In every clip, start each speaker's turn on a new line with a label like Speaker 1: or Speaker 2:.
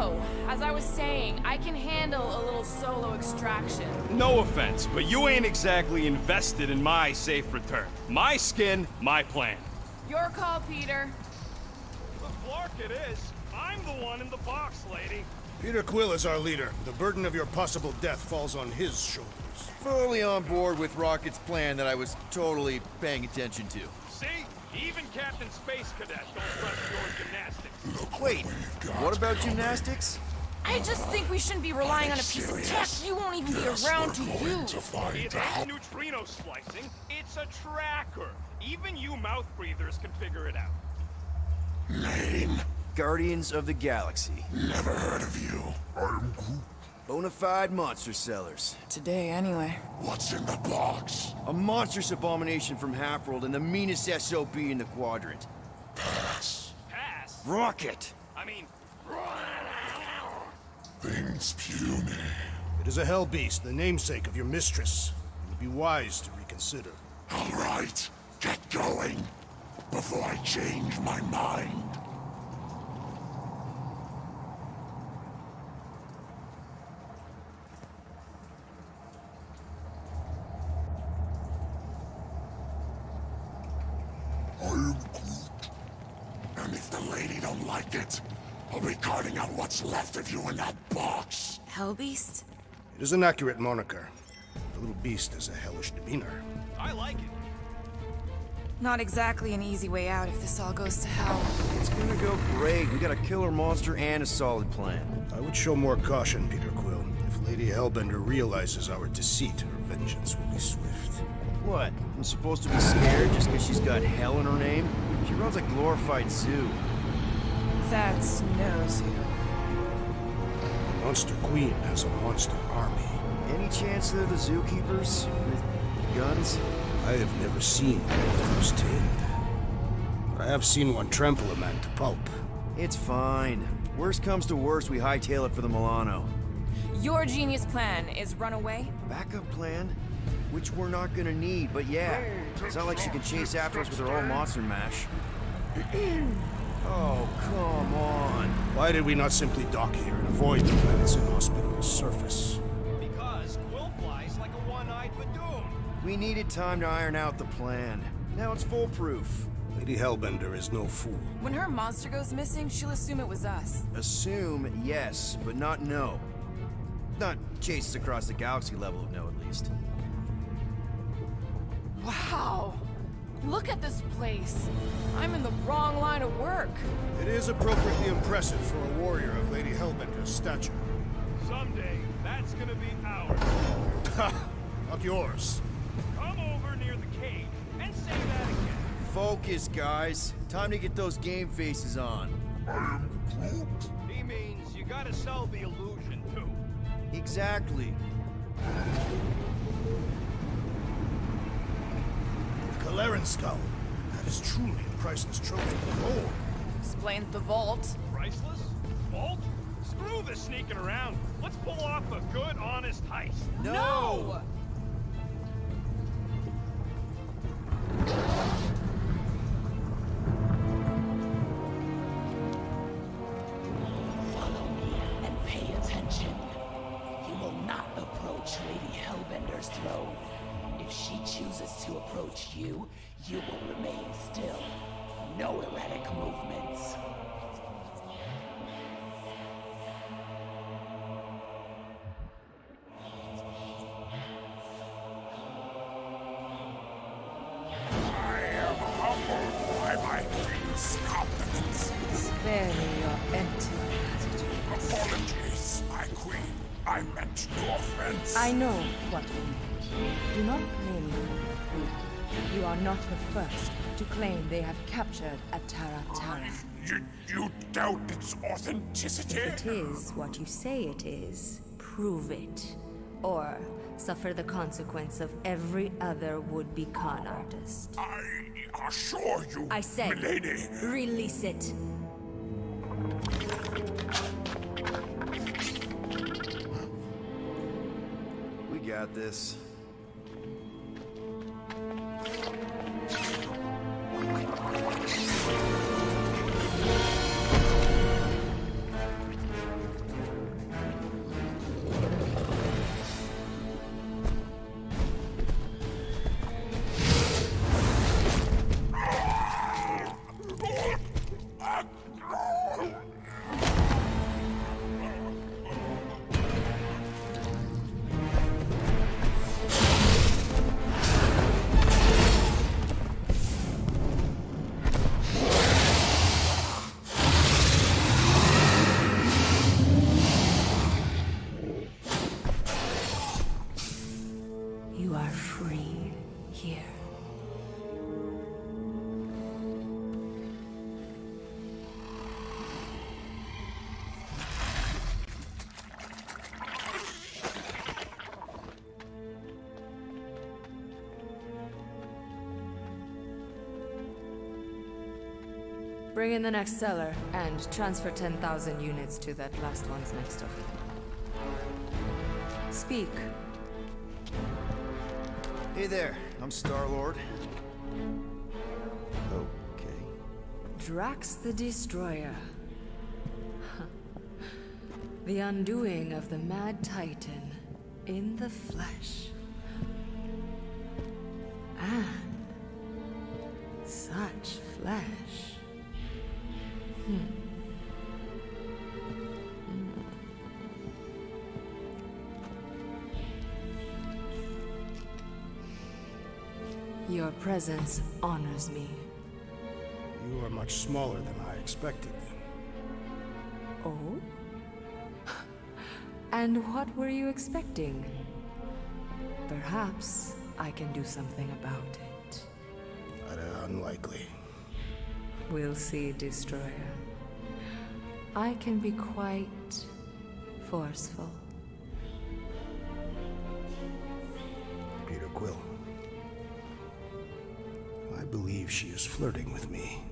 Speaker 1: So, as I was saying, I can handle a little solo extraction.
Speaker 2: No offense, but you ain't exactly invested in my safe return. My skin, my plan.
Speaker 1: Your call, Peter.
Speaker 2: The Clark it is. I'm the one in the box, lady.
Speaker 3: Peter Quill is our leader. The burden of your possible death falls on his shoulders.
Speaker 4: Fully on board with Rocket's plan that I was totally paying attention to.
Speaker 2: See? Even Captain Space Cadet don't trust your gymnastics.
Speaker 4: Wait, what about gymnastics?
Speaker 1: I just think we shouldn't be relying on a piece of tech you won't even be around to use.
Speaker 2: It ain't neutrino splicing, it's a tracker. Even you mouth breathers can figure it out.
Speaker 5: Name?
Speaker 4: Guardians of the Galaxy.
Speaker 5: Never heard of you. I'm Groot.
Speaker 4: Bonafide monster sellers.
Speaker 1: Today, anyway.
Speaker 5: What's in the box?
Speaker 4: A monstrous abomination from Half-World and the meanest SOP in the quadrant.
Speaker 5: Pass.
Speaker 2: Pass?
Speaker 4: Rocket!
Speaker 2: I mean...
Speaker 5: Things puny.
Speaker 3: It is a hell beast, the namesake of your mistress. It would be wise to reconsider.
Speaker 5: All right, get going before I change my mind. I am Groot. And if the lady don't like it, I'll be carting out what's left of you in that box.
Speaker 1: Hellbeast?
Speaker 3: It is an accurate moniker. The little beast has a hellish demeanor.
Speaker 2: I like it.
Speaker 1: Not exactly an easy way out if this all goes to hell.
Speaker 4: It's gonna go great. We got a killer monster and a solid plan.
Speaker 3: I would show more caution, Peter Quill. If Lady Hellbender realizes our deceit, her vengeance will be swift.
Speaker 4: What? I'm supposed to be scared just because she's got hell in her name? She runs a glorified zoo.
Speaker 1: That's no zoo.
Speaker 3: The Monster Queen has a monster army.
Speaker 4: Any chance they're the zookeepers? With guns?
Speaker 3: I have never seen one firsthand. But I have seen one trample a man to pulp.
Speaker 4: It's fine. Worst comes to worst, we hightail it for the Milano.
Speaker 1: Your genius plan is run away?
Speaker 4: Backup plan? Which we're not gonna need, but yeah. It's not like she can chase after us with her own monster mash. Oh, come on.
Speaker 3: Why did we not simply dock here and avoid the planet's inhospitable surface?
Speaker 2: Because Quill flies like a one-eyed Badoon.
Speaker 4: We needed time to iron out the plan. Now it's foolproof.
Speaker 3: Lady Hellbender is no fool.
Speaker 1: When her monster goes missing, she'll assume it was us.
Speaker 4: Assume yes, but not no. Not chases across the galaxy level of no, at least.
Speaker 1: Wow! Look at this place. I'm in the wrong line of work.
Speaker 3: It is appropriately impressive for a warrior of Lady Hellbender's stature.
Speaker 2: Someday, that's gonna be ours.
Speaker 3: Ha! Not yours.
Speaker 2: Come over near the cave and say that again.
Speaker 4: Focus, guys. Time to get those game faces on.
Speaker 5: I am Groot.
Speaker 2: He means you gotta sell the illusion, too.
Speaker 4: Exactly.
Speaker 3: Galarian skull. That is truly a priceless trophy. Oh,
Speaker 1: Explains the vault.
Speaker 2: Priceless? Vault? Screw the sneaking around. Let's pull off a good, honest heist.
Speaker 1: No!
Speaker 6: Follow me and pay attention. You will not approach Lady Hellbender's throne. If she chooses to approach you, you will remain still. No erratic movements.
Speaker 5: I am humbled by my king's confidence.
Speaker 7: Spare me your empty attitudes.
Speaker 5: Apologies, my queen. I meant no offense.
Speaker 7: I know what you meant. Do not play me for a fool. You are not the first to claim they have captured a Tara.
Speaker 5: You doubt its authenticity?
Speaker 7: If it is what you say it is, prove it. Or suffer the consequence of every other would-be con artist.
Speaker 5: I assure you,
Speaker 7: I said,
Speaker 5: milady.
Speaker 7: release it.
Speaker 4: We got this.
Speaker 7: You are free here. Bring in the next seller and transfer 10,000 units to that last one's next of it. Speak.
Speaker 4: Hey there, I'm Star-Lord. Okay.
Speaker 7: Drax the Destroyer. The undoing of the Mad Titan in the flesh. And such flesh. Your presence honors me.
Speaker 3: You are much smaller than I expected.
Speaker 7: Oh? And what were you expecting? Perhaps I can do something about it.
Speaker 3: Unlikely.
Speaker 7: We'll see, Destroyer. I can be quite forceful.
Speaker 3: Peter Quill. I believe she is flirting with me.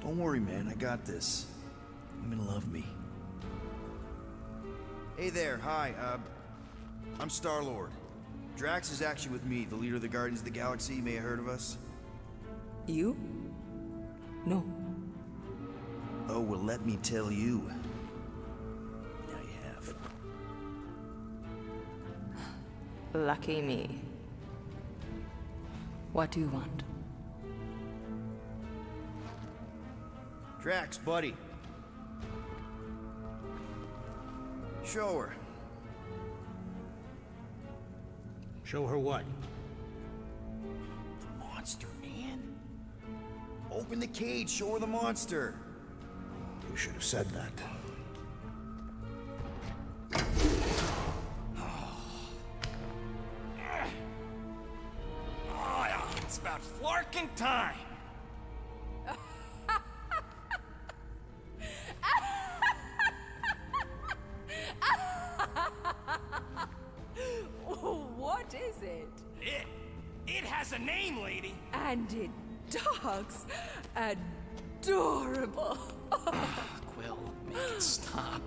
Speaker 4: Don't worry, man, I got this. Women love me. Hey there, hi, I'm Star-Lord. Drax is actually with me, the leader of the Guardians of the Galaxy. You may have heard of us.
Speaker 7: You? No.
Speaker 4: Oh, well, let me tell you. Now you have.
Speaker 7: Lucky me. What do you want?
Speaker 4: Drax, buddy. Show her.
Speaker 3: Show her what?
Speaker 4: The monster, man. Open the cage, show her the monster.
Speaker 3: You should have said that.
Speaker 2: Oh, it's about flarking time.
Speaker 7: What is it?
Speaker 2: It has a name, lady.
Speaker 7: And it talks adorable.
Speaker 2: Quill, make it stop.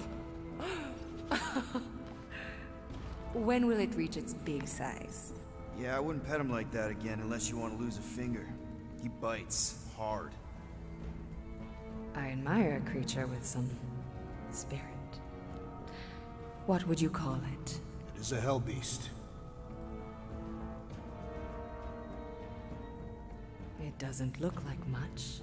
Speaker 7: When will it reach its big size?
Speaker 4: Yeah, I wouldn't pet him like that again unless you want to lose a finger. He bites hard.
Speaker 7: I admire a creature with some spirit. What would you call it?
Speaker 3: It is a hell beast.
Speaker 7: It doesn't look like much.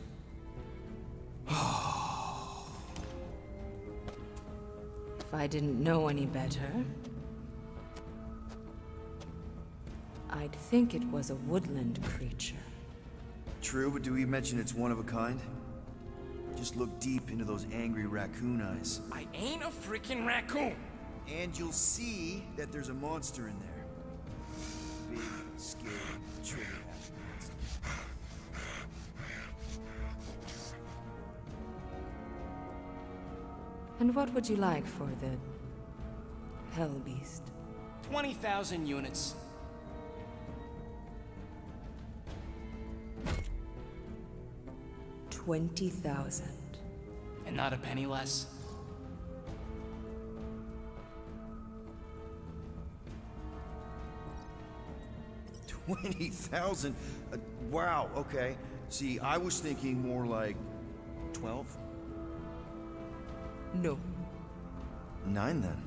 Speaker 7: If I didn't know any better, I'd think it was a woodland creature.
Speaker 4: True, but do we mention it's one of a kind? Just look deep into those angry raccoon eyes.
Speaker 2: I ain't a freaking raccoon.
Speaker 4: And you'll see that there's a monster in there. Big, scary, trigger-happy monster.
Speaker 7: And what would you like for the hell beast?
Speaker 2: 20,000 units.
Speaker 7: 20,000.
Speaker 2: And not a penny less.
Speaker 4: $20,000? Wow, okay. See, I was thinking more like 12?
Speaker 7: No.
Speaker 4: 9 then.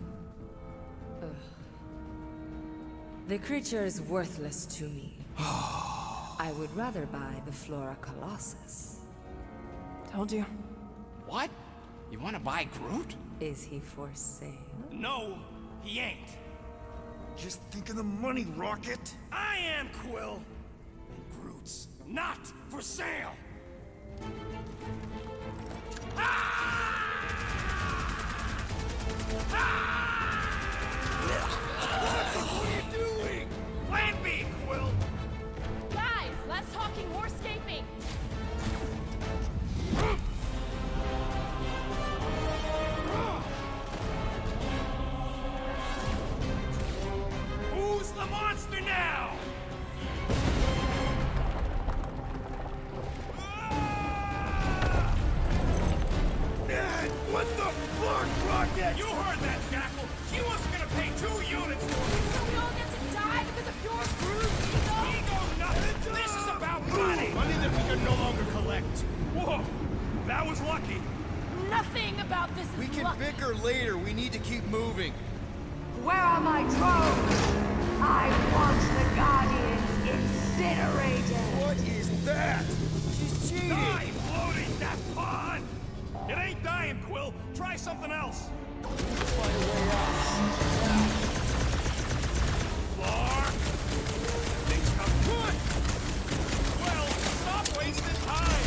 Speaker 7: The creature is worthless to me. I would rather buy the Flora Colossus.
Speaker 1: Told you.
Speaker 8: What? You want to buy Groot?
Speaker 7: Is he for sale?
Speaker 2: No, he ain't.
Speaker 4: Just think of the money, Rocket.
Speaker 2: I am Quill. And Groot's not for sale. What are you doing? Plan B, Quill.
Speaker 1: Guys, less talking, more escaping.
Speaker 2: Who's the monster now?
Speaker 4: What the fuck, Rocket?
Speaker 2: You heard that, Jackal. She wasn't gonna pay 2 units for me.
Speaker 1: So we all get to die because of your bruised ego?
Speaker 2: Ego nothing. This is about money.
Speaker 3: Money that we can no longer collect.
Speaker 2: Whoa, that was lucky.
Speaker 1: Nothing about this is
Speaker 4: We can
Speaker 1: lucky.
Speaker 4: bicker later. We need to keep moving.
Speaker 9: Where are my drones? I want the Guardians incinerated.
Speaker 4: What is that? She's cheating.
Speaker 2: Die floating that pond. It ain't dying, Quill. Try something else. Floor. Things come good. Well, stop wasting time.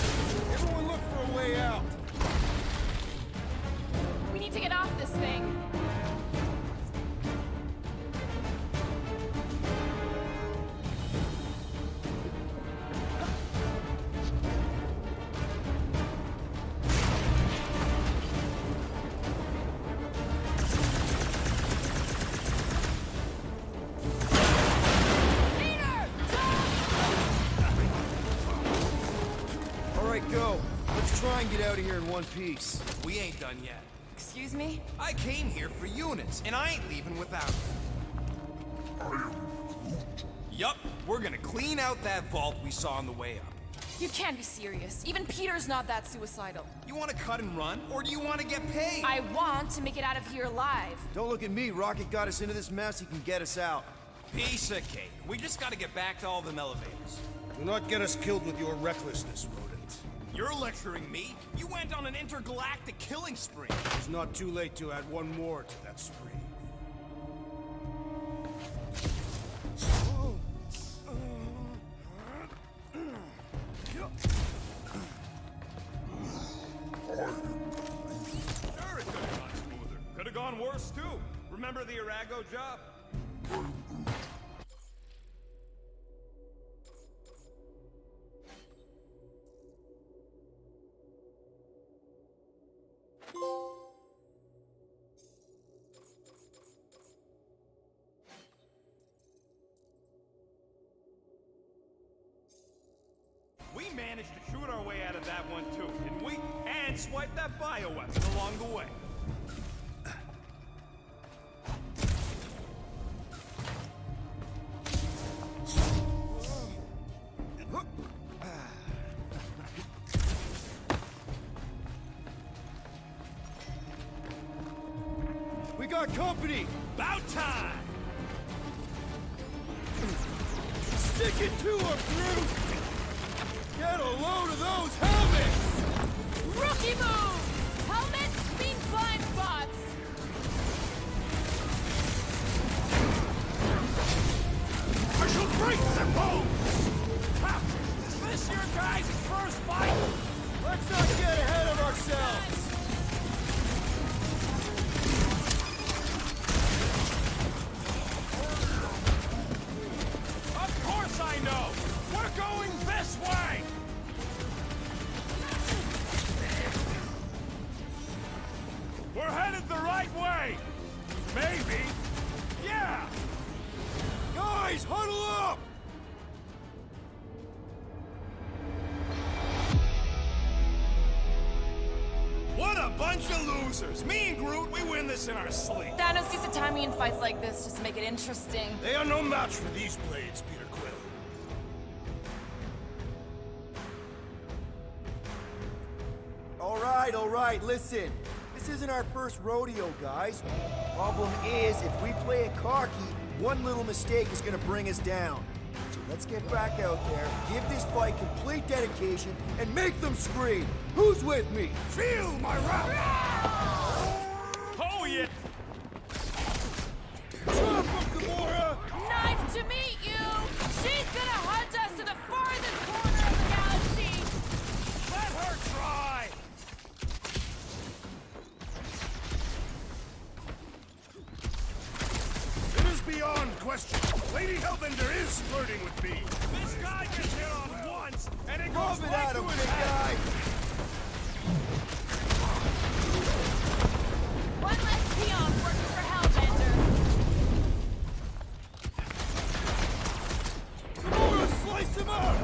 Speaker 4: Everyone look for a way out.
Speaker 1: We need to get off this thing.
Speaker 4: All right, go. Let's try and get out of here in one piece.
Speaker 8: We ain't done yet.
Speaker 1: Excuse me?
Speaker 8: I came here for units, and I ain't leaving without them. Yup, we're gonna clean out that vault we saw on the way up.
Speaker 1: You can't be serious. Even Peter's not that suicidal.
Speaker 8: You want to cut and run, or do you want to get paid?
Speaker 1: I want to make it out of here alive.
Speaker 4: Don't look at me. Rocket got us into this mess. He can get us out.
Speaker 8: Piece of cake. We just gotta get back to all them elevators.
Speaker 3: Do not get us killed with your recklessness, rodent.
Speaker 8: You're lecturing me? You went on an intergalactic killing spree.
Speaker 3: It's not too late to add one more to that spree.
Speaker 2: Sure, it could have gone smoother. Could have gone worse, too. Remember the Arago job? We managed to shoot our way out of that one too, didn't we? And swipe that bioweapon along the way.
Speaker 4: We got company.
Speaker 2: About time!
Speaker 4: Stick it to her, Groot. Get a load of those helmets.
Speaker 1: Rookie move! Helmets mean blind spots!
Speaker 2: I shall break their bones! Ha! Is this your guys' first fight?
Speaker 4: Let's not get ahead of ourselves.
Speaker 2: Of course I know! We're going this way! We're headed the right way! Maybe. Yeah!
Speaker 4: Guys, huddle up.
Speaker 2: What a bunch of losers! Me and Groot, we win this in our sleep.
Speaker 1: Thanos used to time me in fights like this just to make it interesting.
Speaker 3: They are no match for these blades, Peter Quill.
Speaker 4: All right, listen. This isn't our first rodeo, guys. Problem is, if we play it cocky, One little mistake is gonna bring us down. So let's get back out there, give this fight complete dedication, and make them scream. Who's with me?
Speaker 3: Feel my wrath!
Speaker 2: Oh, yeah!
Speaker 3: Drop him, Gamora!
Speaker 1: Nice to meet you! She's gonna hunt us to the farthest corner of the galaxy!
Speaker 2: Let her try!
Speaker 3: It is beyond question. Lady Hellbender is flirting with me.
Speaker 2: This guy gets hit on once, and it
Speaker 4: Rub
Speaker 2: goes
Speaker 4: it
Speaker 2: right
Speaker 4: at
Speaker 2: to
Speaker 4: him,
Speaker 2: his
Speaker 4: big
Speaker 2: head.
Speaker 4: guy!
Speaker 1: One less peon working for Hellbender.
Speaker 3: Gamora, slice him up!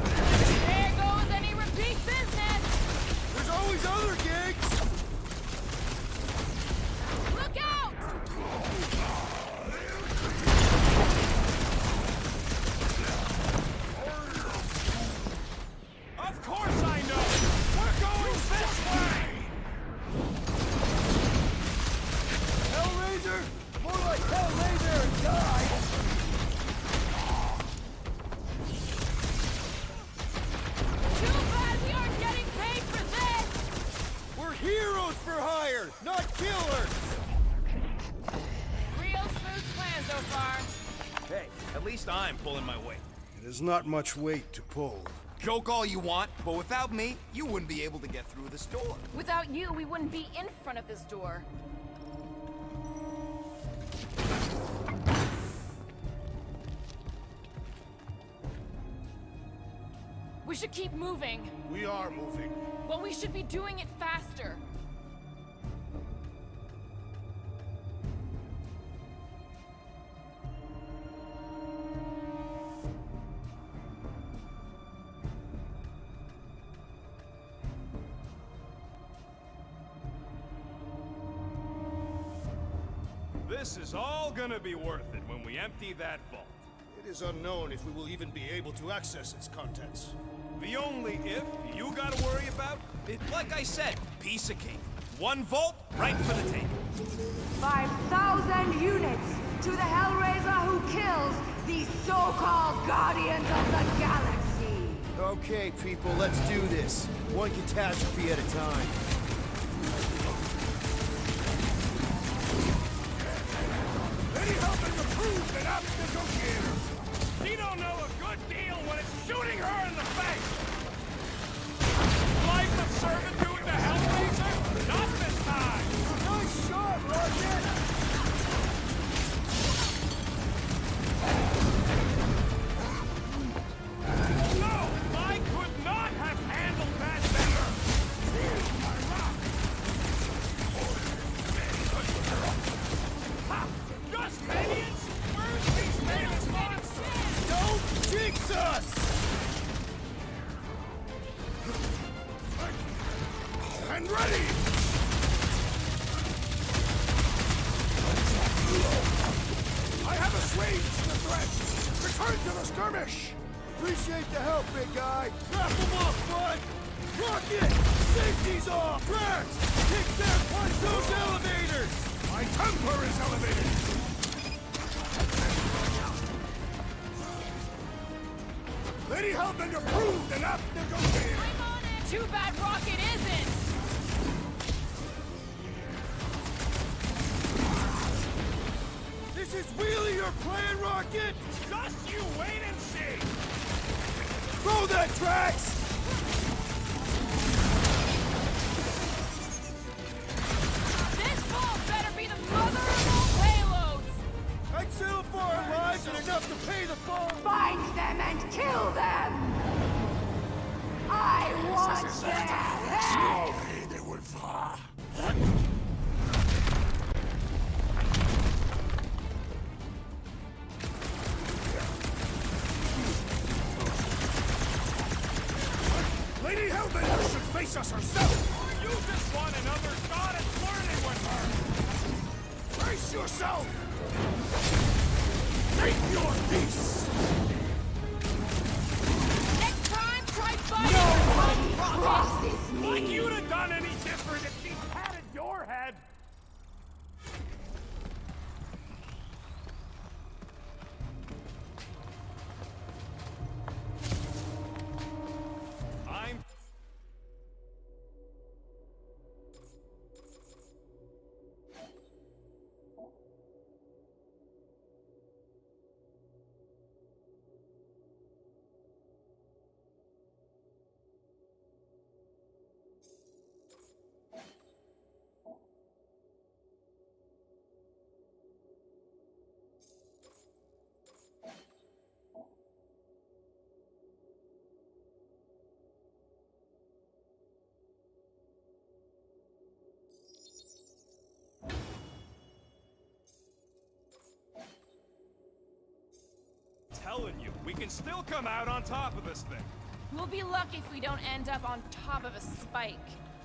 Speaker 1: There goes any repeat business!
Speaker 4: There's always other gigs!
Speaker 1: Look out!
Speaker 2: Of course I know! We're going this way!
Speaker 4: Hellraiser? More like Hellraiser and die!
Speaker 1: Too bad we aren't getting paid for this!
Speaker 4: We're heroes for hire, not killers!
Speaker 1: Real smooth plan so far.
Speaker 8: Hey, at least I'm pulling my weight.
Speaker 3: It is not much weight to pull.
Speaker 8: Joke all you want, but without me, you wouldn't be able to get through this door.
Speaker 1: Without you, we wouldn't be in front of this door. We should keep moving.
Speaker 3: We are moving.
Speaker 1: Well, we should be doing it faster.
Speaker 2: This is all gonna be worth it when we empty that vault.
Speaker 3: It is unknown if we will even be able to access its contents.
Speaker 2: The only if you gotta worry about,
Speaker 8: Like I said, piece of cake. One vault, right for the taking.
Speaker 9: 5,000 units to the Hellraiser who kills these so-called Guardians of the Galaxy.
Speaker 4: Okay, people, let's do this. One catastrophe at a time.
Speaker 3: Lady Hellbender proved an apt negotiator.
Speaker 2: she don't know a good deal when it's shooting her in the face! Life of servitude to Hellraiser? Not this time!
Speaker 4: Nice shot, Rocket!
Speaker 2: No! I could not have handled that better! Ha! Just idiots! Where's these famous monsters?
Speaker 3: Don't jinx us! And ready! I have assuaged the threat! Return to the skirmish!
Speaker 4: Appreciate the help, big guy.
Speaker 3: Wrap them up, bud! Rocket! Safety's off! Drax! Kick them! Punch those elevators! My temper is elevated! Lady Hellbender proved an apt negotiator!
Speaker 1: I'm on it! Too bad Rocket isn't!
Speaker 3: This is really your plan, Rocket?
Speaker 2: Just you wait and see!
Speaker 3: Throw that, Drax!
Speaker 1: This vault better be the mother of all payloads!
Speaker 3: I'd settle for our lives and enough to pay the phone!
Speaker 9: Find them and kill them! I want their head!
Speaker 5: Slowly they will fall.
Speaker 3: Lady Hellbender should face us herself!
Speaker 2: Or you just want another shot at flirting with her!
Speaker 3: Brace yourself! Take your peace!
Speaker 1: Next time, try fighting!
Speaker 9: Crosses me!
Speaker 2: Like you'd have done any different if she patted your head! telling you, we can still come out on top of this thing.
Speaker 1: We'll be lucky if we don't end up on top of a spike.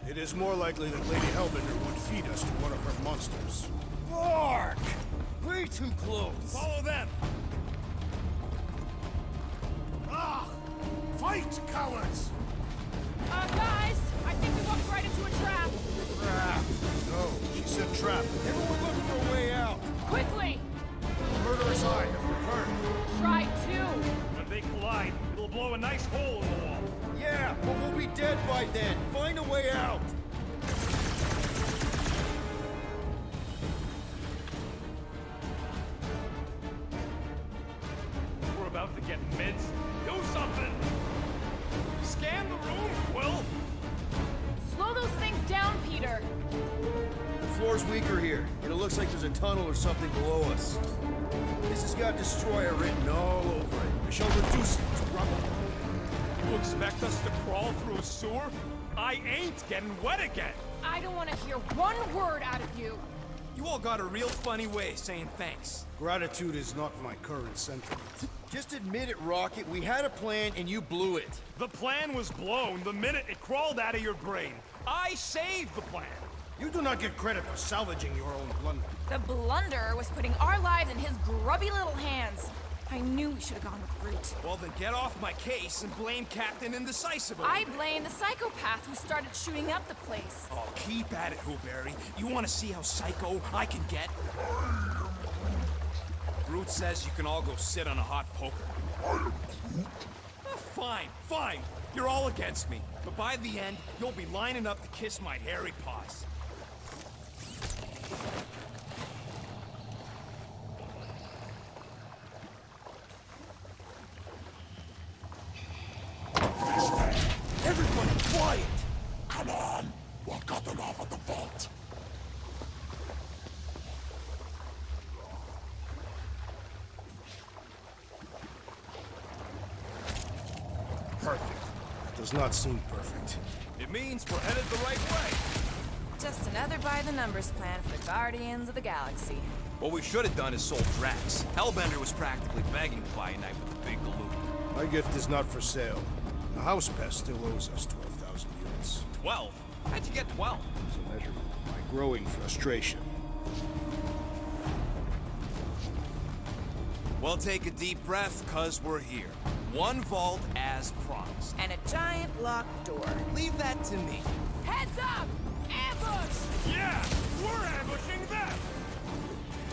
Speaker 3: It is more likely that Lady Hellbender would feed us to one of her monsters.
Speaker 4: Mark! Way too close.
Speaker 2: Follow them.
Speaker 3: Ah! Fight, cowards!
Speaker 1: Guys, I think we walked right into a trap.
Speaker 3: Trap. No, she said trap.
Speaker 4: Everyone look for a way out.
Speaker 1: Quickly!
Speaker 3: Murderous eye have returned.
Speaker 1: Try to.
Speaker 2: When they collide, it'll blow a nice hole in the wall.
Speaker 4: Yeah, but we'll be dead by then. Find a way out.
Speaker 2: We're about to get mids. Do something! Scan the room, Quill!
Speaker 1: Slow those things down, Peter.
Speaker 4: The floor's weaker here, and it looks like there's a tunnel or something below us. This has got Destroyer written all over it.
Speaker 3: I shall reduce it to rubble.
Speaker 2: You expect us to crawl through a sewer? I ain't getting wet again!
Speaker 1: I don't want to hear one word out of you.
Speaker 8: You all got a real funny way of saying thanks.
Speaker 3: Gratitude is not my current sentiment.
Speaker 4: Just admit it, Rocket. We had a plan, and you blew it.
Speaker 2: The plan was blown the minute it crawled out of your brain. I saved the plan.
Speaker 3: You do not get credit for salvaging your own blunder.
Speaker 1: The blunder was putting our lives in his grubby little hands. I knew we should have gone with Groot.
Speaker 8: Well, then get off my case and blame Captain Indecisive.
Speaker 1: I blame the psychopath who started shooting up the place.
Speaker 8: Oh, keep at it, Hooberry. You want to see how psycho I can get? Groot says you can all go sit on a hot poker. Fine, fine. You're all against me. But by the end, you'll be lining up to kiss my hairy paws.
Speaker 4: Everybody quiet!
Speaker 5: Come on! We'll cut them off at the vault.
Speaker 3: Perfect. That does not seem perfect.
Speaker 8: It means we're headed the right way.
Speaker 1: Just another by-the-numbers plan for the Guardians of the Galaxy.
Speaker 8: What we should have done is sold Drax. Hellbender was practically begging to buy a night with the big galoot.
Speaker 3: My gift is not for sale. The house pest still owes us 12,000 units.
Speaker 8: 12? How'd you get 12?
Speaker 3: It's a measurement of my growing frustration.
Speaker 8: Well, take a deep breath, cause we're here. One vault as promised.
Speaker 1: And a giant locked door.
Speaker 8: Leave that to me.
Speaker 1: Heads up! Ambush!
Speaker 2: Yeah, we're ambushing them!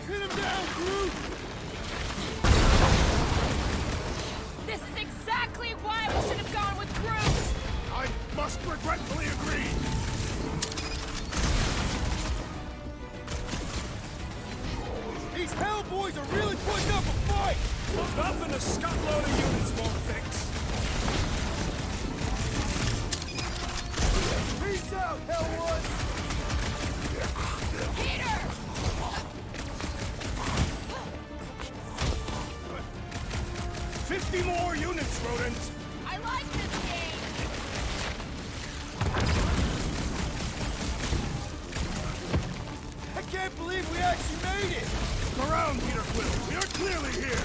Speaker 4: Hit him down, Groot!
Speaker 1: This is exactly why we should have gone with Groot!
Speaker 3: I must regretfully agree.
Speaker 4: These Hellboys are really putting up a fight!
Speaker 2: Nothing a scuttload of units won't fix.
Speaker 4: Peace out, Hellwood!
Speaker 1: Peter!
Speaker 3: 50 more units, rodent!
Speaker 1: I like this game!
Speaker 4: I can't believe we actually made it!
Speaker 3: Look around, Peter Quill. We are clearly here.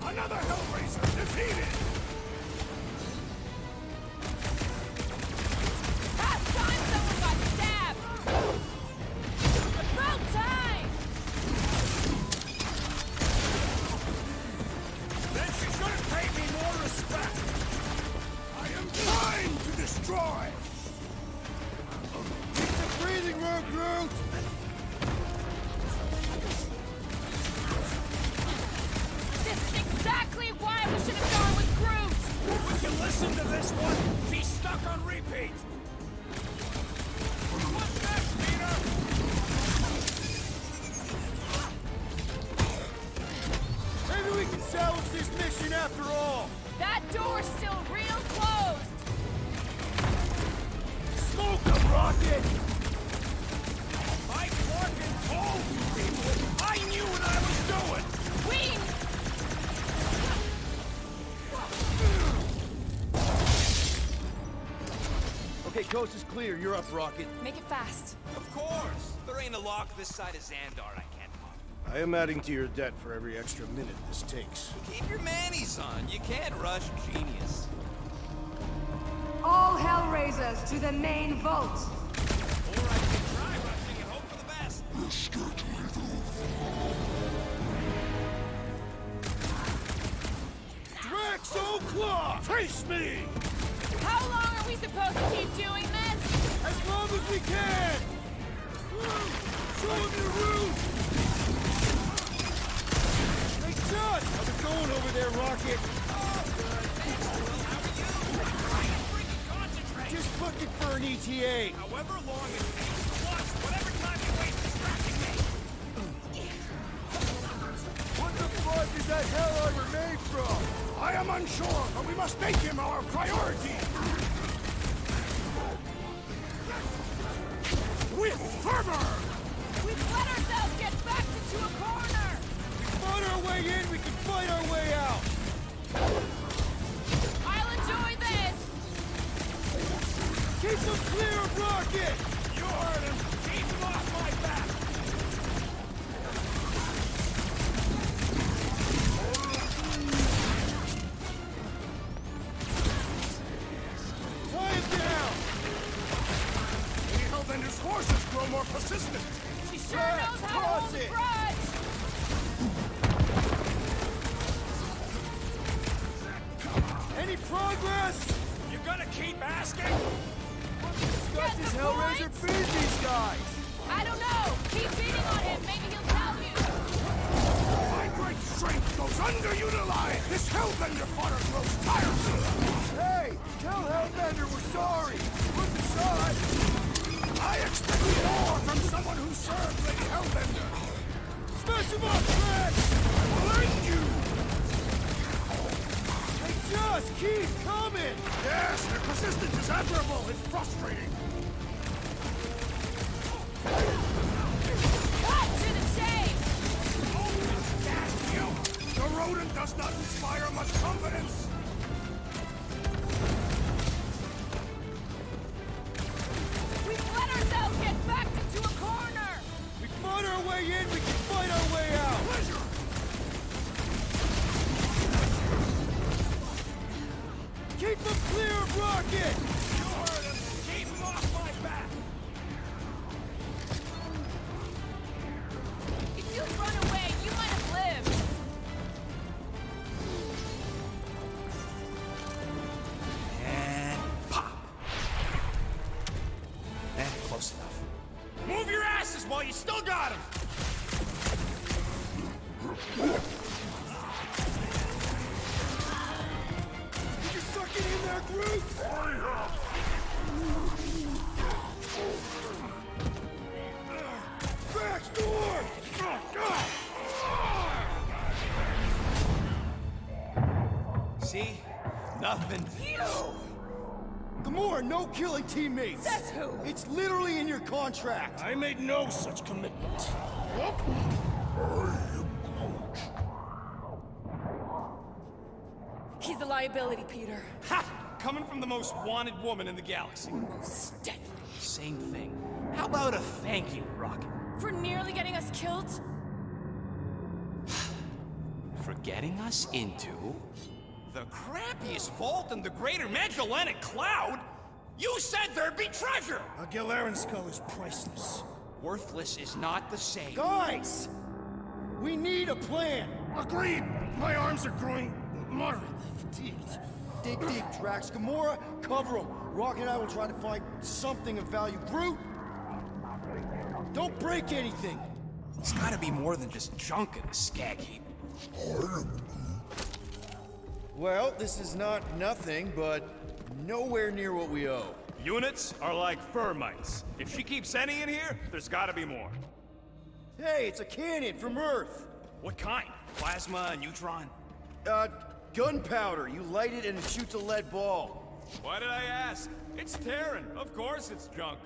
Speaker 3: Another Hellraiser defeated!
Speaker 1: Last time someone got stabbed! About time!
Speaker 3: Then she should have paid me more respect. I am trying to destroy.
Speaker 4: It's a breathing room, Groot!
Speaker 1: This is exactly why we should have gone with Groot!
Speaker 3: Would you listen to this one? She's stuck on repeat. What's next, Peter?
Speaker 4: Maybe we can salvage this mission after all!
Speaker 1: That door's still real closed!
Speaker 4: Smoke them, Rocket!
Speaker 2: I fucking told you people! I knew what I was doing!
Speaker 1: We...
Speaker 4: Okay, coast is clear. You're up, Rocket.
Speaker 1: Make it fast.
Speaker 8: Of course. There ain't a lock this side of Xandar I can't pop.
Speaker 3: I am adding to your debt for every extra minute this takes.
Speaker 8: Keep your manis on. You can't rush genius.
Speaker 9: All Hellraisers to the main vault.
Speaker 8: Or I can try rushing and hope for the best.
Speaker 3: Draxo Claw! Face me!
Speaker 1: How long are we supposed to keep doing this?
Speaker 3: As long as we can! Show him your roof! Hey, Josh! How's it going over there, Rocket? Just looking for an ETA.
Speaker 2: However long it takes, plus whatever time you waste distracting me.
Speaker 3: What the fuck is that hell armor made from? I am unsure, but we must make him our priority. With fervor!
Speaker 1: We've let ourselves get backed into a corner!
Speaker 3: We fought our way in, we can fight our way out.
Speaker 1: I'll enjoy this!
Speaker 3: Keep them clear of Rocket!
Speaker 2: You heard him. Keep him off my back.
Speaker 3: Quiet down! Lady Hellbender's horses grow more persistent.
Speaker 1: She sure knows how to hold a grudge!
Speaker 3: Any progress?
Speaker 2: You gonna keep asking?
Speaker 3: Got this
Speaker 1: the
Speaker 3: Hellraiser
Speaker 1: point?
Speaker 3: feed these guys!
Speaker 1: I don't know! Keep beating on him, maybe he'll tell you!
Speaker 3: My great strength goes underutilized! This Hellbender fodder grows tiresome! Hey! Tell Hellbender we're sorry! Worth a shot! I expected more from someone who served Lady Hellbender! Smash him up, Rex! I will end you! Hey, just keep coming! Yes, their persistence is admirable! It's frustrating!
Speaker 1: Cut to the chase!
Speaker 3: The rodent does not inspire much confidence!
Speaker 1: We've let ourselves get backed into a corner!
Speaker 3: We fought our way in, we can fight our way out! Pleasure! Keep them clear of Rocket!
Speaker 2: You heard him. Keep him off my back.
Speaker 1: If you'd run away, you might have lived!
Speaker 8: And pop. Close enough.
Speaker 2: Move your asses while you still got him.
Speaker 3: Did you suck it in there, Groot? Back door!
Speaker 8: See? Nothing.
Speaker 4: Gamora, no killing teammates!
Speaker 1: Says who?
Speaker 4: It's literally in your contract!
Speaker 3: I made no such commitment.
Speaker 1: He's a liability, Peter.
Speaker 8: Ha! Coming from the most wanted woman in the galaxy.
Speaker 1: Most deadly.
Speaker 8: Same thing. How about a thank you, Rocket?
Speaker 1: For nearly getting us killed?
Speaker 8: For getting us into the crappiest vault in the greater Magellanic Cloud? You said there'd be treasure!
Speaker 3: A Galaran skull is priceless.
Speaker 8: Worthless is not the same.
Speaker 4: Guys! We need a plan!
Speaker 3: Agreed! My arms are growing moderately fatigued.
Speaker 4: Dig deep, Drax. Gamora, cover him. Rocket and I will try to find something of value. Groot! Don't break anything!
Speaker 8: There's gotta be more than just junk in the skag heap.
Speaker 4: Well, this is not nothing, but nowhere near what we owe.
Speaker 2: Units are like fur mites. If she keeps any in here, there's gotta be more.
Speaker 4: Hey, it's a cannon from Earth!
Speaker 2: What kind? Plasma, neutron?
Speaker 4: Gunpowder. You light it and it shoots a lead ball.
Speaker 2: Why did I ask? It's Terran. Of course it's junk.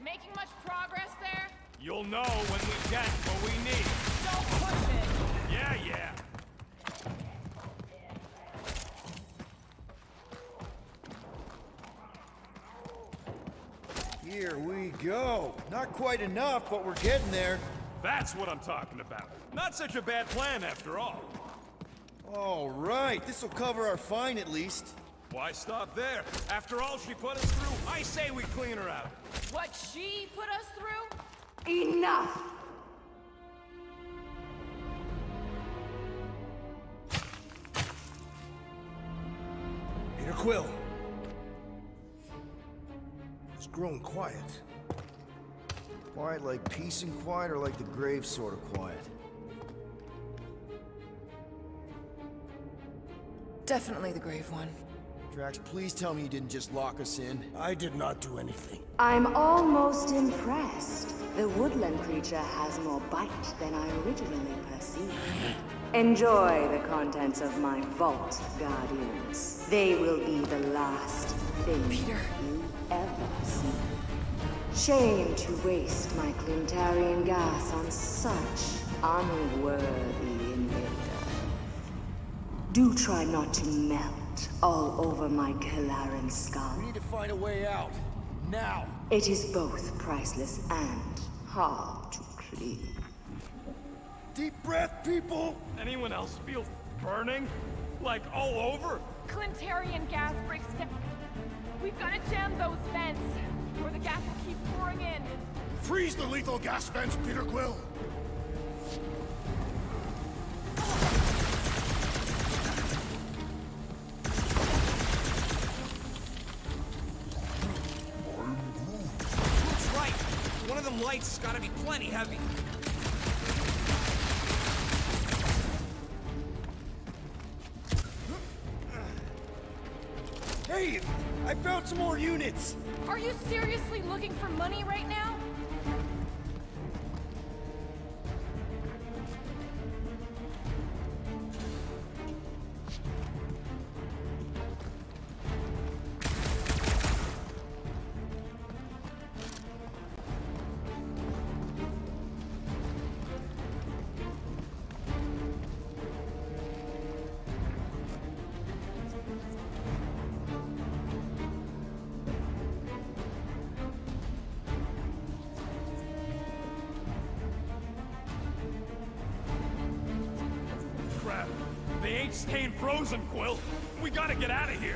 Speaker 1: Making much progress there?
Speaker 2: You'll know when we get what we need.
Speaker 1: Don't push it.
Speaker 2: Yeah, yeah.
Speaker 4: Here we go. Not quite enough, but we're getting there.
Speaker 2: That's what I'm talking about. Not such a bad plan after all.
Speaker 4: All right, this'll cover our fine at least.
Speaker 2: Why stop there? After all she put us through, I say we clean her out.
Speaker 1: What she put us through?
Speaker 9: Enough!
Speaker 3: Peter Quill. It's grown quiet.
Speaker 4: Quiet like peace and quiet, or like the grave sort of quiet?
Speaker 1: Definitely the grave one.
Speaker 4: Drax, please tell me you didn't just lock us in.
Speaker 3: I did not do anything.
Speaker 9: I'm almost impressed. The woodland creature has more bite than I originally perceived. Enjoy the contents of my vault, Guardians. They will be the last thing
Speaker 1: Peter.
Speaker 9: you ever see. Shame to waste my Clintarian gas on such unworthy invader. Do try not to melt all over my Kalaran skull.
Speaker 4: We need to find a way out. Now!
Speaker 9: It is both priceless and hard to clean.
Speaker 4: Deep breath, people!
Speaker 2: Anyone else feel burning? Like all over?
Speaker 1: Clintarian gas breaks down. We've got to jam those vents, or the gas will keep pouring in.
Speaker 3: Freeze the lethal gas vents, Peter Quill!
Speaker 8: That's right. One of them lights has gotta be plenty heavy.
Speaker 4: Hey! I found some more units!
Speaker 1: Are you seriously looking for money right now?
Speaker 2: Crap. They ain't staying frozen, Quill. We gotta get out of here.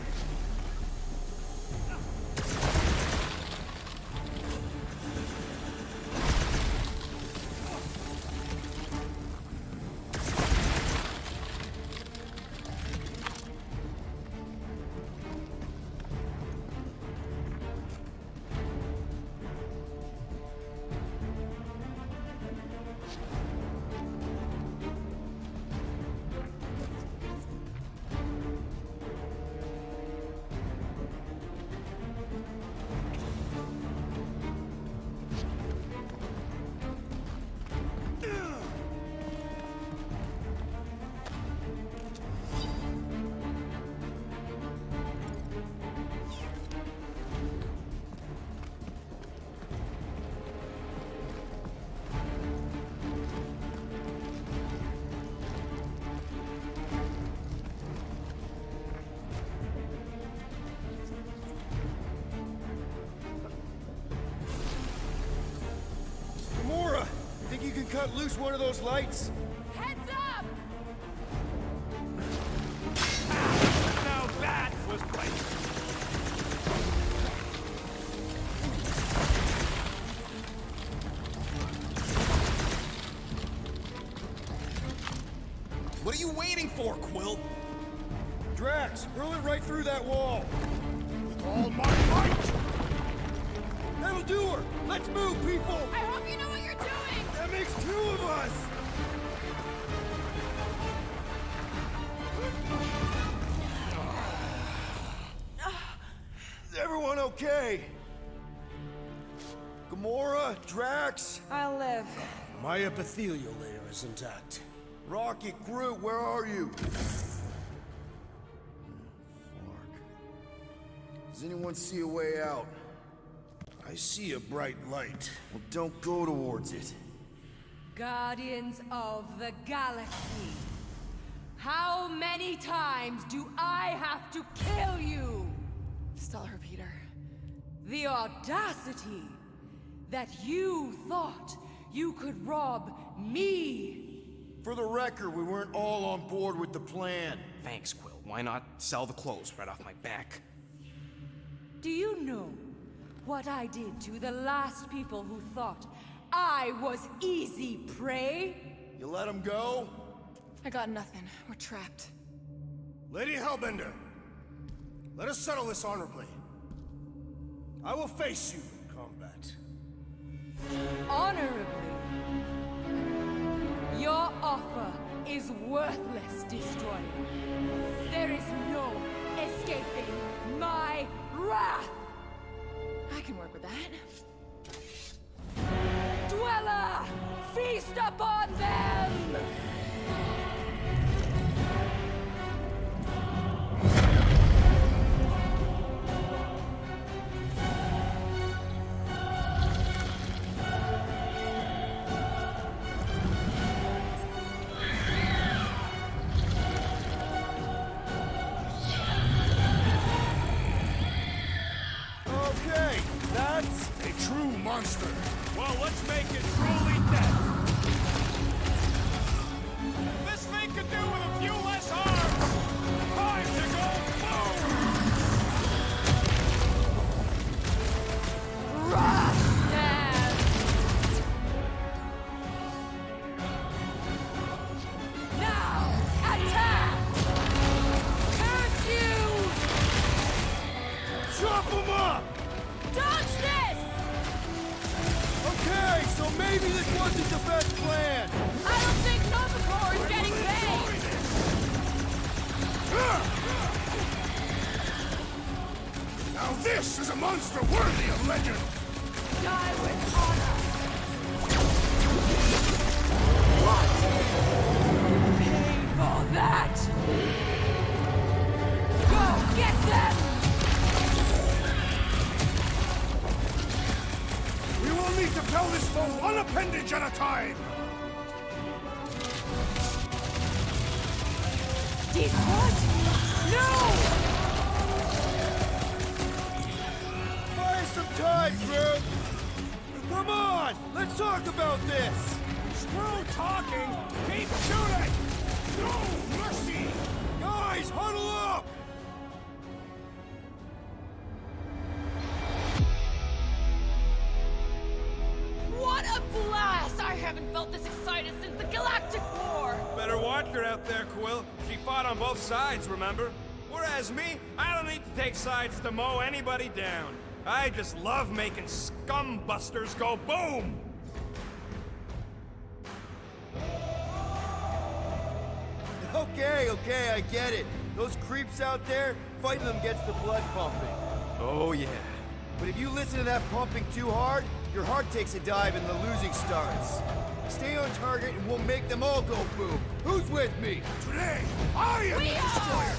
Speaker 4: Gamora! Think you can cut loose one of those lights?
Speaker 1: Heads up!
Speaker 2: Now that was right.
Speaker 8: What are you waiting for, Quill?
Speaker 4: Drax, hurl it right through that wall!
Speaker 3: With all my might!
Speaker 4: That'll do her! Let's move, people!
Speaker 1: I hope you know what you're doing!
Speaker 4: That makes two of us! Is everyone okay? Gamora, Drax,
Speaker 1: I'll live.
Speaker 3: My epithelial layer is intact.
Speaker 4: Rocket, Groot, where are you? Does anyone see a way out?
Speaker 3: I see a bright light.
Speaker 4: Well, don't go towards it.
Speaker 7: Guardians of the Galaxy. How many times do I have to kill you?
Speaker 1: Stall her, Peter.
Speaker 7: The audacity that you thought you could rob me!
Speaker 4: For the record, we weren't all on board with the plan.
Speaker 8: Thanks, Quill. Why not sell the clothes right off my back?
Speaker 7: Do you know what I did to the last people who thought I was easy prey?
Speaker 4: You let him go?
Speaker 1: I got nothing. We're trapped.
Speaker 3: Lady Hellbender, let us settle this honorably. I will face you in combat.
Speaker 7: Honorably? Your offer is worthless, Destroyer. There is no escaping my wrath!
Speaker 1: I can work with that.
Speaker 7: Dweller! Feast upon them!
Speaker 3: Okay, that's a true monster.
Speaker 2: Well, let's make it truly dead. This thing could do with a few less arms. Time to go boom!
Speaker 7: Rush them! Now, attack! Curse you!
Speaker 3: Chop him up!
Speaker 7: Dodge this!
Speaker 4: Okay, so maybe this wasn't the best plan.
Speaker 1: I don't think Novacor is getting paid!
Speaker 3: Now this is a monster worthy of legend!
Speaker 7: Die with honor! Pay for that! Go get them!
Speaker 3: We will need to fell this foe one appendage at a time!
Speaker 7: Destroy! No!
Speaker 4: Buy some time, crew. Come on, let's talk about this.
Speaker 2: Screw talking! Keep shooting!
Speaker 3: No mercy!
Speaker 4: Guys, huddle up!
Speaker 1: What a blast! I haven't felt this excited since the Galactic War!
Speaker 2: Better watch her out there, Quill. She fought on both sides, remember? Whereas me, I don't need to take sides to mow anybody down. I just love making scumbusters go boom!
Speaker 4: Okay, I get it. Those creeps out there, fighting them gets the blood pumping.
Speaker 8: Oh, yeah.
Speaker 4: But if you listen to that pumping too hard, your heart takes a dive and the losing starts. Stay on target and we'll make them all go boom. Who's with me?
Speaker 3: Today, I am the destroyer!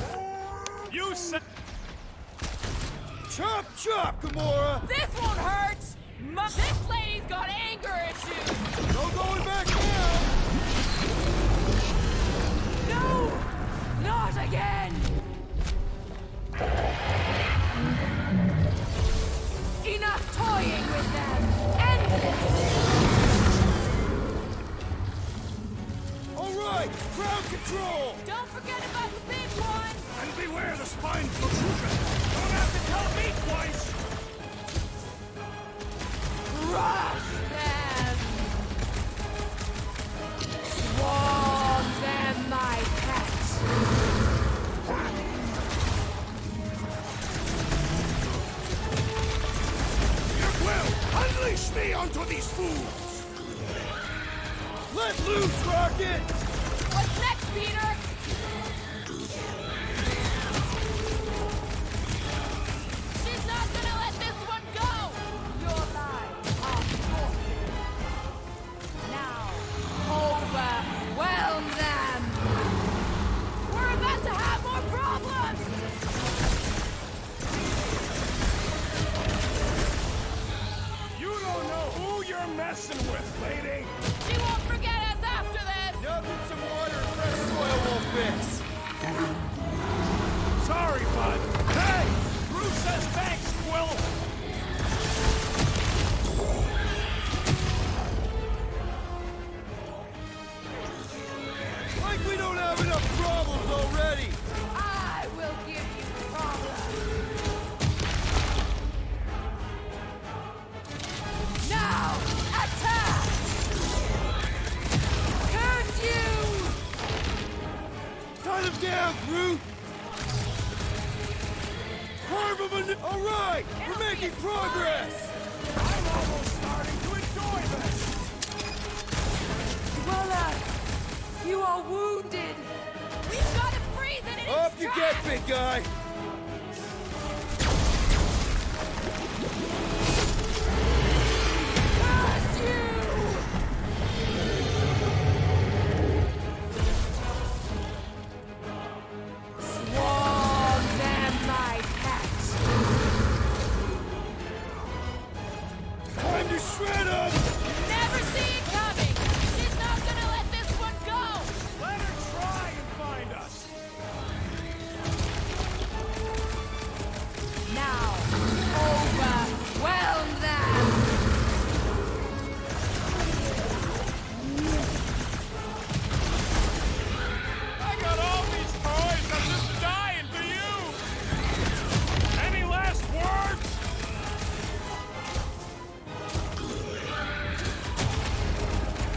Speaker 2: You said...
Speaker 4: Chop, chop, Gamora!
Speaker 1: This won't hurt! This lady's got anger issues!
Speaker 4: No going back now!
Speaker 7: No! Not again! Enough toying with them! End this!
Speaker 4: All right, crowd control!
Speaker 1: Don't forget about the big one!
Speaker 3: And beware the spine protrusion!
Speaker 2: Don't have to tell me twice!
Speaker 7: Rush them! Swarm them, my pets!
Speaker 3: Your will! Unleash me onto these fools!
Speaker 4: Let loose, Rocket!
Speaker 1: What's next, Peter? She's not gonna let this one go!
Speaker 7: Your lives are forfeit. Now, overwhelm them!
Speaker 1: We're about to have more problems!
Speaker 2: You don't know who you're messing with, lady!
Speaker 1: She won't forget us after this!
Speaker 4: Nothing some water and fresh soil won't fix.
Speaker 2: Sorry, bud. Hey! Bruce says thanks, Quill!
Speaker 3: down, Groot! Carve him a... All right! We're making progress! I'm almost starting to enjoy this!
Speaker 1: Voila! You are wounded! We've got to freeze it in
Speaker 3: Up
Speaker 1: its
Speaker 3: you
Speaker 1: tracks!
Speaker 3: get, big guy!
Speaker 1: Curse you! Swarm them, my pets!
Speaker 3: Time to shred him!
Speaker 1: Never see it coming! She's not gonna let this one go!
Speaker 3: Let her try and find us!
Speaker 1: Now, overwhelm them!
Speaker 2: I got all these toys. I'm just dying for you. Any last words?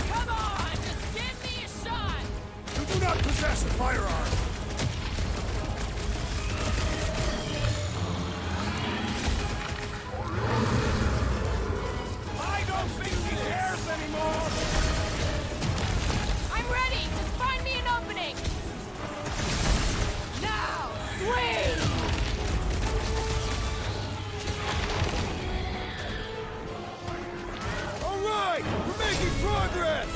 Speaker 1: Come on, just give me a shot!
Speaker 3: You do not possess a firearm!
Speaker 2: I don't think he cares anymore.
Speaker 1: I'm ready! Just find me an opening! Now, swing!
Speaker 3: All right! We're making progress!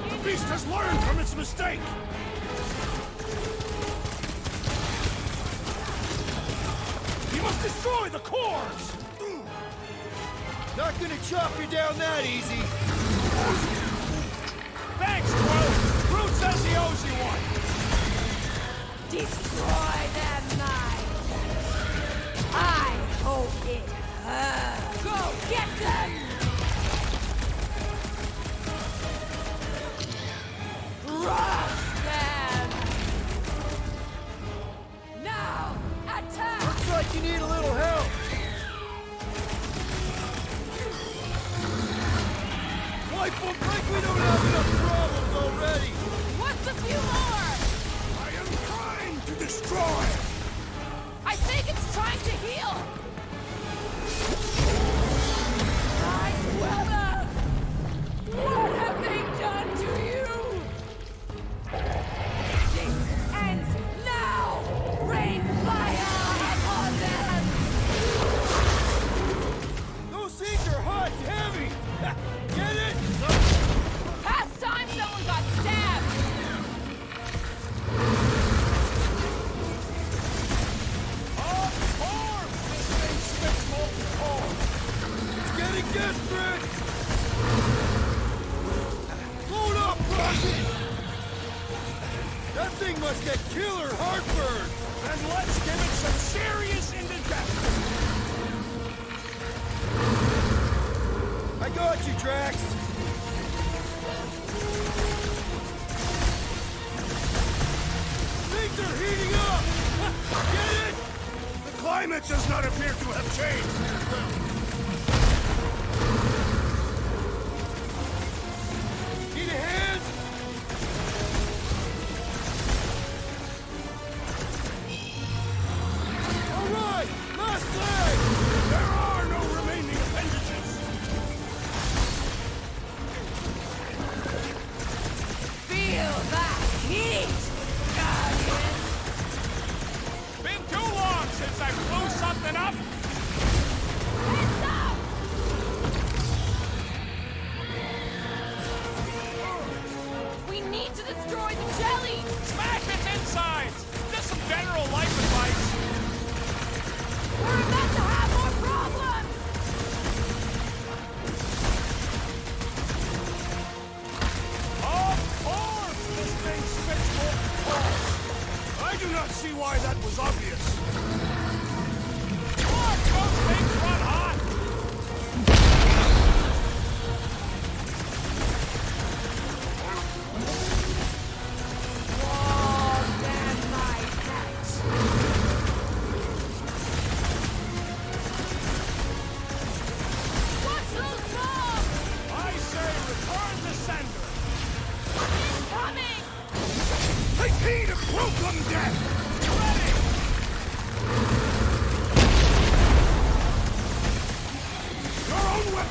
Speaker 3: The beast has learned from its mistake! He must destroy the cores! Not gonna chop you down that easy!
Speaker 2: Thanks, Quill. Groot says he owes you one.
Speaker 1: Destroy them, mine! I hope it hurts! Go get them! Rush them! Now, attack!
Speaker 3: Looks like you need a little help! Wipe them like we don't have enough problems already!
Speaker 1: What's a few more?
Speaker 3: I am trying to destroy!
Speaker 1: I think it's trying to heal! Nightweather! What have they done to you? This ends now! Rain fire upon them!
Speaker 3: Those things are hot and heavy! Get it?
Speaker 1: Past time someone got stabbed!
Speaker 3: Of course! This thing spits molten core! It's getting desperate! Load up, Rocket! That thing must get killer heartburn! And let's give it some serious indigestion! I got you, Drax! Things are heating up! Get it? The climate does not appear to have changed. Need a hand? All right, last leg! There are no remaining appendages!
Speaker 1: Feel that heat, Guardian!
Speaker 2: Been too long since I blew something up.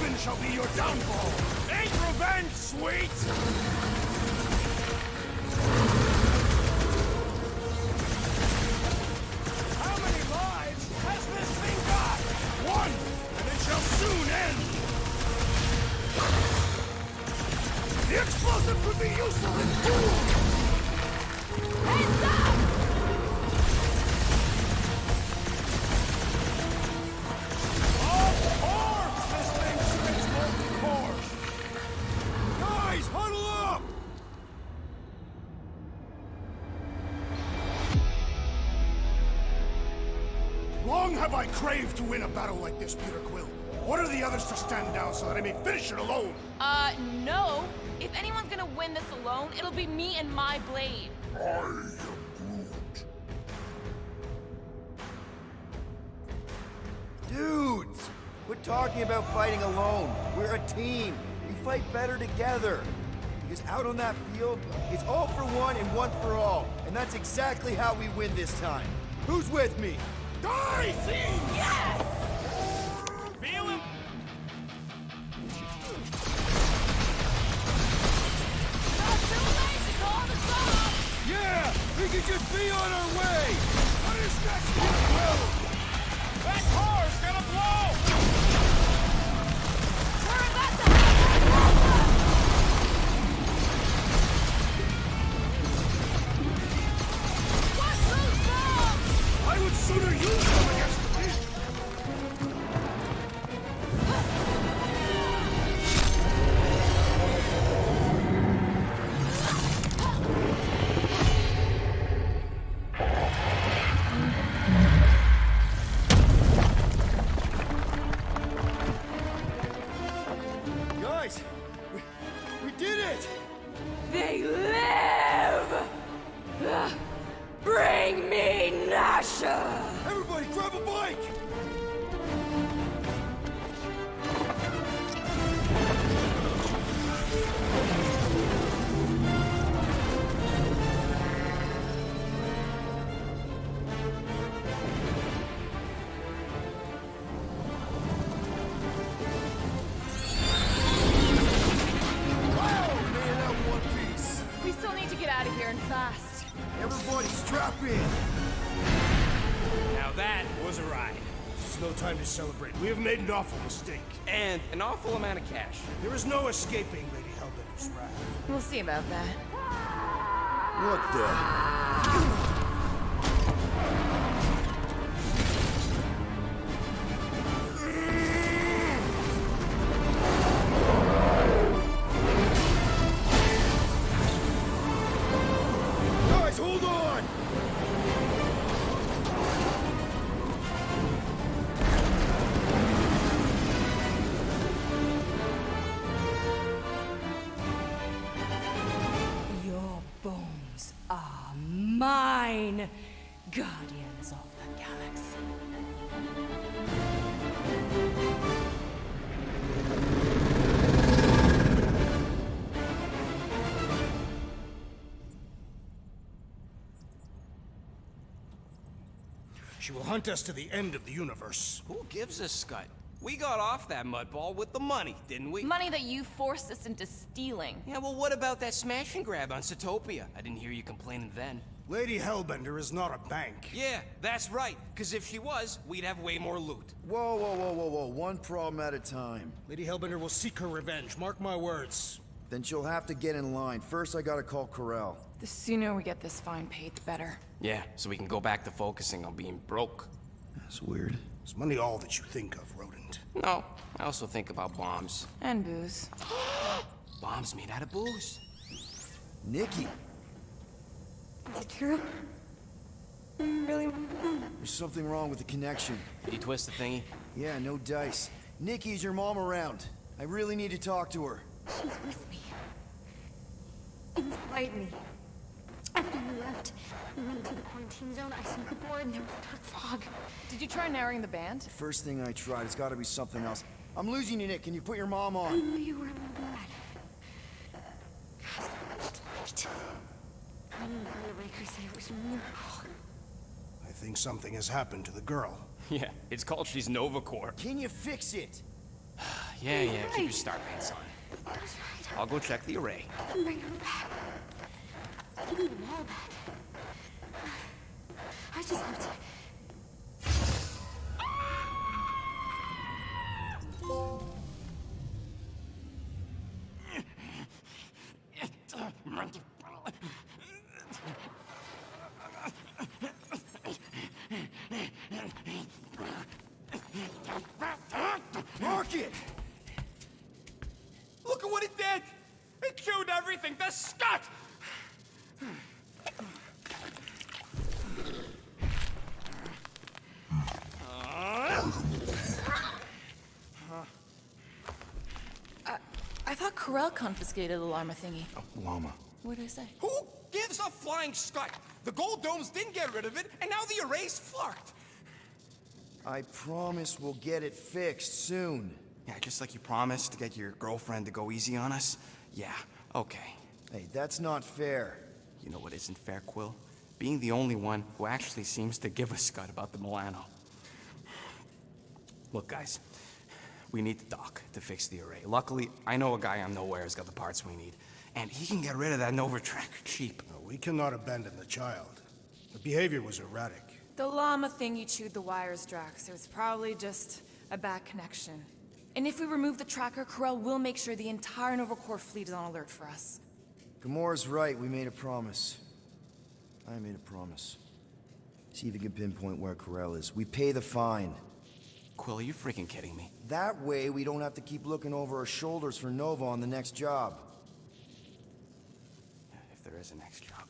Speaker 3: Even shall be your downfall.
Speaker 2: Ain't revenge, sweet!
Speaker 3: How many lives has this thing got? One, and it shall soon end. The explosive could be useful in duels.
Speaker 1: Heads up!
Speaker 3: Of course, this thing spits molten cores. Guys, huddle up! Long have I craved to win a battle like this, Peter Quill. What are the others to stand down so that I may finish it alone?
Speaker 1: No. If anyone's gonna win this alone, it'll be me and my blade.
Speaker 5: I am Groot.
Speaker 4: Dudes! Quit talking about fighting alone. We're a team. We fight better together. Because out on that field, it's all for one and one for all. And that's exactly how we win this time. Who's with me?
Speaker 3: Die, thieves!
Speaker 1: Yes!
Speaker 2: Feel him?
Speaker 1: Not too late to call the song!
Speaker 4: Yeah! We could just be on our way!
Speaker 3: What is next, Peter Quill?
Speaker 2: That car's gonna blow!
Speaker 1: We're about to have what's those bombs?
Speaker 3: I would sooner use them against the pig.
Speaker 4: Guys! We did it!
Speaker 1: They live! Bring me Nasha!
Speaker 4: Everybody grab a bike! Wow, man, that one piece!
Speaker 1: We still need to get out of here and fast.
Speaker 4: Everybody strap in!
Speaker 2: Now that was a ride.
Speaker 3: This is no time to celebrate. We have made an awful mistake.
Speaker 8: And an awful amount of cash.
Speaker 3: There is no escaping Lady Hellbender's wrath.
Speaker 1: We'll see about that.
Speaker 4: What the? Guys, hold on!
Speaker 7: Your bones are mine, guardians of the galaxy.
Speaker 3: She will hunt us to the end of the universe.
Speaker 8: Who gives a scut? We got off that mudball with the money, didn't we?
Speaker 1: Money that you forced us into stealing.
Speaker 8: Yeah, well, what about that smash and grab on Zootopia? I didn't hear you complaining then.
Speaker 3: Lady Hellbender is not a bank.
Speaker 8: Yeah, that's right. Because if she was, we'd have way more loot.
Speaker 4: Whoa, whoa, whoa, whoa, whoa. One problem at a time.
Speaker 3: Lady Hellbender will seek her revenge. Mark my words.
Speaker 4: Then she'll have to get in line. First, I gotta call Corel.
Speaker 1: The sooner we get this fine paid, the better.
Speaker 8: Yeah, so we can go back to focusing on being broke.
Speaker 4: That's weird.
Speaker 3: Is money all that you think of, rodent?
Speaker 8: No, I also think about bombs.
Speaker 1: And booze.
Speaker 8: Bombs made out of booze.
Speaker 4: Nikki,
Speaker 9: Is it true? Really?
Speaker 4: there's something wrong with the connection.
Speaker 8: Did you twist the thingy?
Speaker 4: Yeah, no dice. Nikki, is your mom around? I really need to talk to her.
Speaker 9: She's with me. Inside me. After you left, we went to the quarantine zone. I snuck aboard and there was dark fog.
Speaker 1: Did you try narrowing the band?
Speaker 4: First thing I tried, it's gotta be something else. I'm losing you, Nick. Can you put your mom
Speaker 9: I
Speaker 4: on?
Speaker 9: knew you were in bed. God, much light. I didn't hear the Raker say it was a miracle.
Speaker 3: I think something has happened to the girl.
Speaker 8: Yeah, it's called she's Nova Corps.
Speaker 4: Can you fix it?
Speaker 8: Yeah, keep your star pants on. I'll go check the array.
Speaker 10: Bring her back. You need an airbag. I just have to...
Speaker 2: Rocket! Look at what it did! It chewed everything to scut!
Speaker 11: I thought Corel confiscated the llama thingy.
Speaker 8: Llama.
Speaker 11: What did I say?
Speaker 8: Who gives a flying scut? The gold domes didn't get rid of it, and now the array's fucked.
Speaker 4: I promise we'll get it fixed soon.
Speaker 8: Yeah, just like you promised to get your girlfriend to go easy on us? Yeah, okay.
Speaker 4: Hey, that's not fair.
Speaker 8: You know what isn't fair, Quill? Being the only one who actually seems to give a scut about the Milano. Look, guys, we need the dock to fix the array. Luckily, I know a guy on Nowhere has got the parts we need, and he can get rid of that Nova tracker cheap.
Speaker 3: We cannot abandon the child. The behavior was erratic.
Speaker 11: The llama thingy chewed the wires, Drax. It was probably just a bad connection. And if we remove the tracker, Corel will make sure the entire Nova Corps fleet is on alert for us.
Speaker 4: Gamora's right, we made a promise. I made a promise. See if you can pinpoint where Corel is. We pay the fine.
Speaker 8: Quill, are you freaking kidding me?
Speaker 4: That way, we don't have to keep looking over our shoulders for Nova on the next job.
Speaker 8: If there is a next job.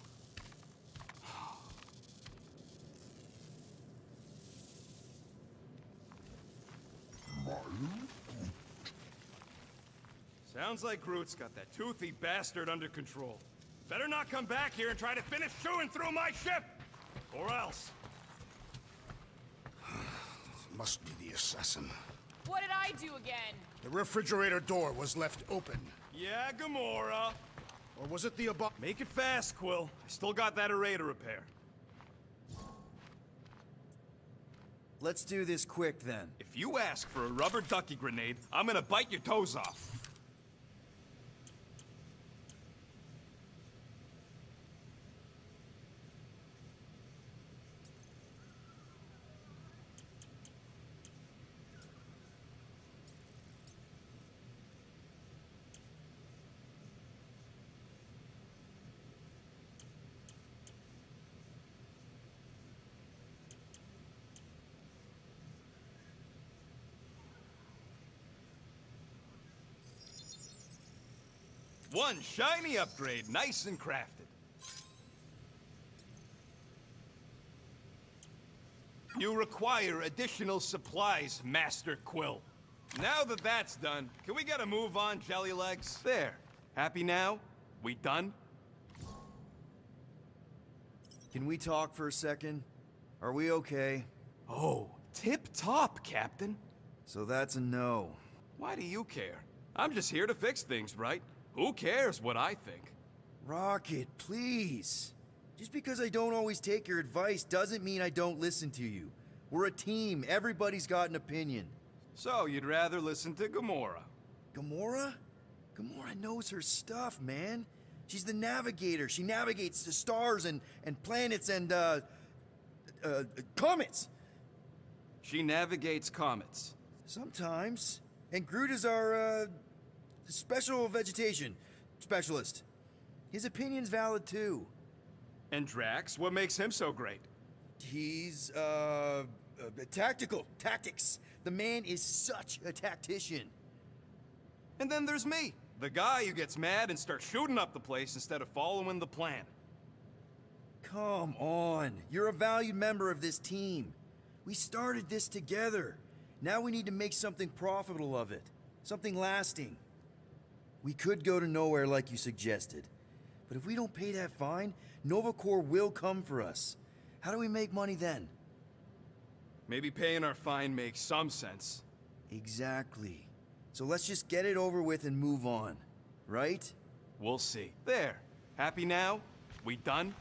Speaker 2: Sounds like Groot's got that toothy bastard under control. Better not come back here and try to finish chewing through my ship! Or else.
Speaker 3: Must be the assassin.
Speaker 1: What did I do again?
Speaker 3: The refrigerator door was left open.
Speaker 2: Yeah, Gamora.
Speaker 3: Or was it the
Speaker 2: Make it fast, Quill. I still got that array to repair.
Speaker 4: Let's do this quick, then.
Speaker 2: If you ask for a rubber ducky grenade, I'm gonna bite your toes off. One shiny upgrade, nice and crafted. You require additional supplies, Master Quill. Now that that's done, can we get a move on, Jellylegs? There. Happy now? We done?
Speaker 4: Can we talk for a second? Are we okay?
Speaker 2: Oh, tip-top, Captain.
Speaker 4: So that's a no.
Speaker 2: Why do you care? I'm just here to fix things, right? Who cares what I think?
Speaker 4: Rocket, please. Just because I don't always take your advice doesn't mean I don't listen to you. We're a team. Everybody's got an opinion.
Speaker 2: So, you'd rather listen to Gamora?
Speaker 4: Gamora? Gamora knows her stuff, man. She's the navigator. She navigates the stars and planets and, comets.
Speaker 2: She navigates comets.
Speaker 4: Sometimes. And Groot is our, special vegetation specialist. His opinion's valid, too.
Speaker 2: And Drax, what makes him so great?
Speaker 4: He's, tactical. Tactics. The man is such a tactician.
Speaker 2: And then there's me, the guy who gets mad and starts shooting up the place instead of following the plan.
Speaker 4: Come on. You're a valued member of this team. We started this together. Now we need to make something profitable of it. Something lasting. We could go to Nowhere like you suggested. But if we don't pay that fine, Nova Corps will come for us. How do we make money then?
Speaker 2: Maybe paying our fine makes some sense.
Speaker 4: Exactly. So let's just get it over with and move on. Right?
Speaker 2: We'll see. There. Happy now? We done?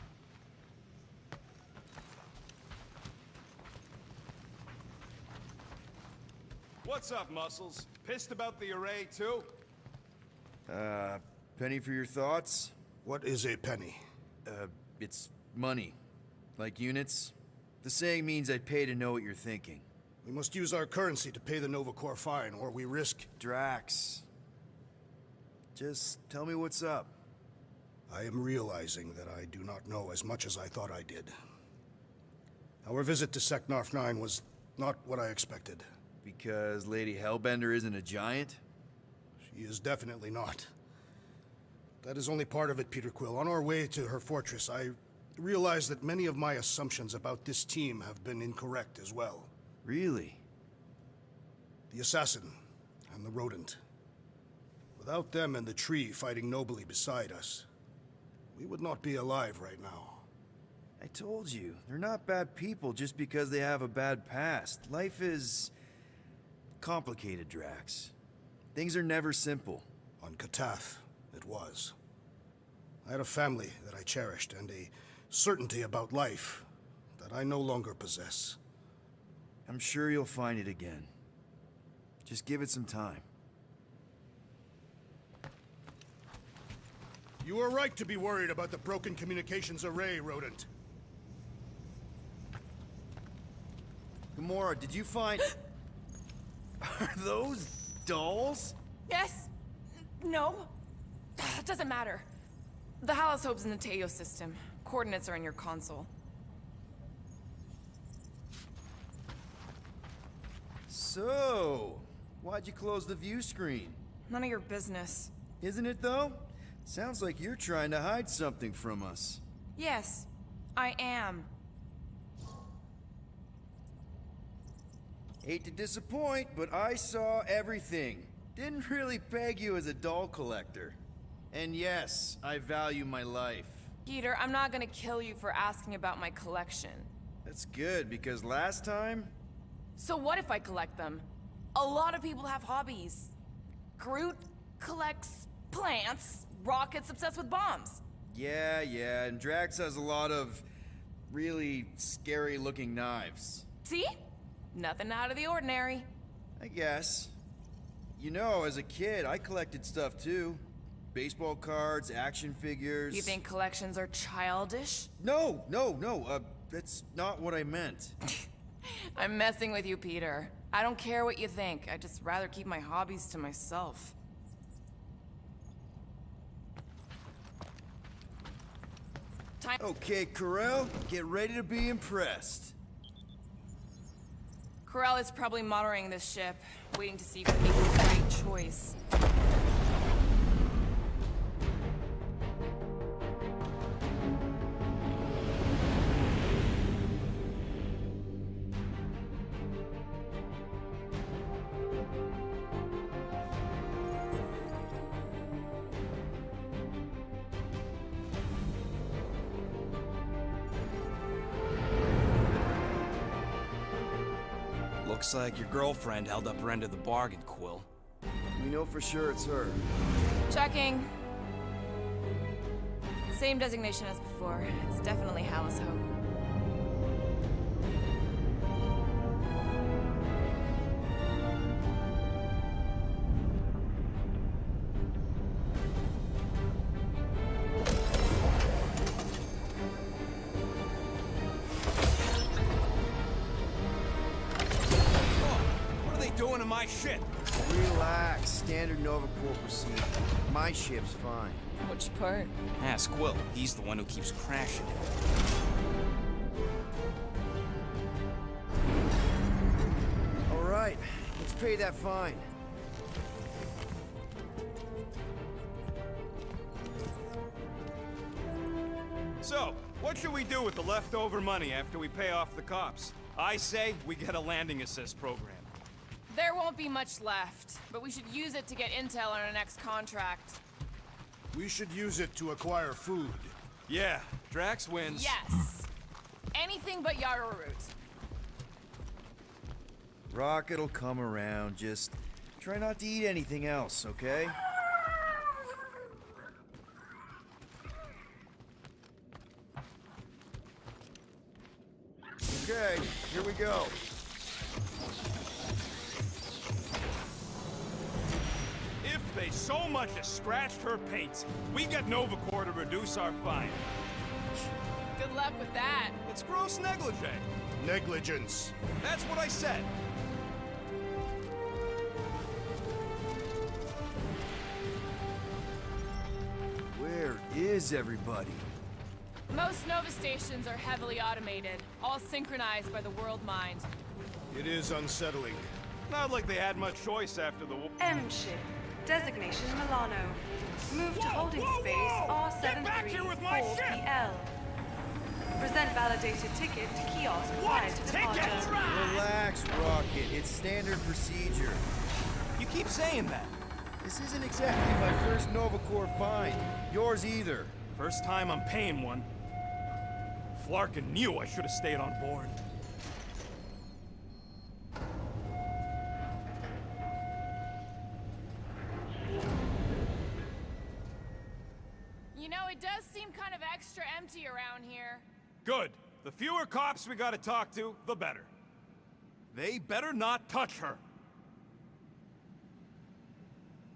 Speaker 2: What's up, Muscles? Pissed about the array, too?
Speaker 4: Penny for your thoughts?
Speaker 3: What is a penny?
Speaker 4: It's money. Like units. The saying means I'd pay to know what you're thinking.
Speaker 3: We must use our currency to pay the Nova Corps fine, or we risk...
Speaker 4: Drax. Just tell me what's up.
Speaker 3: I am realizing that I do not know as much as I thought I did. Our visit to Seknarf 9 was not what I expected.
Speaker 4: Because Lady Hellbender isn't a giant?
Speaker 3: She is definitely not. That is only part of it, Peter Quill. On our way to her fortress, I realized that many of my assumptions about this team have been incorrect as well.
Speaker 4: Really?
Speaker 3: The assassin and the rodent. Without them and the tree fighting nobly beside us, we would not be alive right now.
Speaker 4: I told you, they're not bad people just because they have a bad past. Life is complicated, Drax. Things are never simple.
Speaker 3: On Katath, it was. I had a family that I cherished and a certainty about life that I no longer possess.
Speaker 4: I'm sure you'll find it again. Just give it some time.
Speaker 3: You are right to be worried about the broken communications array, Rodent.
Speaker 4: Gamora, did you find... Are those dolls?
Speaker 11: Yes. No. It doesn't matter. The Hallis Hope's in the Teo system. Coordinates are in your console.
Speaker 4: So, why'd you close the view screen?
Speaker 11: None of your business.
Speaker 4: Isn't it, though? Sounds like you're trying to hide something from us.
Speaker 11: Yes, I am.
Speaker 4: Hate to disappoint, but I saw everything. Didn't really peg you as a doll collector. And yes, I value my life.
Speaker 11: Peter, I'm not gonna kill you for asking about my collection.
Speaker 4: That's good, because last time...
Speaker 11: So what if I collect them? A lot of people have hobbies. Groot collects plants, Rocket's obsessed with bombs.
Speaker 4: Yeah, and Drax has a lot of really scary-looking knives.
Speaker 11: See? Nothing out of the ordinary.
Speaker 4: I guess. You know, as a kid, I collected stuff too. Baseball cards, action figures...
Speaker 11: You think collections are childish?
Speaker 4: No, that's not what I meant.
Speaker 11: I'm messing with you, Peter. I don't care what you think. I'd just rather keep my hobbies to myself. Time.
Speaker 4: Okay, Corel, get ready to be impressed.
Speaker 11: Corel is probably monitoring this ship, waiting to see if we make the right choice.
Speaker 8: Looks like your girlfriend held up her end of the bargain, Quill.
Speaker 4: We know for sure it's her.
Speaker 11: Checking. Same designation as before. It's definitely Hallis Hope.
Speaker 8: Doing to my ship?
Speaker 4: Relax. Standard Nova Corps procedure. My ship's fine.
Speaker 11: Which part?
Speaker 8: Ask Quill. He's the one who keeps crashing it.
Speaker 4: All right. Let's pay that fine.
Speaker 2: So, what should we do with the leftover money after we pay off the cops? I say we get a landing assist program.
Speaker 11: There won't be much left, but we should use it to get intel on our next contract.
Speaker 3: We should use it to acquire food.
Speaker 2: Yeah, Drax wins.
Speaker 11: Yes. Anything but Yarrow Root.
Speaker 4: Rocket'll come around. Just try not to eat anything else, okay? Okay, here we go.
Speaker 2: so much as scratched her paint. We get Nova Corps to reduce our fine.
Speaker 1: Good luck with that.
Speaker 2: It's gross negligee.
Speaker 3: Negligence.
Speaker 2: That's what I said.
Speaker 4: Where is everybody?
Speaker 1: Most Nova stations are heavily automated, all synchronized by the world mind.
Speaker 3: It is unsettling.
Speaker 2: Not like they had much choice after the war.
Speaker 12: M ship. Designation Milano. Move to holding space
Speaker 2: Get back here with my ship!
Speaker 12: R734PL. Present validated ticket to kiosk prior to departure.
Speaker 4: Relax, Rocket. It's standard procedure.
Speaker 8: You keep saying that.
Speaker 4: This isn't exactly my first Nova Corps find. Yours either.
Speaker 2: First time I'm paying one. Flarkin knew I should have stayed on board.
Speaker 1: You know, it does seem kind of extra empty around here.
Speaker 2: Good. The fewer cops we gotta talk to, the better. They better not touch her.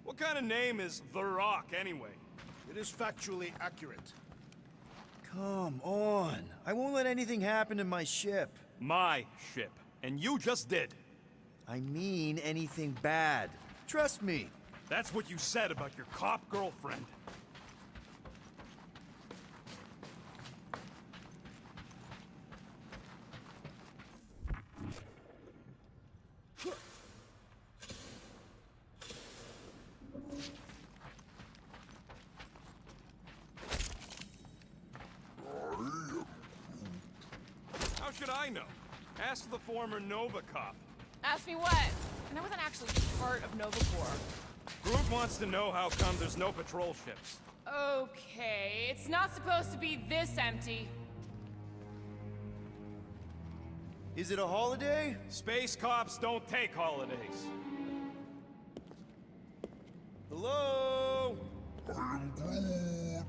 Speaker 2: What kind of name is The Rock, anyway?
Speaker 3: It is factually accurate.
Speaker 4: Come on. I won't let anything happen to my ship.
Speaker 2: My ship. And you just did.
Speaker 4: I mean anything bad. Trust me.
Speaker 2: That's what you said about your cop girlfriend. How should I know? Ask the former Nova cop.
Speaker 1: Ask me what? And I wasn't actually part of Nova Corps.
Speaker 2: Groot wants to know how come there's no patrol ships.
Speaker 1: Okay, it's not supposed to be this empty.
Speaker 4: Is it a holiday?
Speaker 2: Space cops don't take holidays.
Speaker 4: Hello?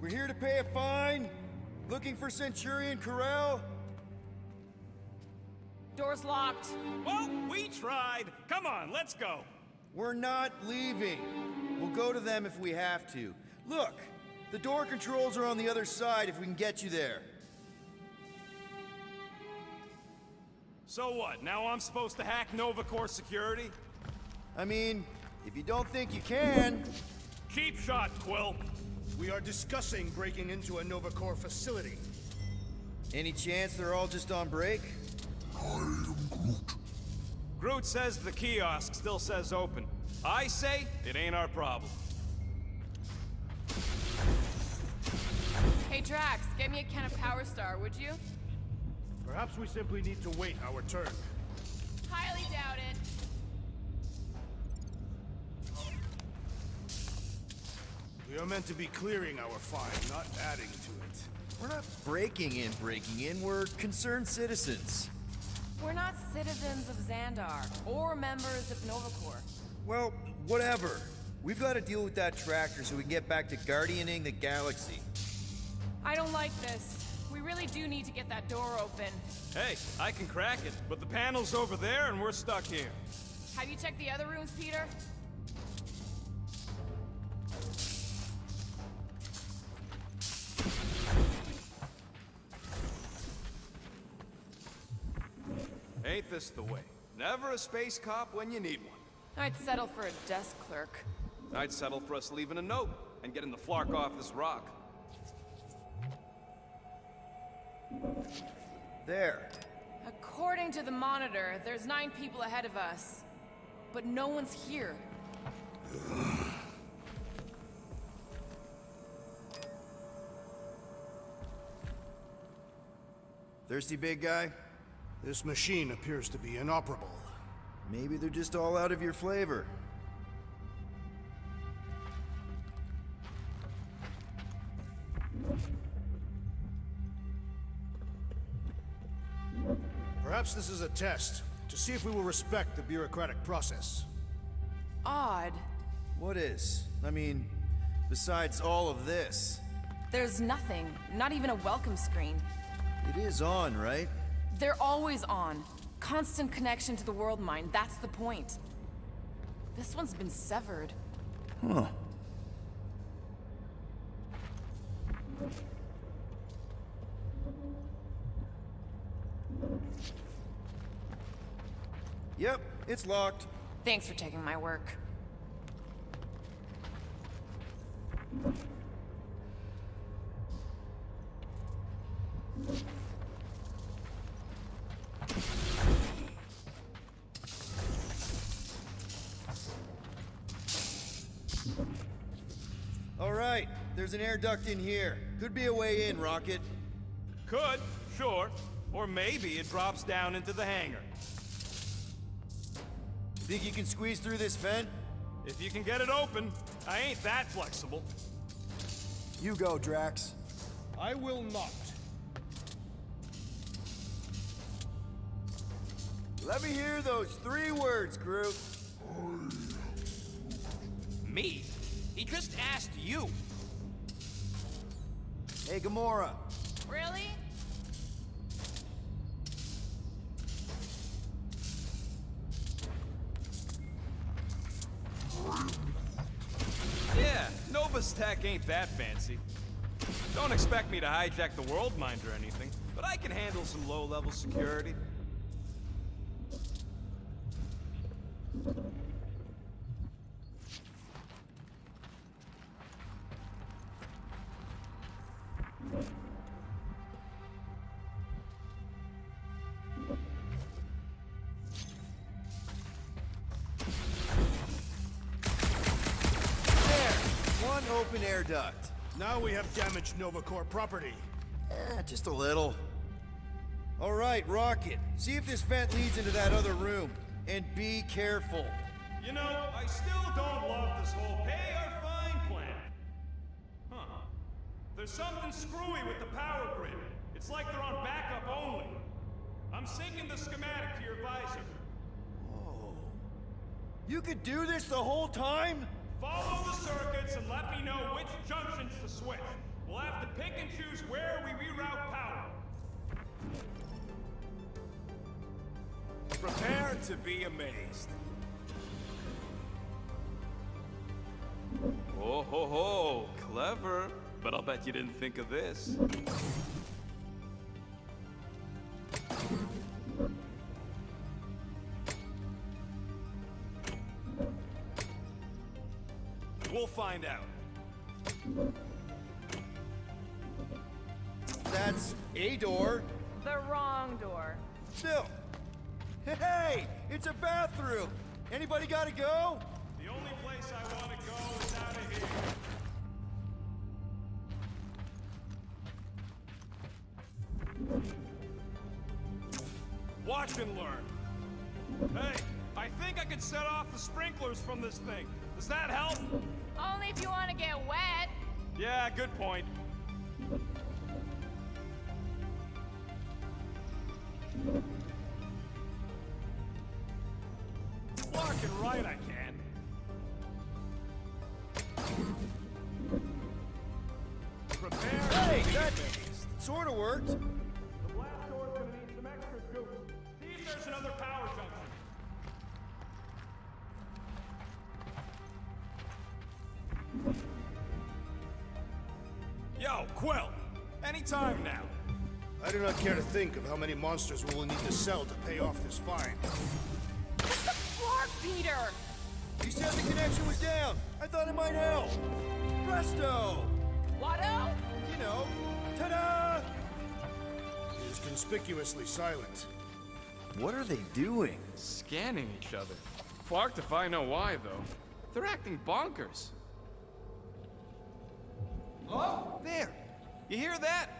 Speaker 4: We're here to pay a fine. Looking for Centurion Corell?
Speaker 1: Door's locked.
Speaker 2: Well, we tried. Come on, let's go.
Speaker 4: We're not leaving. We'll go to them if we have to. Look, the door controls are on the other side if we can get you there.
Speaker 2: So what, now I'm supposed to hack Nova Corps security?
Speaker 4: I mean, if you don't think you can...
Speaker 2: Cheap shot, Quill.
Speaker 3: We are discussing breaking into a Nova Corps facility.
Speaker 4: Any chance they're all just on break?
Speaker 5: I am Groot.
Speaker 2: Groot says the kiosk still says open. I say it ain't our problem.
Speaker 1: Hey Drax, get me a can of Power Star, would you?
Speaker 3: Perhaps we simply need to wait our turn.
Speaker 1: Highly doubt it.
Speaker 3: We are meant to be clearing our fine, not adding to it.
Speaker 4: We're not breaking in, we're concerned citizens.
Speaker 11: We're not citizens of Xandar, or members of Nova Corps.
Speaker 4: Well, whatever. We've got to deal with that tractor so we can get back to guardianing the galaxy.
Speaker 1: I don't like this. We really do need to get that door open.
Speaker 2: Hey, I can crack it, but the panel's over there and we're stuck here.
Speaker 1: Have you checked the other rooms, Peter?
Speaker 2: Ain't this the way? Never a space cop when you need one.
Speaker 1: I'd settle for a desk clerk.
Speaker 2: I'd settle for us leaving a note and getting the flark off this rock.
Speaker 4: There.
Speaker 11: According to the monitor, there's 9 people ahead of us. But no one's here.
Speaker 4: Thirsty, big guy?
Speaker 3: This machine appears to be inoperable.
Speaker 4: Maybe they're just all out of your flavor.
Speaker 3: Perhaps this is a test, to see if we will respect the bureaucratic process.
Speaker 11: Odd.
Speaker 4: What is? I mean, besides all of this.
Speaker 11: There's nothing. Not even a welcome screen.
Speaker 4: It is on, right?
Speaker 11: They're always on. Constant connection to the world mind, that's the point. This one's been severed.
Speaker 4: Huh. Yep, it's locked.
Speaker 11: Thanks for taking my work.
Speaker 4: All right, there's an air duct in here. Could be a way in, Rocket.
Speaker 2: Could, sure. Or maybe it drops down into the hangar.
Speaker 4: Think you can squeeze through this vent?
Speaker 2: If you can get it open, I ain't that flexible.
Speaker 4: You go, Drax.
Speaker 3: I will not.
Speaker 4: Let me hear those 3 words, Groot.
Speaker 8: Me? He just asked you.
Speaker 4: Hey, Gamora.
Speaker 1: Really?
Speaker 2: Yeah, Nova's tech ain't that fancy. Don't expect me to hijack the world mind or anything, but I can handle some low-level security.
Speaker 4: One open air duct.
Speaker 3: Now we have damaged Nova Corps property.
Speaker 4: Just a little. All right, Rocket. See if this vent leads into that other room. And be careful.
Speaker 2: You know, I still don't love this whole pay or fine plan. Huh. There's something screwy with the power grid. It's like they're on backup only. I'm syncing the schematic to your visor.
Speaker 4: Whoa. You could do this the whole time?
Speaker 2: Follow the circuits and let me know which junctions to switch. We'll have to pick and choose where we reroute power. Prepare to be amazed. Oh ho ho, clever. But I'll bet you didn't think of this. We'll find out.
Speaker 4: That's a door.
Speaker 1: The wrong door.
Speaker 4: Still. Hey, it's a bathroom. Anybody gotta go?
Speaker 2: The only place I want to go is out of here. Watch and learn. Hey, I think I could set off the sprinklers from this thing. Does that help?
Speaker 1: Only if you want to get wet.
Speaker 2: Yeah, good point. Fucking right I can. Prepare.
Speaker 4: Hey, that sort of worked.
Speaker 2: The blast door's gonna need some extra juice. See if there's another power junction. Yo, Quill! Anytime now.
Speaker 3: I do not care to think of how many monsters we will need to sell to pay off this fine.
Speaker 1: What the fuck, Peter?
Speaker 4: You said the connection was down. I thought it might help. Presto!
Speaker 1: Watto?
Speaker 4: You know, ta-da!
Speaker 3: It is conspicuously silent.
Speaker 4: What are they doing?
Speaker 2: Scanning each other. Fucked if I know why, though. They're acting bonkers. Oh, there. You hear that?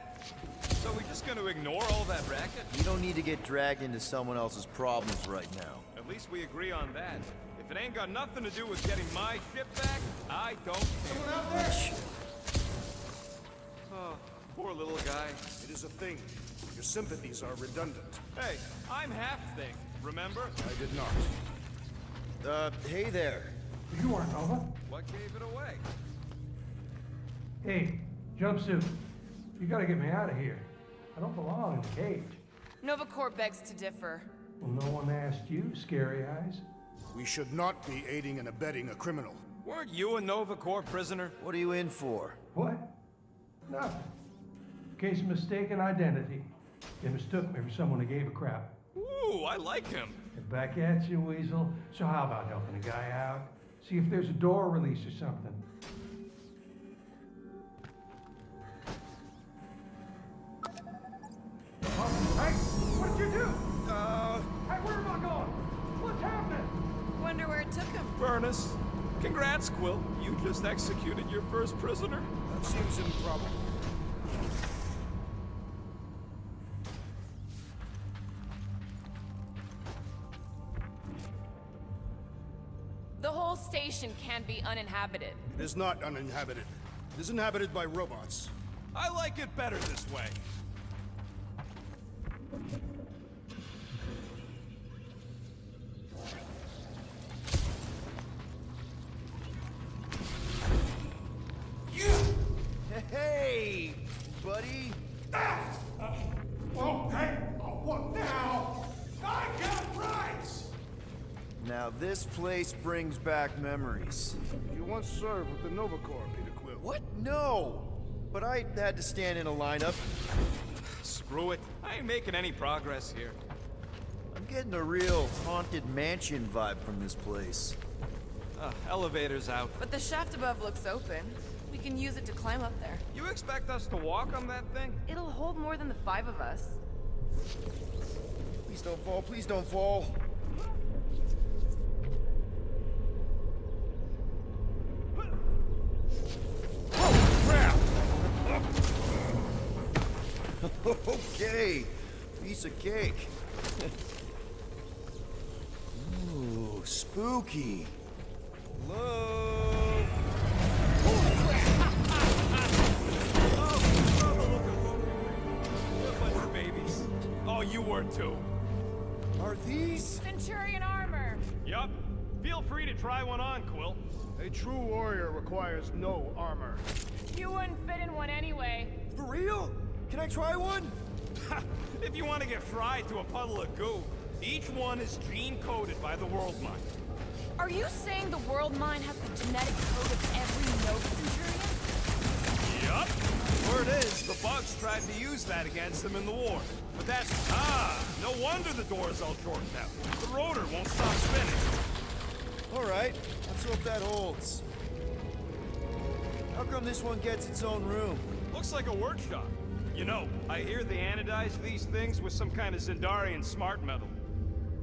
Speaker 2: So we're just gonna ignore all that racket?
Speaker 4: You don't need to get dragged into someone else's problems right now.
Speaker 2: At least we agree on that. If it ain't got nothing to do with getting my ship back, I don't care.
Speaker 4: Someone out there?
Speaker 2: Oh, poor little guy.
Speaker 3: It is a thing. Your sympathies are redundant.
Speaker 2: Hey, I'm half thing, remember?
Speaker 3: I did not.
Speaker 4: Hey there.
Speaker 13: You aren't Nova.
Speaker 2: What gave it away?
Speaker 13: Hey, jumpsuit. You gotta get me out of here. I don't belong in the cage.
Speaker 11: Nova Corps begs to differ.
Speaker 13: Well, no one asked you, Scary Eyes.
Speaker 3: We should not be aiding and abetting a criminal.
Speaker 2: Weren't you a Nova Corps prisoner?
Speaker 4: What are you in for?
Speaker 13: What? Nothing. Case of mistaken identity. They mistook me for someone who gave a crap.
Speaker 2: Ooh, I like him.
Speaker 13: And back at you, Weasel. So how about helping a guy out? See if there's a door release or something. Hey, what did you do? Hey, where am I going? What's happening?
Speaker 11: Wonder where it took him.
Speaker 2: Furnace. Congrats, Quill. You just executed your first prisoner.
Speaker 3: That seems improbable.
Speaker 1: The whole station can't be uninhabited.
Speaker 3: It is not uninhabited. It is inhabited by robots.
Speaker 2: I like it better this way.
Speaker 4: Hey, buddy.
Speaker 3: Oh, hey, what now? I got rights!
Speaker 4: Now this place brings back memories.
Speaker 3: You once served with the Nova Corps, Peter Quill.
Speaker 4: What? No! But I had to stand in a lineup.
Speaker 2: Screw it. I ain't making any progress here.
Speaker 4: I'm getting a real haunted mansion vibe from this place.
Speaker 2: Elevator's out.
Speaker 11: But the shaft above looks open. We can use it to climb up there.
Speaker 2: You expect us to walk on that thing?
Speaker 11: It'll hold more than the 5 of us.
Speaker 4: Please don't fall, please don't fall. Okay, piece of cake. Ooh, spooky. Hello?
Speaker 2: Bunch of babies. Oh, you were too.
Speaker 4: Are these?
Speaker 1: Centurion armor.
Speaker 2: Yup. Feel free to try one on, Quill.
Speaker 3: A true warrior requires no armor.
Speaker 1: You wouldn't fit in one anyway.
Speaker 4: For real? Can I try one?
Speaker 2: If you want to get fried to a puddle of goo, each one is gene-coded by the World Mind.
Speaker 11: Are you saying the World Mine has the genetic code of every Nova Centurion?
Speaker 2: Yup. Word is, the bugs tried to use that against them in the war. But that's... no wonder the door's all shortened out. The rotor won't stop spinning.
Speaker 4: Alright, let's hope that holds. How come this one gets its own room?
Speaker 2: Looks like a workshop. You know, I hear they anodize these things with some kind of Zendarian smart metal.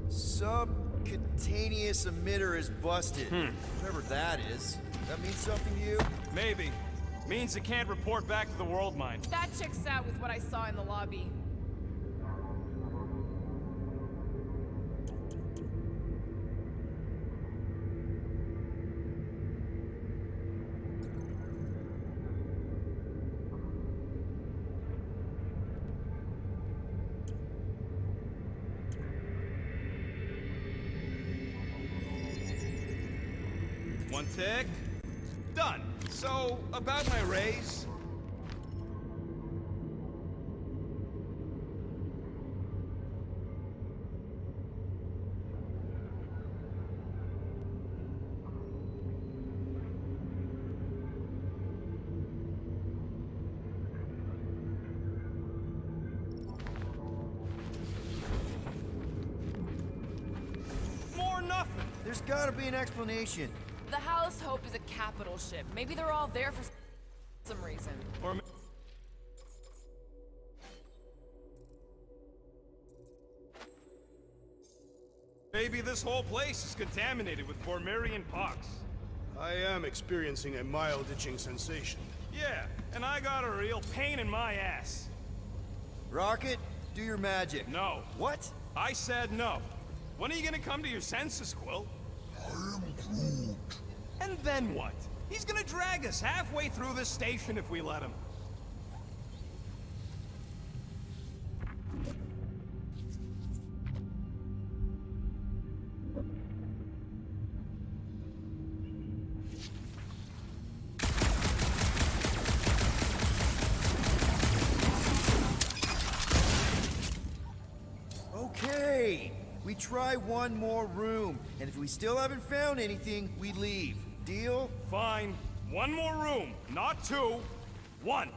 Speaker 4: Subcutaneous emitter is busted. Whatever that is. That means something to you?
Speaker 2: Maybe. Means it can't report back to the World Mind.
Speaker 1: That checks out with what I saw in the lobby.
Speaker 2: One tick. Done. So, about my raise. More nothing.
Speaker 4: There's gotta be an explanation.
Speaker 1: The House Hope is a capital ship. Maybe they're all there for some reason.
Speaker 2: Or maybe this whole place is contaminated with Bormirian pox.
Speaker 3: I am experiencing a mild itching sensation.
Speaker 2: Yeah, and I got a real pain in my ass.
Speaker 4: Rocket, do your magic.
Speaker 2: No.
Speaker 4: What?
Speaker 2: I said no. When are you gonna come to your senses, Quill?
Speaker 5: I am Groot.
Speaker 2: And then what? He's gonna drag us halfway through this station if we let him.
Speaker 4: Okay. We try one more room, and if we still haven't found anything, we leave. Deal?
Speaker 2: Fine. One more room. Not two. One.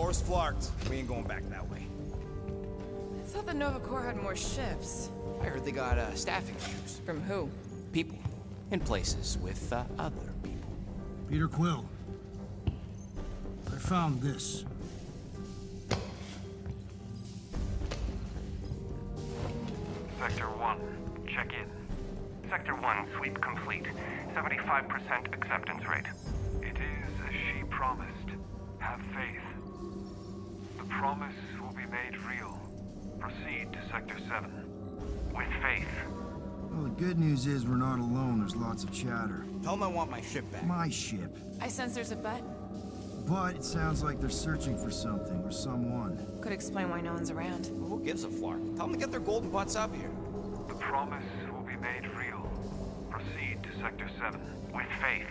Speaker 8: Door's flarked. We ain't going back that way.
Speaker 11: I thought the Nova Corps had more ships.
Speaker 14: I heard they got staffing issues.
Speaker 11: From who?
Speaker 14: People. In places with other people.
Speaker 3: Peter Quill. I found this.
Speaker 15: Sector 1, check in. Sector 1, sweep complete. 75% acceptance rate. It is as she promised. Have faith. The promise will be made real. Proceed to Sector 7. With faith.
Speaker 4: Well, the good news is we're not alone. There's lots of chatter.
Speaker 8: Tell them I want my ship back.
Speaker 4: My ship.
Speaker 11: I sense there's a bet.
Speaker 4: But it sounds like they're searching for something or someone.
Speaker 11: Could explain why no one's around.
Speaker 8: Who gives a flark? Tell them to get their golden butts up here.
Speaker 15: The promise will be made real. Proceed to Sector 7. With faith.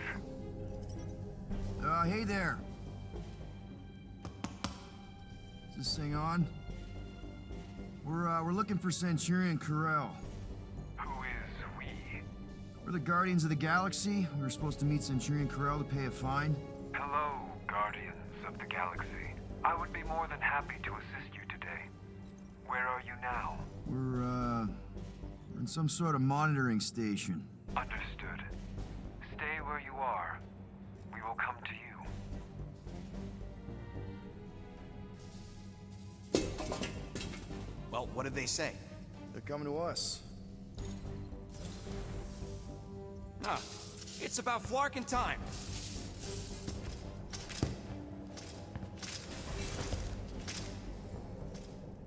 Speaker 4: Hey there. Is this thing on? We're looking for Centurion Corell.
Speaker 15: Who is we?
Speaker 4: We're the Guardians of the Galaxy. We were supposed to meet Centurion Corell to pay a fine.
Speaker 15: Hello, Guardians of the Galaxy. I would be more than happy to assist you today. Where are you now?
Speaker 4: We're in some sort of monitoring station.
Speaker 15: Understood. Stay where you are. We will come to you.
Speaker 8: Well, what did they say?
Speaker 4: They're coming to us.
Speaker 8: Ah, it's about flarking time.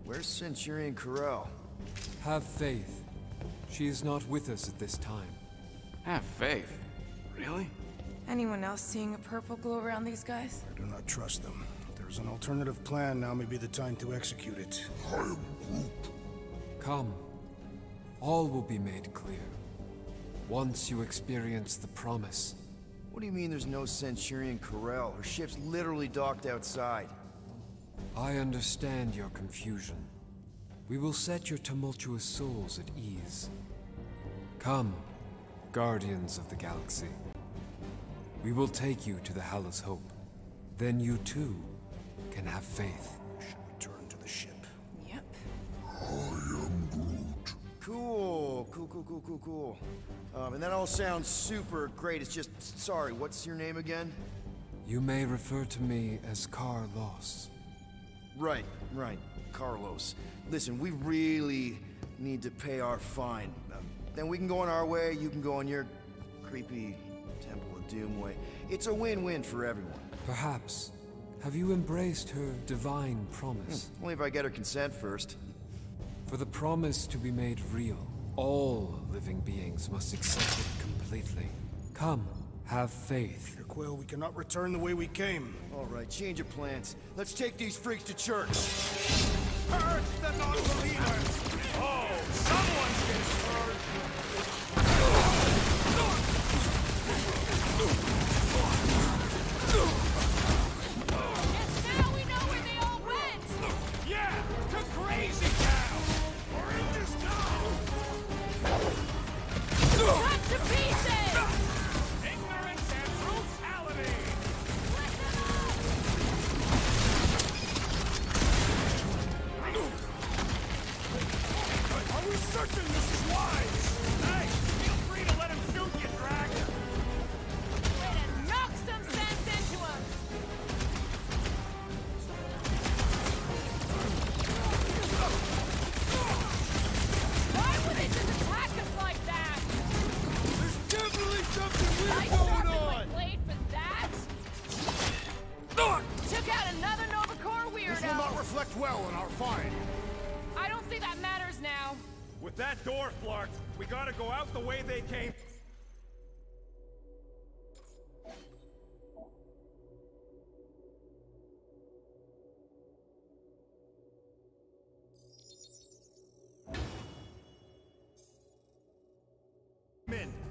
Speaker 4: Where's Centurion Corell?
Speaker 16: Have faith. She is not with us at this time.
Speaker 14: Have faith? Really?
Speaker 11: Anyone else seeing a purple glow around these guys?
Speaker 3: I do not trust them. If there's an alternative plan, now may be the time to execute it.
Speaker 16: Come. All will be made clear. Once you experience the promise.
Speaker 4: What do you mean there's no Centurion Corell? Her ship's literally docked outside.
Speaker 16: I understand your confusion. We will set your tumultuous souls at ease. Come, Guardians of the Galaxy. We will take you to the Hallow's Hope. Then you too can have faith.
Speaker 3: Should return to the ship.
Speaker 11: Yep.
Speaker 4: Cool. And that all sounds super great. It's just, sorry, what's your name again?
Speaker 16: You may refer to me as Carlos.
Speaker 4: Right. Carlos. Listen, we really need to pay our fine. Then we can go on our way, you can go on your creepy Temple of Doom way. It's a win-win for everyone.
Speaker 16: Perhaps. Have you embraced her divine promise?
Speaker 4: Only if I get her consent first.
Speaker 16: For the promise to be made real, all living beings must accept it completely. Come, have faith.
Speaker 3: Peter Quill, we cannot return the way we came.
Speaker 4: All right, change of plans. Let's take these freaks to church.
Speaker 2: Purge the non-believers! Oh, someone's getting
Speaker 1: And now we know where they all went!
Speaker 2: Yeah, to Crazy Town! Orange Town!
Speaker 1: Cut to pieces!
Speaker 2: Ignorance and brutality!
Speaker 3: Are we certain this is wise?
Speaker 2: Hey, feel free to let him shoot you, Dragon!
Speaker 1: Way to knock some sense into him! Why would they just attack us like that?
Speaker 4: There's definitely something
Speaker 1: I
Speaker 4: weird going
Speaker 1: sharpened
Speaker 4: on!
Speaker 1: my blade for that? Took out another Nova Corps
Speaker 3: This will not
Speaker 1: weirdo!
Speaker 3: reflect well on our find.
Speaker 1: I don't think that matters now.
Speaker 2: With that door flarked, we gotta go out the way they came.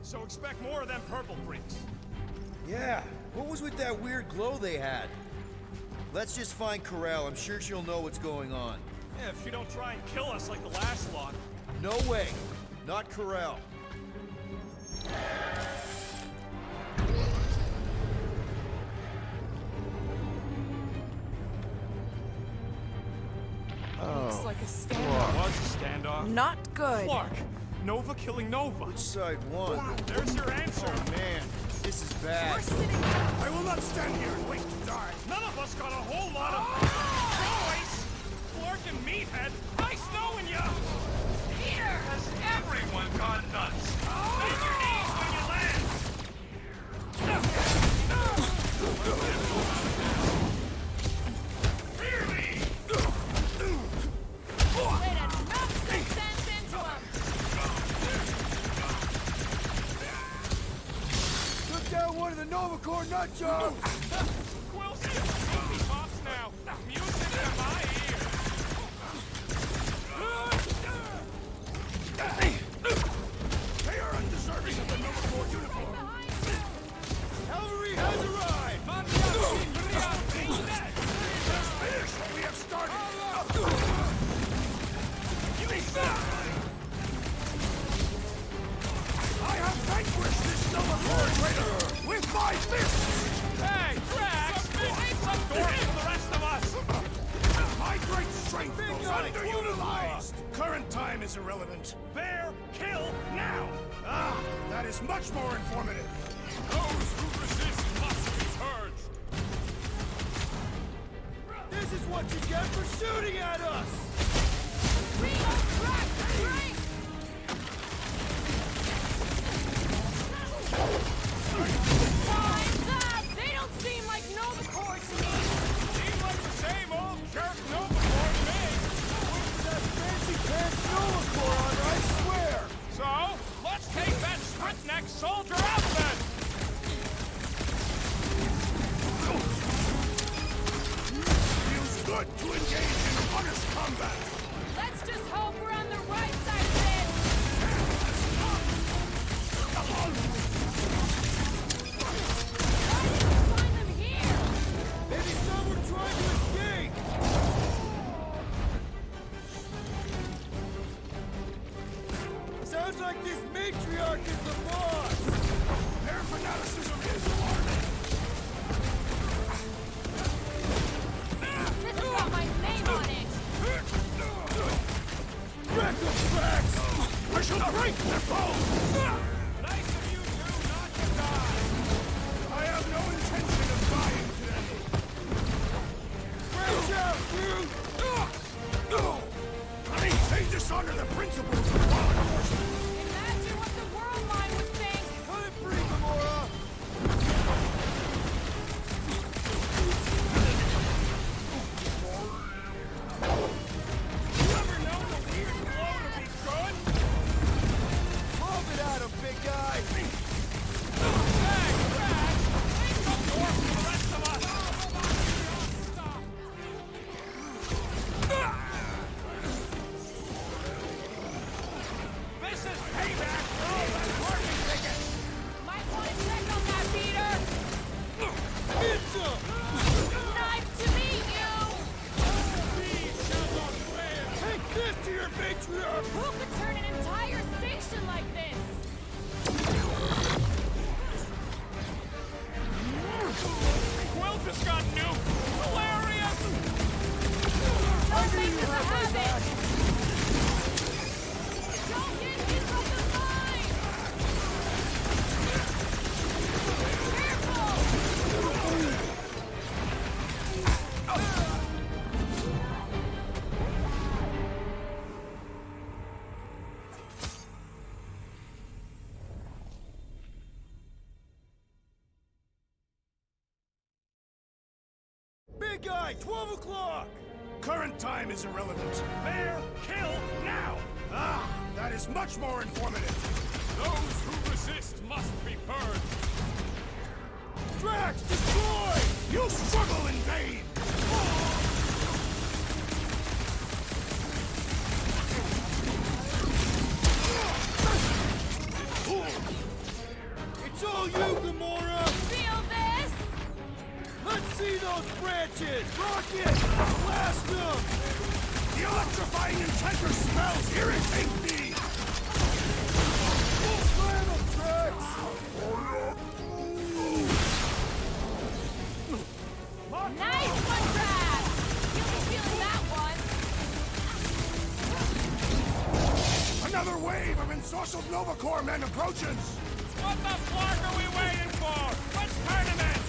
Speaker 2: So expect more of them purple freaks.
Speaker 4: Yeah, what was with that weird glow they had? Let's just find Corell. I'm sure she'll know what's going on.
Speaker 2: Yeah, if she don't try and kill us like the last lot.
Speaker 4: No way. Not Corell.
Speaker 11: Looks like a standoff.
Speaker 2: Was a standoff.
Speaker 11: Not good.
Speaker 2: Clark, Nova killing Nova.
Speaker 4: Which side won?
Speaker 2: There's your answer.
Speaker 4: Oh man, this is bad.
Speaker 3: I will not stand here and wait to die.
Speaker 2: None of us got a whole lot of choice. Clark and Meathead, nice knowing ya. Peter, has everyone gone nuts? Bend your knees when you land. Fear me.
Speaker 1: Way to knock some sense into him.
Speaker 3: Took down one of the Nova Corps nut jobs.
Speaker 2: Quill's movie pops now. Music to my ears.
Speaker 3: They are undeserving of the Nova Corps uniform. Cavalry has arrived. Let's finish what we have started. I have vanquished this Nova Corps traitor with my fists.
Speaker 2: Hey, Drax! Make some door for the rest of us!
Speaker 3: My great strength goes underutilized. Current time is irrelevant.
Speaker 2: Bear, kill, now!
Speaker 3: Ah, that is much more informative.
Speaker 2: Those who resist must be purged!
Speaker 3: This is what you get for shooting at us!
Speaker 1: Time's up! They don't seem like Nova Corps to me!
Speaker 2: Seem like the same old jerk Nova Corps to me!
Speaker 3: That fancy pants Nova Corps on, I swear!
Speaker 2: So, let's take that strip-neck soldier out then!
Speaker 3: Feels good to engage in honest combat!
Speaker 1: Let's just hope we're on the right side of this! Find them here!
Speaker 3: Maybe some were trying to escape! Sounds like this matriarch is the boss! Their fanaticism is alarming!
Speaker 1: This has got my name on it!
Speaker 3: Wreck them, Drax! I shall break their bones!
Speaker 2: Nice of you two not to die!
Speaker 3: I have no intention of dying today! Branch out, you! They dishonor the principles of law enforcement!
Speaker 1: Imagine what the world mind would think!
Speaker 3: Cut it free, Gamora!
Speaker 2: You ever known a weird glow to be good?
Speaker 3: Lob it at him, big guy!
Speaker 2: Hey, Drax! Leave some door for the rest of us! This is payback for all that parking tickets!
Speaker 1: Might want to check on that, Peter!
Speaker 3: It's up!
Speaker 1: Nice to meet you!
Speaker 3: Take this to your matriarch!
Speaker 1: Who could turn an entire station like this?
Speaker 2: Quill just got nuked! Hilarious!
Speaker 1: Don't make this a habit! Don't get hit from the line! Careful!
Speaker 3: Big guy, 12 o'clock! Current time is irrelevant.
Speaker 2: Bear, kill, now!
Speaker 3: Ah, that is much more informative.
Speaker 2: Those who resist must be purged!
Speaker 3: Drax, destroy! You struggle in vain! It's all you, Gamora!
Speaker 1: Feel this?
Speaker 3: Let's see those branches! Rocket! Blast them! The electrifying enchanter smells irritate me! Slam them, Drax!
Speaker 1: Nice one, Drax! You'll be feeling that one!
Speaker 3: wave of ensorcelled Nova Corps men approaches!
Speaker 2: What the fuck are we waiting for? Let's turn him in!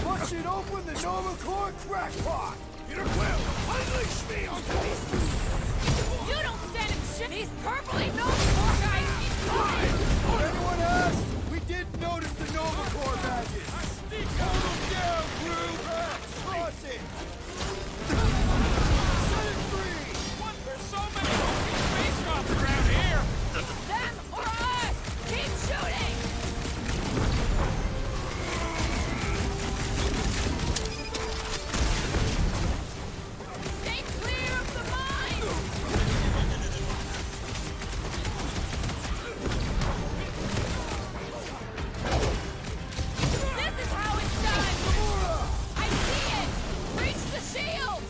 Speaker 3: Watch it open the Nova Corps crackpot! Peter Quill, unleash me onto these fools!
Speaker 1: You don't stand in shit! These purpley Nova Corps guys keep coming!
Speaker 3: If anyone asks, we did notice the Nova Corps badges! Hold them down, crew! Cross it! Set it free!
Speaker 2: What? There's so many fucking space cops around here!
Speaker 1: Them or us! Keep shooting! Stay clear of the mine! This is how it's done! I see it! Reach the shield!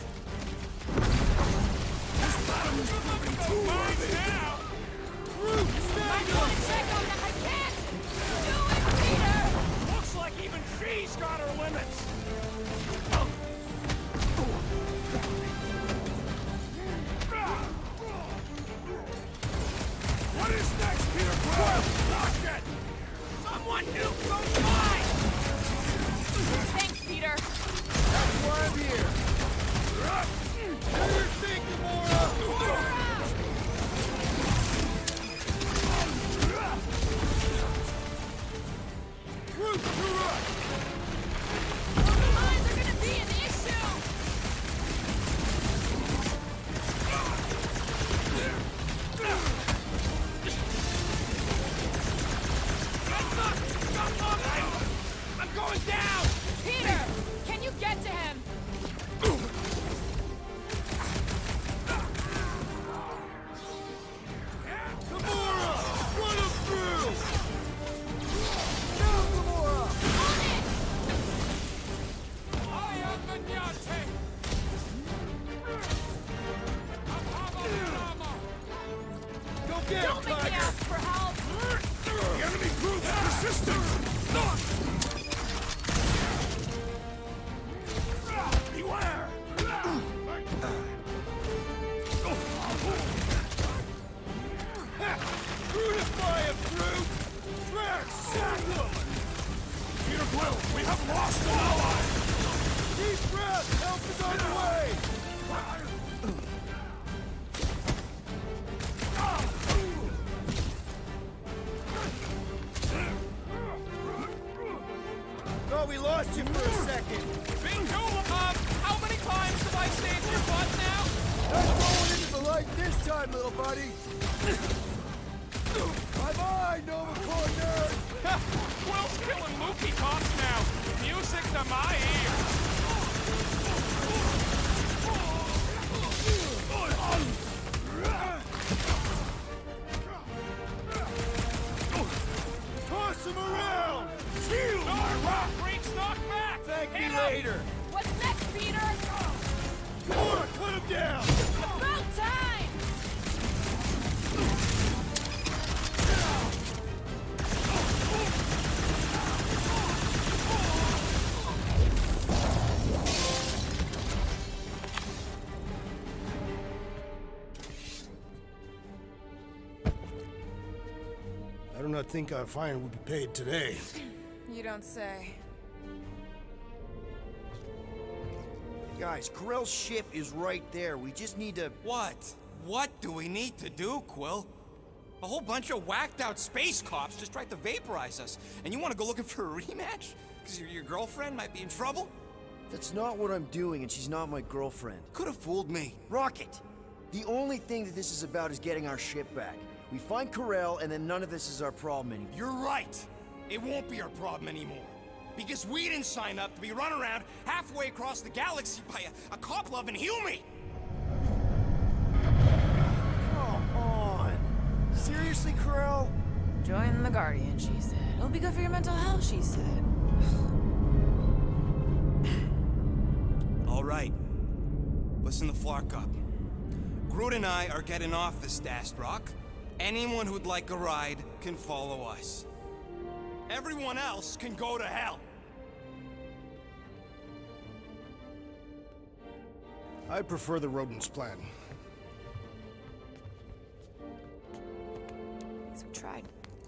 Speaker 3: This battle is proving too worthy!
Speaker 2: Now!
Speaker 3: Root,
Speaker 1: I'm
Speaker 3: stand
Speaker 1: going
Speaker 3: up!
Speaker 1: to check on that! I can't! Do it, Peter!
Speaker 2: Looks like even she's got her limits!
Speaker 3: What is next, Peter Quill? Rocket!
Speaker 2: Someone nuke those mines!
Speaker 1: Thanks, Peter!
Speaker 3: That's why I'm here! Do your thing, Gamora! Root, you're right!
Speaker 1: Mines are gonna be an issue!
Speaker 2: I'm going down!
Speaker 1: Peter! Can you get to him?
Speaker 3: Gamora! Run him through! Now, Gamora!
Speaker 1: On it!
Speaker 2: I am the Nyate!
Speaker 3: Go get him,
Speaker 1: Don't make me
Speaker 3: Tiger!
Speaker 1: ask for help!
Speaker 3: The enemy group's persistent! Beware! Brutify him, Groot! Drax, sack him! Peter Quill, we have lost an ally! Deep breath! Help is on the way! Thought we lost you for a second.
Speaker 2: Bingo! How many times have I saved your butt now?
Speaker 3: Not going into the light this time, little buddy. Bye-bye, Nova Corps nerd.
Speaker 2: Quill's killing Mookie cops now. Music to my ears.
Speaker 3: Toss him around. Shield my rock.
Speaker 2: Reach knock back.
Speaker 3: Thank me
Speaker 2: Hit him.
Speaker 3: later.
Speaker 1: What's next, Peter?
Speaker 3: Gamora, cut him down.
Speaker 1: About time!
Speaker 3: I do not think our fine will be paid today.
Speaker 11: You don't say.
Speaker 4: Guys, Corell's ship is right there. We just need to...
Speaker 8: What? What do we need to do, Quill? A whole bunch of whacked-out space cops just tried to vaporize us, and you want to go looking for a rematch? Because your girlfriend might be in trouble?
Speaker 4: That's not what I'm doing, and she's not my girlfriend.
Speaker 8: Could have fooled me.
Speaker 4: Rocket! The only thing that this is about is getting our ship back. We find Corell, and then none of this is our problem anymore.
Speaker 8: You're right. It won't be our problem anymore. Because we didn't sign up to be run around halfway across the galaxy by a cop-loving human!
Speaker 4: Come on! Seriously, Corell?
Speaker 11: Join the Guardian, she said. It'll be good for your mental health, she said.
Speaker 8: All right. Listen to Flark up. Groot and I are getting off this Dast Rock. Anyone who'd like a ride can follow us. Everyone else can go to hell.
Speaker 3: I prefer the rodent's plan.
Speaker 11: So we tried.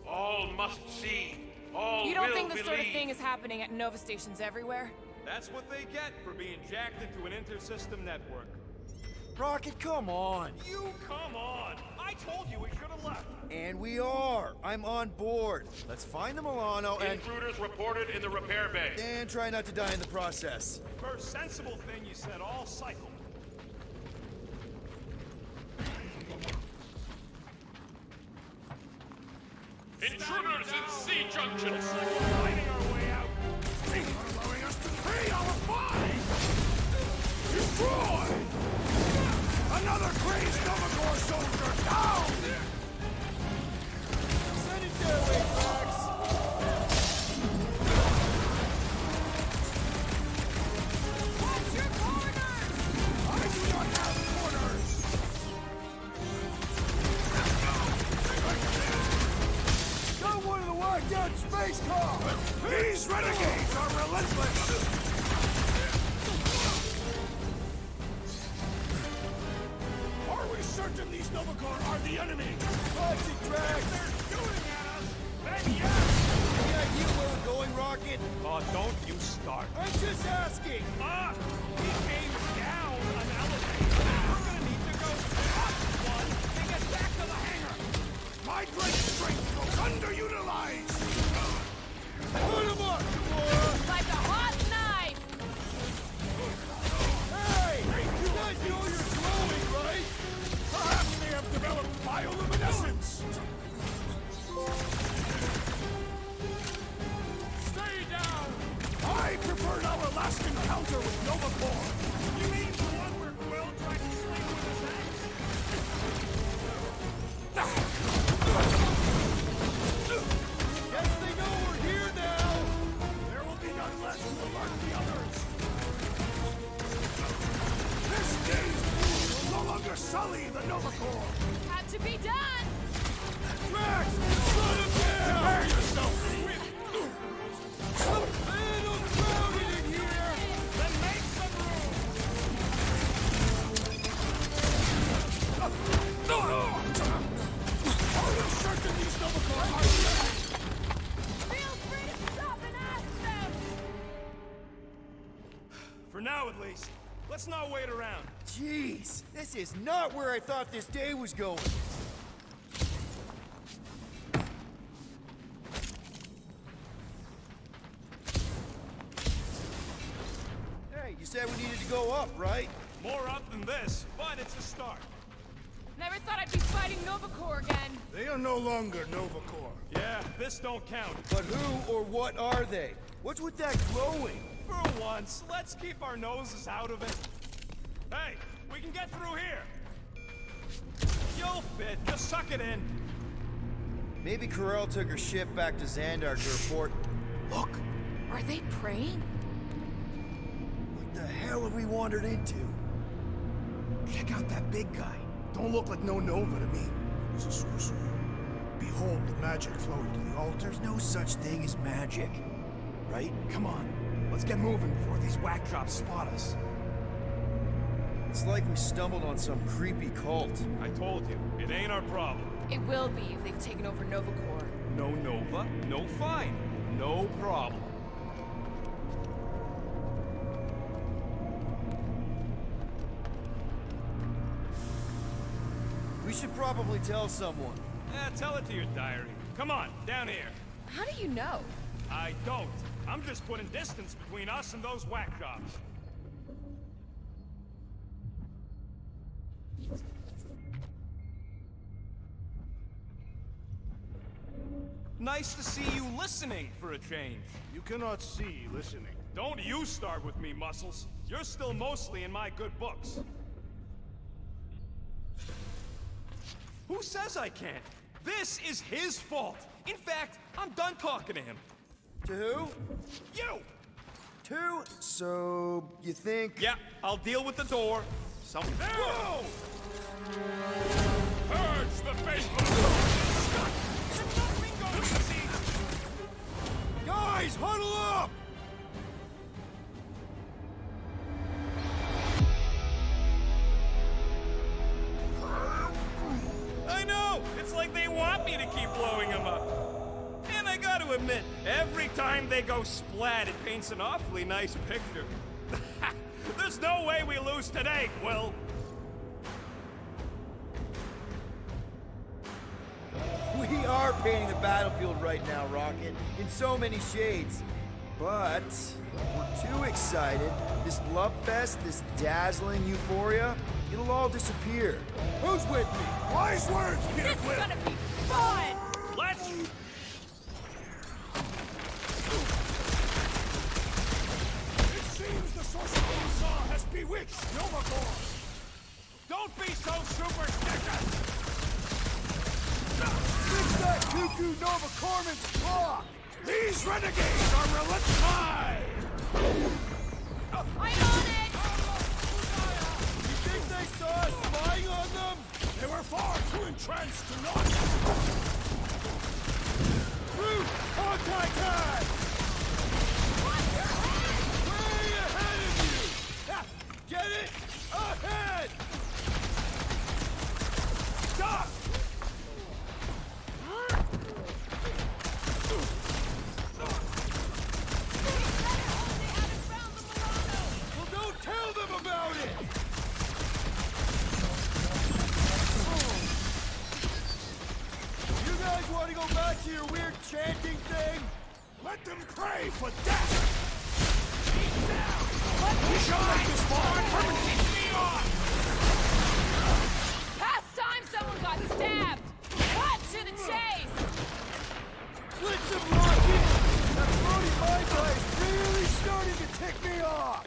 Speaker 2: All must see. All
Speaker 11: You don't
Speaker 2: will
Speaker 11: think this sort of
Speaker 2: believe.
Speaker 11: thing is happening at Nova stations everywhere?
Speaker 2: That's what they get for being jacked into an intersystem network.
Speaker 4: Rocket, come on!
Speaker 2: You come on! I told you we should have left.
Speaker 4: And we are! I'm on board. Let's find the Milano and...
Speaker 2: Intruders reported in the repair bay.
Speaker 4: And try not to die in the process.
Speaker 2: First sensible thing you said all cycle.
Speaker 17: Intruders in C junction!
Speaker 2: Looks like we're fighting our way out.
Speaker 3: They are allowing us to pay our fine! Destroy! Another crazed Novacore soldier down!
Speaker 4: Send it their way, Max!
Speaker 3: Watch your corners! I do not have corners!
Speaker 4: Got one of the whacked out space cars!
Speaker 3: These renegades are relentless! Are we certain these Novacore are the enemy?
Speaker 4: Watch it, Drax!
Speaker 2: They're shooting at us! Then yes!
Speaker 4: Any idea where we're going, Rocket?
Speaker 2: Oh, don't you start.
Speaker 4: I'm just asking!
Speaker 2: We came down an elevator. We're gonna need to go up one and get back to the hangar.
Speaker 3: My great strength goes underutilized!
Speaker 4: Put him up, Gamora!
Speaker 11: Like a hot knife!
Speaker 4: Hey! You guys know you're glowing, right?
Speaker 3: Perhaps they have developed bioluminescence!
Speaker 2: Stay down!
Speaker 3: I preferred our last encounter with Novacore!
Speaker 2: You mean the one where Quill tried to sleep with his ex?
Speaker 4: Guess they know we're here now!
Speaker 3: There will be none left to alert the others! This day's food will no longer sully the Novacore!
Speaker 11: Had to be done!
Speaker 4: Drax! Shut him down!
Speaker 3: Prepare yourself!
Speaker 4: Man, I'm crowded in here!
Speaker 2: Then make some room!
Speaker 3: Are you certain these Novacore are the enemy?
Speaker 1: Feel free to stop and ask them!
Speaker 2: For now, at least. Let's not wait around.
Speaker 4: Jeez, this is not where I thought this day was going. Hey, you said we needed to go up, right?
Speaker 2: More up than this, but it's a start.
Speaker 11: Never thought I'd be fighting Novacore again.
Speaker 3: They are no longer Novacore.
Speaker 2: Yeah, this don't count.
Speaker 4: But who or what are they? What's with that glowing?
Speaker 2: For once, let's keep our noses out of it. Hey, we can get through here. You'll fit, just suck it in.
Speaker 4: Maybe Corel took her ship back to Xandar to report. Look!
Speaker 11: Are they praying?
Speaker 4: What the hell have we wandered into?
Speaker 3: Check out that big guy. Don't look like no Nova to me. He's a sorcerer. Behold the magic flowing to the altar.
Speaker 4: There's no such thing as magic, right?
Speaker 3: Come on, let's get moving before these whack drops spot us.
Speaker 4: It's like we stumbled on some creepy cult.
Speaker 2: I told you, it ain't our problem.
Speaker 11: It will be if they've taken over Novacore.
Speaker 2: No Nova, no fine. No problem.
Speaker 4: We should probably tell someone.
Speaker 2: Tell it to your diary. Come on, down here.
Speaker 11: How do you know?
Speaker 2: I don't. I'm just putting distance between us and those whack jobs. Nice to see you listening for a change.
Speaker 3: You cannot see listening.
Speaker 2: Don't you start with me, Muscles. You're still mostly in my good books. Who says I can't? This is his fault. In fact, I'm done talking to him.
Speaker 4: To who?
Speaker 2: You!
Speaker 4: To? So, you think?
Speaker 2: Yeah, I'll deal with the door. Whoa!
Speaker 17: Purge the basement!
Speaker 4: Guys, huddle up!
Speaker 2: to keep blowing them up. And I gotta admit, every time they go splat, it paints an awfully nice picture. There's no way we lose today, Quill.
Speaker 4: We are painting the battlefield right now, Rocket, in so many shades. But we're too excited. This love fest, this dazzling euphoria, it'll all disappear. Who's with me?
Speaker 3: Wise words, Peter
Speaker 1: This is
Speaker 3: Quill!
Speaker 1: gonna be fun!
Speaker 2: Let's...
Speaker 3: It seems the sorcerer we saw has bewitched Novagor!
Speaker 2: Don't be so superstitious!
Speaker 3: Fix that cuckoo Nova Corman's clock! These renegades are relentless!
Speaker 1: I'm on it!
Speaker 3: You think they saw us spying on them? They were far too entranced to notice! Root! Contact time! Way ahead of you! Ha! Get it? Ahead! Stop! Well, don't tell them about it! You guys want to go back to your weird chanting thing? Let them pray for death! We shall make this far permanently be on!
Speaker 1: Past time someone got stabbed! Cut to the chase!
Speaker 3: Blitz him, Rocket! That floaty mind play is really starting to tick me off!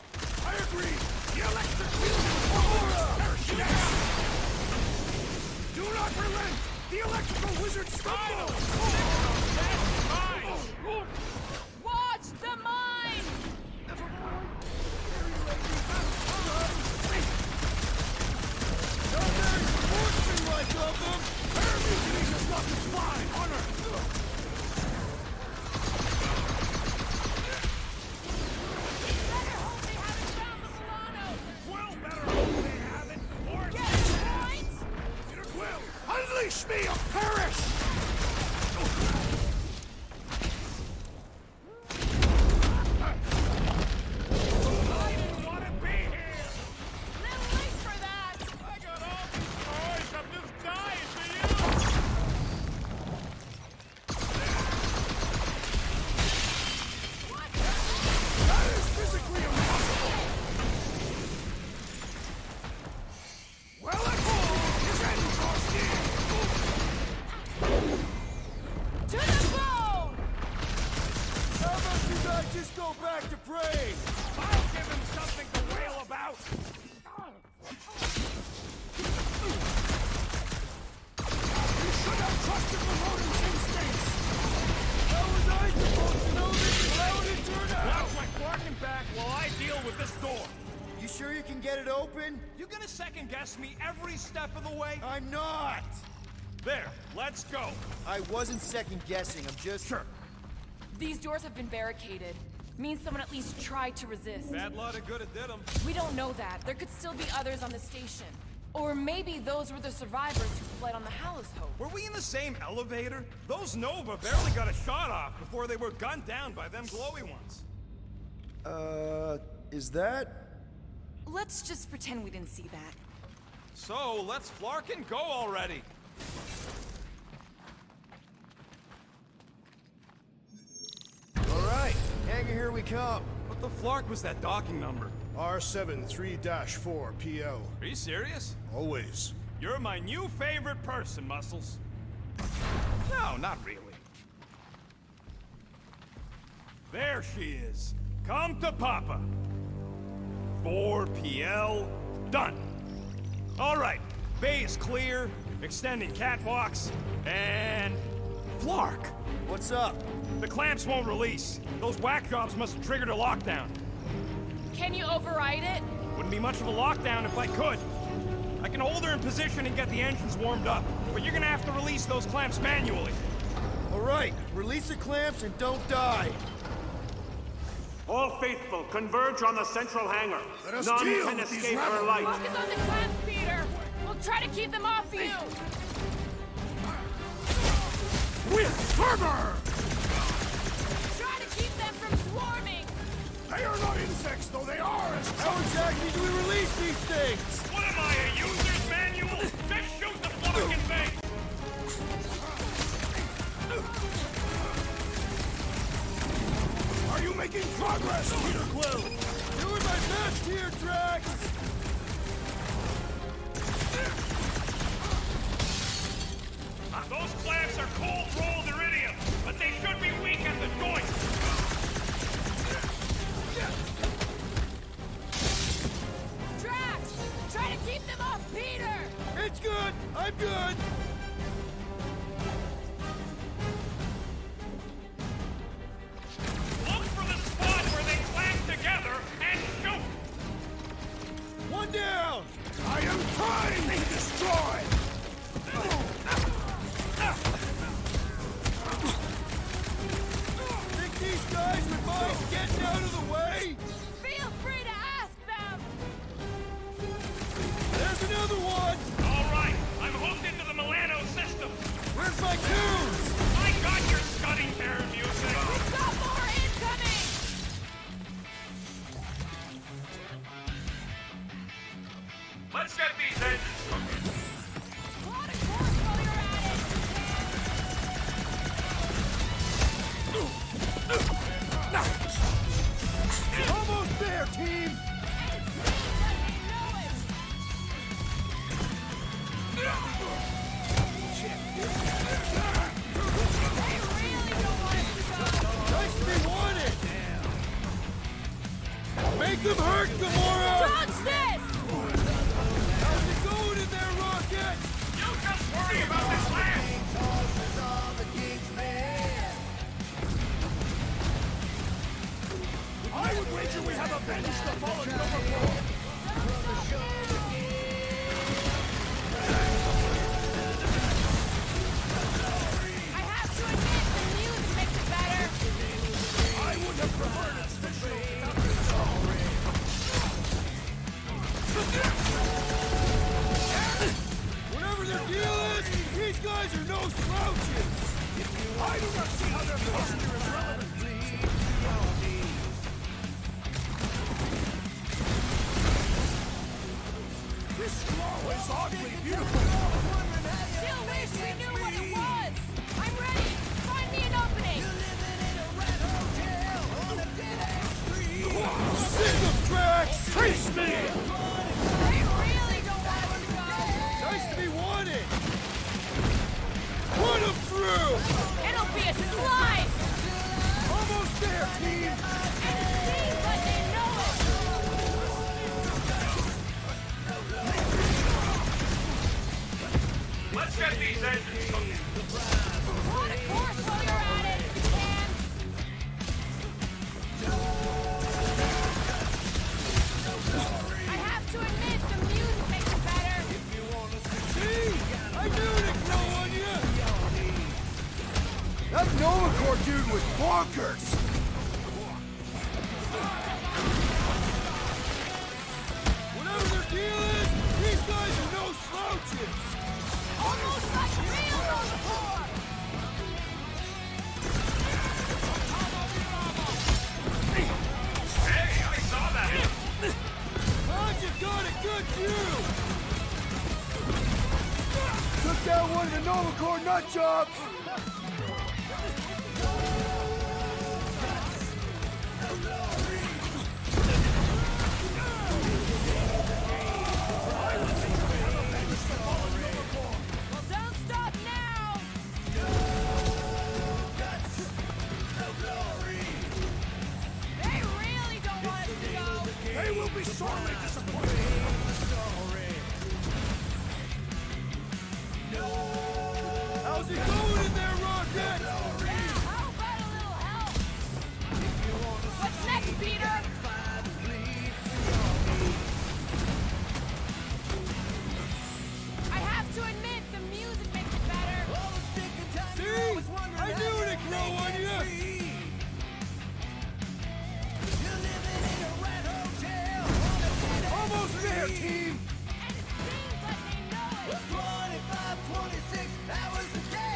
Speaker 3: I agree! The electric field is perishing now! Do not relent! The electrical wizard stumbles!
Speaker 1: Watch the mines!
Speaker 3: Not very sportsmanlike of them! Air mutiny does not defy honor! Unleash me or perish! I didn't want to be here!
Speaker 1: Little late for that!
Speaker 17: I got all these toys. I'm just dying for you.
Speaker 3: That is physically impossible! Well, his end draws near!
Speaker 1: To the bone!
Speaker 3: How about you guys just go back to praying?
Speaker 2: I'll give him something to wail about!
Speaker 3: You should have trusted the rodent's instincts! How was I supposed to know this is how it turned out?
Speaker 2: Looks like barking back while I deal with this door.
Speaker 4: You sure you can get it open?
Speaker 2: You gonna second guess me every step of the way?
Speaker 4: I'm not!
Speaker 2: There, let's go.
Speaker 4: I wasn't second guessing, I'm just...
Speaker 2: Sure.
Speaker 11: These doors have been barricaded. Means someone at least tried to resist.
Speaker 2: Bad lot of good it did them.
Speaker 11: We don't know that. There could still be others on the station. Or maybe those were the survivors who fled on the Hallows Hope.
Speaker 2: Were we in the same elevator? Those Nova barely got a shot off before they were gunned down by them glowy ones.
Speaker 4: Is that...
Speaker 11: Let's just pretend we didn't see that.
Speaker 2: So, let's flark and go already.
Speaker 4: Alright, hangar, here we come.
Speaker 2: What the flark was that docking number?
Speaker 3: R73-4 PL.
Speaker 2: Are you serious?
Speaker 3: Always.
Speaker 2: You're my new favorite person, Muscles. No, not really. There she is. Come to Papa. 4 PL, done. All right, bay is clear, extending catwalks, and... Flark!
Speaker 4: What's up?
Speaker 2: The clamps won't release. Those whack jobs must have triggered a lockdown.
Speaker 11: Can you override it?
Speaker 2: Wouldn't be much of a lockdown if I could. I can hold her in position and get the engines warmed up, but you're gonna have to release those clamps manually.
Speaker 4: Alright, release the clamps and don't die.
Speaker 18: All faithful, converge on the central hangar. None can escape her light.
Speaker 1: Focus on the clamps, Peter! We'll try to keep them off you!
Speaker 3: with fervor!
Speaker 1: Try to keep them from swarming!
Speaker 3: They are not insects, though they are as... How exactly do we release these things?
Speaker 17: What am I, a user's manual? Just shoot the fucking thing!
Speaker 3: Are you making progress, Peter Quill? Doing my best here, Drax!
Speaker 17: Those clamps are cold-rolled iridium, but they should be weak at the joint!
Speaker 1: Drax! Try to keep them off Peter!
Speaker 3: It's good! I'm good!
Speaker 17: Look for the spot where they clamp together and shoot!
Speaker 3: One down! I am trying to destroy! Think these guys would mind getting out of the way?
Speaker 1: Feel free to ask them!
Speaker 3: There's another one!
Speaker 17: All right, I'm hooked into the Milano system.
Speaker 3: Where's my tunes?
Speaker 17: I got your scudding terror music.
Speaker 1: We've got more incoming!
Speaker 17: Let's get these engines cooking.
Speaker 1: Plot a course while you're at it!
Speaker 3: Almost there, team! Nice to be wanted! Make them hurt, Gamora!
Speaker 1: Dodge this!
Speaker 3: How's it going in there, Rocket?
Speaker 17: You just worry about this land.
Speaker 3: I would wager we have avenged the fallen Overlord!
Speaker 1: I have to admit, the music makes it better.
Speaker 3: I would have preferred its visual whatever their deal is, these guys are no slouches! I do not see how their posture is relevant. This scroll is oddly beautiful.
Speaker 1: Still wish we knew what it was. I'm ready. Find me an opening.
Speaker 3: Sick of Drax! Trace me!
Speaker 1: They really don't want us to go.
Speaker 3: Nice to be wanted! Put him through!
Speaker 1: It'll be a slice.
Speaker 3: Almost there, team!
Speaker 1: And it seems like they know it.
Speaker 17: Let's get these engines cooking.
Speaker 1: Plot a course while you're at it, if you can. I have to admit, the music makes it better.
Speaker 3: See? I knew it'd grow on you! That Nova Corps dude was bonkers! Whatever their deal is, these guys are no slouches!
Speaker 1: Almost like real Nova Corps.
Speaker 17: Hey, I saw that.
Speaker 3: Glad you got a good view! Took down one of the Nova Corps nut jobs!
Speaker 1: Well, don't stop now. They really don't want us to go.
Speaker 3: They will be sorely disappointed! How's it going in there, Rocket?
Speaker 1: How about a little help? What's next, Peter? I have to admit, the music makes it better.
Speaker 3: See? I knew it'd grow on you! Almost there, team!
Speaker 1: And it seems like they know it.
Speaker 3: 25, 26 hours a day!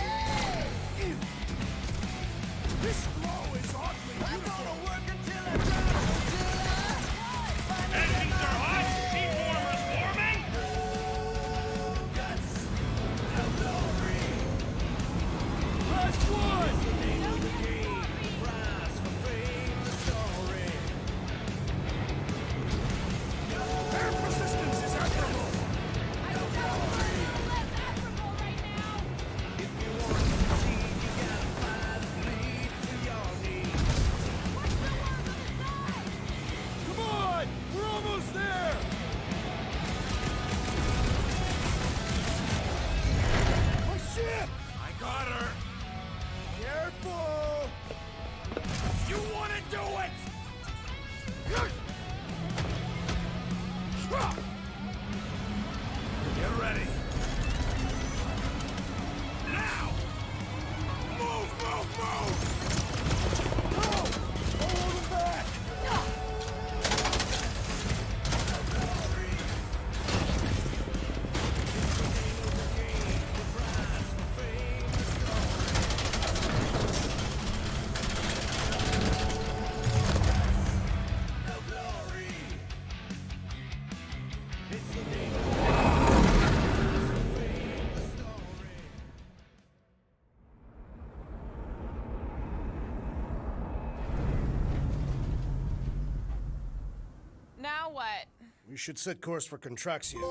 Speaker 1: what?
Speaker 3: We should set course for Contraxia.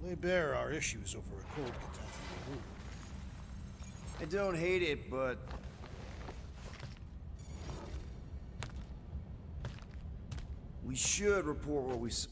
Speaker 3: Lay bare our issues over a cold catastrophe.
Speaker 4: I don't hate it, but... we should report what we saw.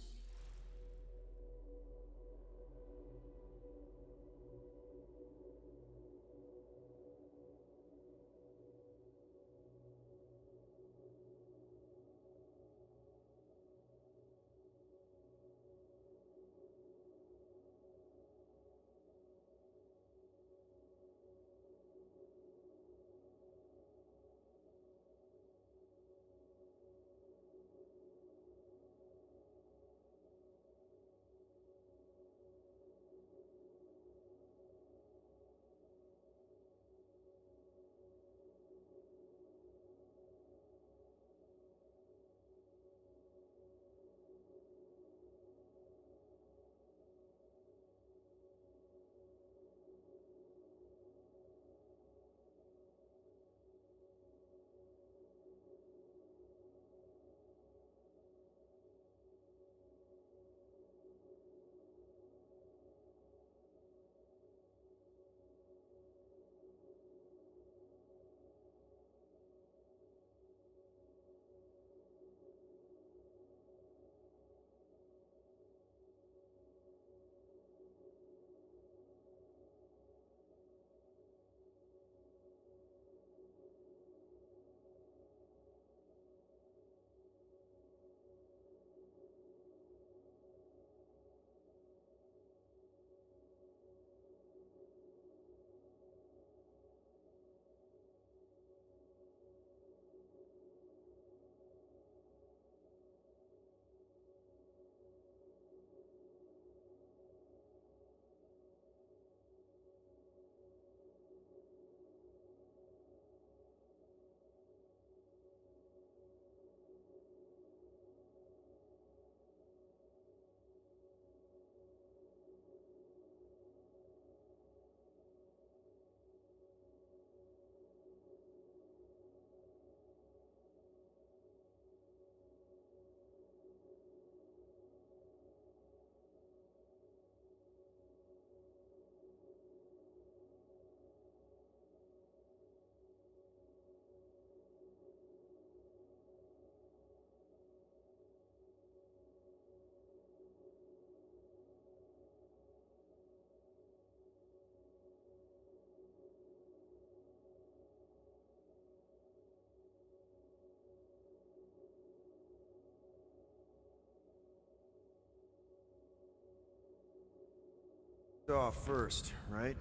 Speaker 4: Off first, right?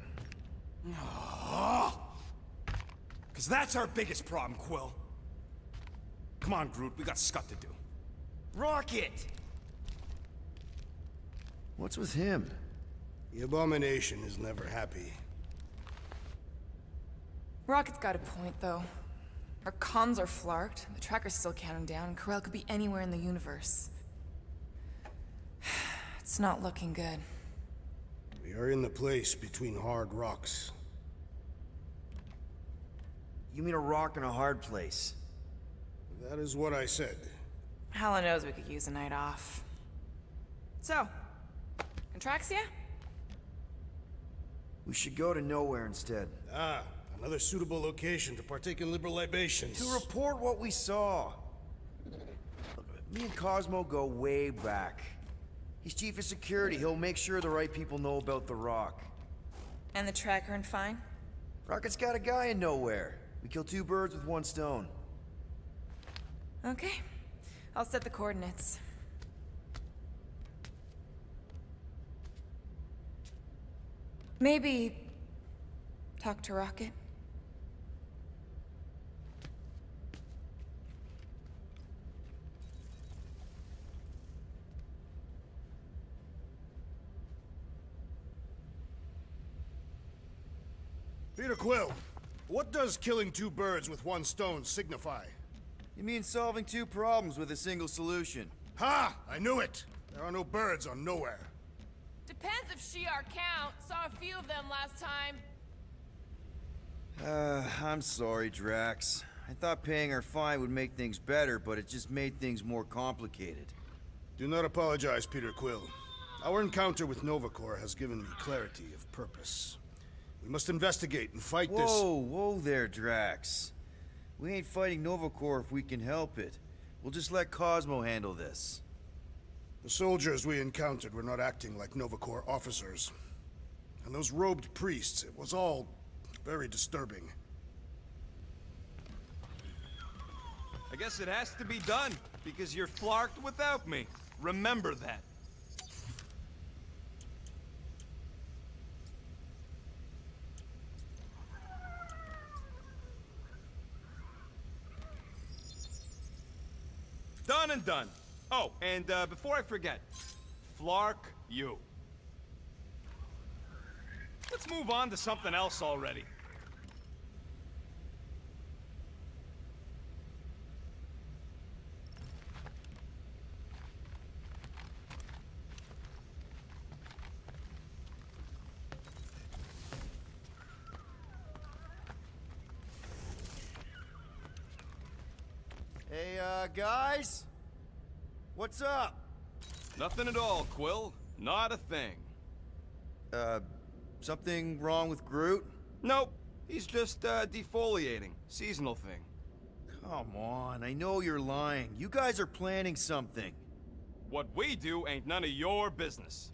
Speaker 8: Because that's our biggest problem, Quill. Come on, Groot, we got scut to do.
Speaker 4: Rocket! What's with him?
Speaker 3: The Abomination is never happy.
Speaker 11: Rocket's got a point, though. Our comms are flarked, the tracker's still counting down, and Corel could be anywhere in the universe. It's not looking good.
Speaker 3: We are in the place between hard rocks.
Speaker 4: You mean a rock in a hard place?
Speaker 3: That is what I said.
Speaker 11: Hella knows we could use a night off. So, Contraxia?
Speaker 4: We should go to nowhere instead.
Speaker 3: Ah, another suitable location to partake in liberal libations.
Speaker 4: To report what we saw. Me and Cosmo go way back. He's chief of security. He'll make sure the right people know about the rock.
Speaker 11: And the tracker and fine?
Speaker 4: Rocket's got a guy in nowhere. We kill two birds with one stone.
Speaker 11: Okay. I'll set the coordinates. Maybe talk to Rocket.
Speaker 3: Peter Quill, what does killing two birds with one stone signify?
Speaker 4: You mean solving two problems with a single solution?
Speaker 3: Ha! I knew it! There are no birds on nowhere.
Speaker 1: Depends if she our count. Saw a few of them last time.
Speaker 4: I'm sorry, Drax. I thought paying our fine would make things better, but it just made things more complicated.
Speaker 3: Do not apologize, Peter Quill. Our encounter with Nova Corps has given me clarity of purpose. We must investigate and fight this...
Speaker 4: Whoa there, Drax. We ain't fighting Nova Corps if we can help it. We'll just let Cosmo handle this.
Speaker 3: The soldiers we encountered were not acting like Nova Corps officers. And those robed priests, it was all very disturbing.
Speaker 2: I guess it has to be done, because you're flarked without me. Remember that. Done and done. Oh, and before I forget, flark you. Let's move on to something else already.
Speaker 4: Hey, guys? What's up?
Speaker 2: Nothing at all, Quill. Not a thing.
Speaker 4: Something wrong with Groot?
Speaker 2: Nope. He's just, defoliating. Seasonal thing.
Speaker 4: Come on, I know you're lying. You guys are planning something.
Speaker 2: What we do ain't none of your business.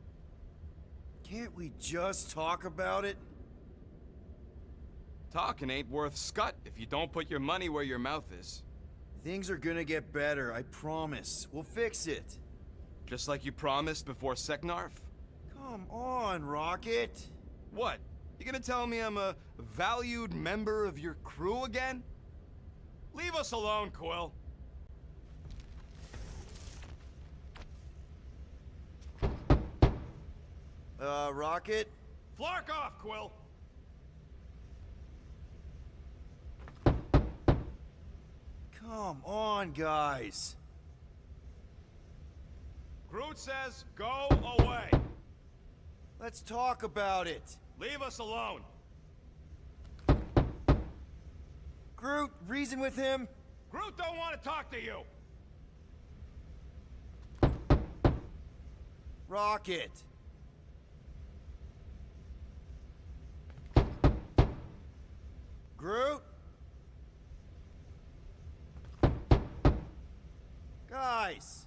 Speaker 4: Can't we just talk about it?
Speaker 2: Talking ain't worth scut if you don't put your money where your mouth is.
Speaker 4: Things are gonna get better, I promise. We'll fix it.
Speaker 2: Just like you promised before Seknarf?
Speaker 4: Come on, Rocket.
Speaker 2: What? You gonna tell me I'm a valued member of your crew again? Leave us alone, Quill.
Speaker 4: Rocket?
Speaker 2: Flark off, Quill!
Speaker 4: Come on, guys.
Speaker 2: Groot says, go away.
Speaker 4: Let's talk about it.
Speaker 2: Leave us alone.
Speaker 4: Groot, reason with him.
Speaker 2: Groot don't want to talk to you.
Speaker 4: Rocket. Groot? Guys.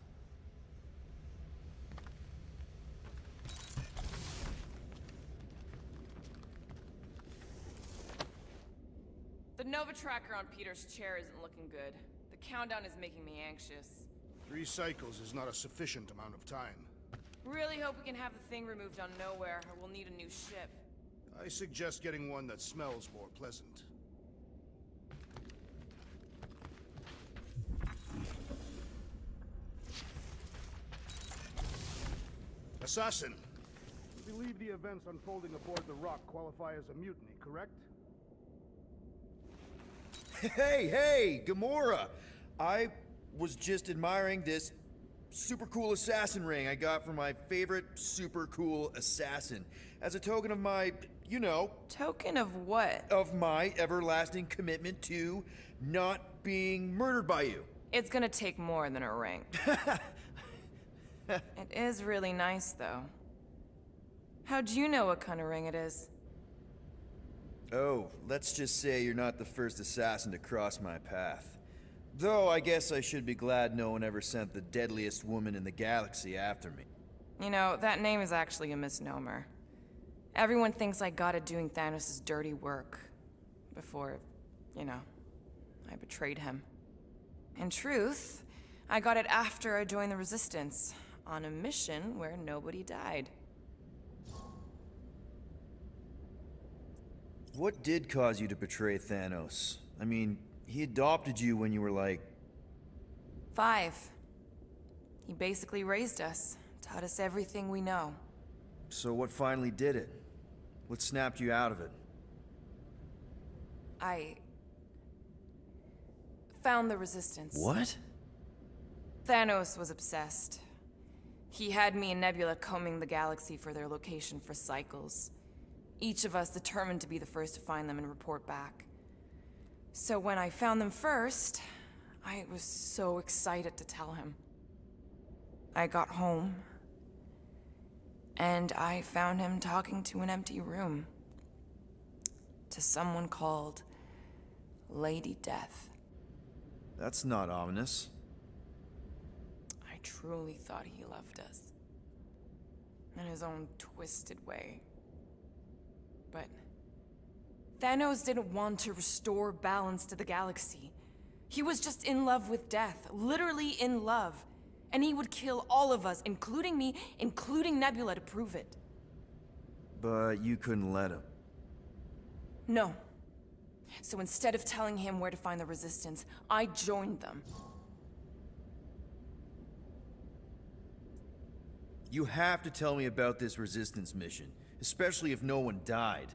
Speaker 11: The Nova tracker on Peter's chair isn't looking good. The countdown is making me anxious.
Speaker 3: 3 cycles is not a sufficient amount of time.
Speaker 11: Really hope we can have the thing removed on Nowhere, or we'll need a new ship.
Speaker 3: I suggest getting one that smells more pleasant. Assassin, you believe the events unfolding aboard the Rock qualify as a mutiny, correct?
Speaker 4: Hey, Gamora! I was just admiring this super cool assassin ring I got from my favorite super cool assassin as a token of my, you know...
Speaker 11: Token of what?
Speaker 4: Of my everlasting commitment to not being murdered by you.
Speaker 11: It's gonna take more than a ring. It is really nice, though. How'd you know what kind of ring it is?
Speaker 4: Oh, let's just say you're not the first assassin to cross my path. Though I guess I should be glad no one ever sent the deadliest woman in the galaxy after me.
Speaker 11: You know, that name is actually a misnomer. Everyone thinks I got it doing Thanos' dirty work. Before, you know, I betrayed him. In truth, I got it after I joined the Resistance, on a mission where nobody died.
Speaker 4: What did cause you to betray Thanos? I mean, he adopted you when you were like...
Speaker 11: 5. He basically raised us, taught us everything we know.
Speaker 4: So what finally did it? What snapped you out of it?
Speaker 11: I... found the Resistance.
Speaker 4: What?
Speaker 11: Thanos was obsessed. He had me and Nebula combing the galaxy for their location for cycles. Each of us determined to be the first to find them and report back. So when I found them first, I was so excited to tell him. I got home, and I found him talking to an empty room. To someone called Lady Death.
Speaker 4: That's not ominous.
Speaker 11: I truly thought he loved us. In his own twisted way. But Thanos didn't want to restore balance to the galaxy. He was just in love with death, literally in love. And he would kill all of us, including me, including Nebula, to prove it.
Speaker 4: But you couldn't let him.
Speaker 11: No. So instead of telling him where to find the Resistance, I joined them.
Speaker 4: You have to tell me about this Resistance mission, especially if no one died.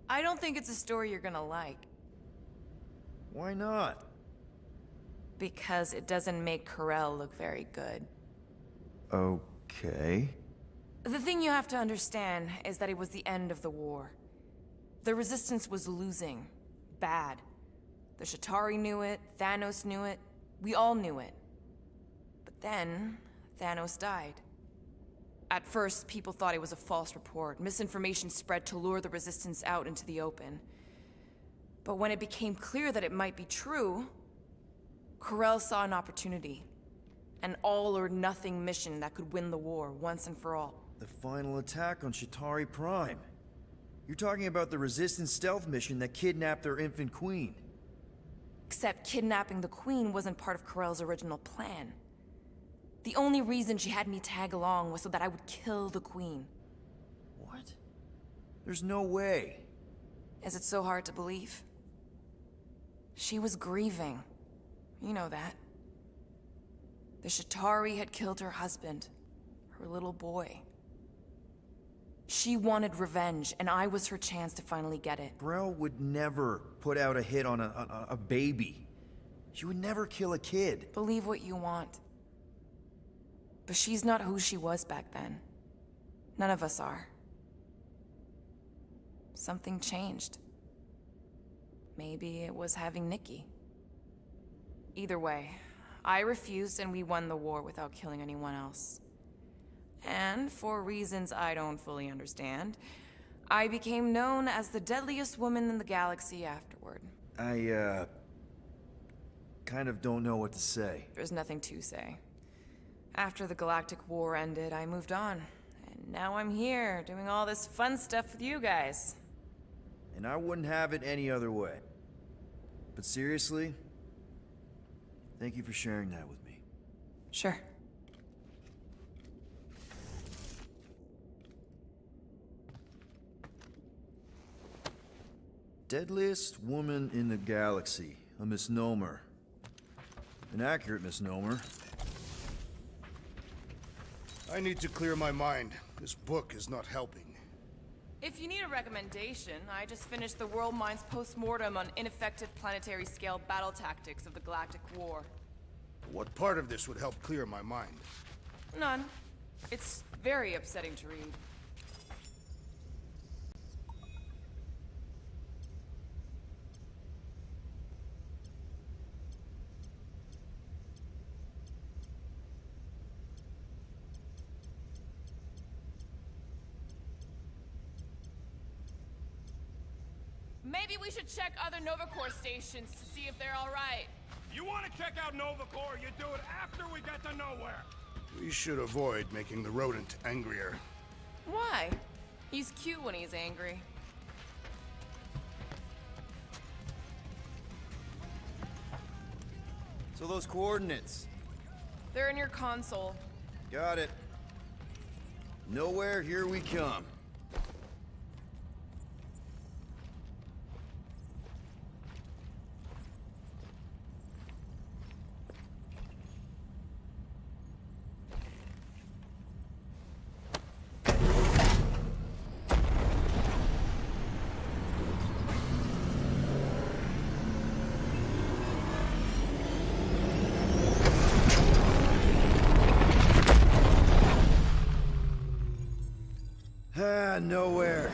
Speaker 11: I don't think it's a story you're gonna like.
Speaker 4: Why not?
Speaker 11: Because it doesn't make Kal-El look very good.
Speaker 4: Okay.
Speaker 11: The thing you have to understand is that it was the end of the war. The Resistance was losing. Bad. The Chitauri knew it, Thanos knew it, we all knew it. But then, Thanos died. At first, people thought it was a false report. Misinformation spread to lure the Resistance out into the open. But when it became clear that it might be true, Kal-El saw an opportunity. An all-or-nothing mission that could win the war once and for all.
Speaker 4: The final attack on Chitauri Prime. You're talking about the Resistance stealth mission that kidnapped their infant queen.
Speaker 11: Except kidnapping the queen wasn't part of Kal-El's original plan. The only reason she had me tag along was so that I would kill the queen.
Speaker 4: What? There's no way.
Speaker 11: Is it so hard to believe? She was grieving. You know that. The Chitauri had killed her husband, her little boy. She wanted revenge, and I was her chance to finally get it.
Speaker 4: Brel would never put out a hit on a baby. She would never kill a kid.
Speaker 11: Believe what you want. But she's not who she was back then. None of us are. Something changed. Maybe it was having Nikki. Either way, I refused and we won the war without killing anyone else. And for reasons I don't fully understand, I became known as the deadliest woman in the galaxy afterward.
Speaker 4: I, kind of don't know what to say.
Speaker 11: There's nothing to say. After the Galactic War ended, I moved on. And now I'm here, doing all this fun stuff with you guys.
Speaker 4: And I wouldn't have it any other way. But seriously, thank you for sharing that with me.
Speaker 11: Sure.
Speaker 4: Deadliest woman in the galaxy. A misnomer. An accurate misnomer.
Speaker 3: I need to clear my mind. This book is not helping.
Speaker 11: If you need a recommendation, I just finished the World Mind's post-mortem on ineffective planetary scale battle tactics of the Galactic War.
Speaker 3: What part of this would help clear my mind?
Speaker 11: None. It's very upsetting to read. Maybe we should check other Novacore stations to see if they're all right.
Speaker 2: You want to check out Novacore, you do it after we get to nowhere.
Speaker 3: We should avoid making the rodent angrier.
Speaker 11: Why? He's cute when he's angry.
Speaker 4: So those coordinates.
Speaker 11: They're in your console.
Speaker 4: Got it. Nowhere, here we come. Nowhere.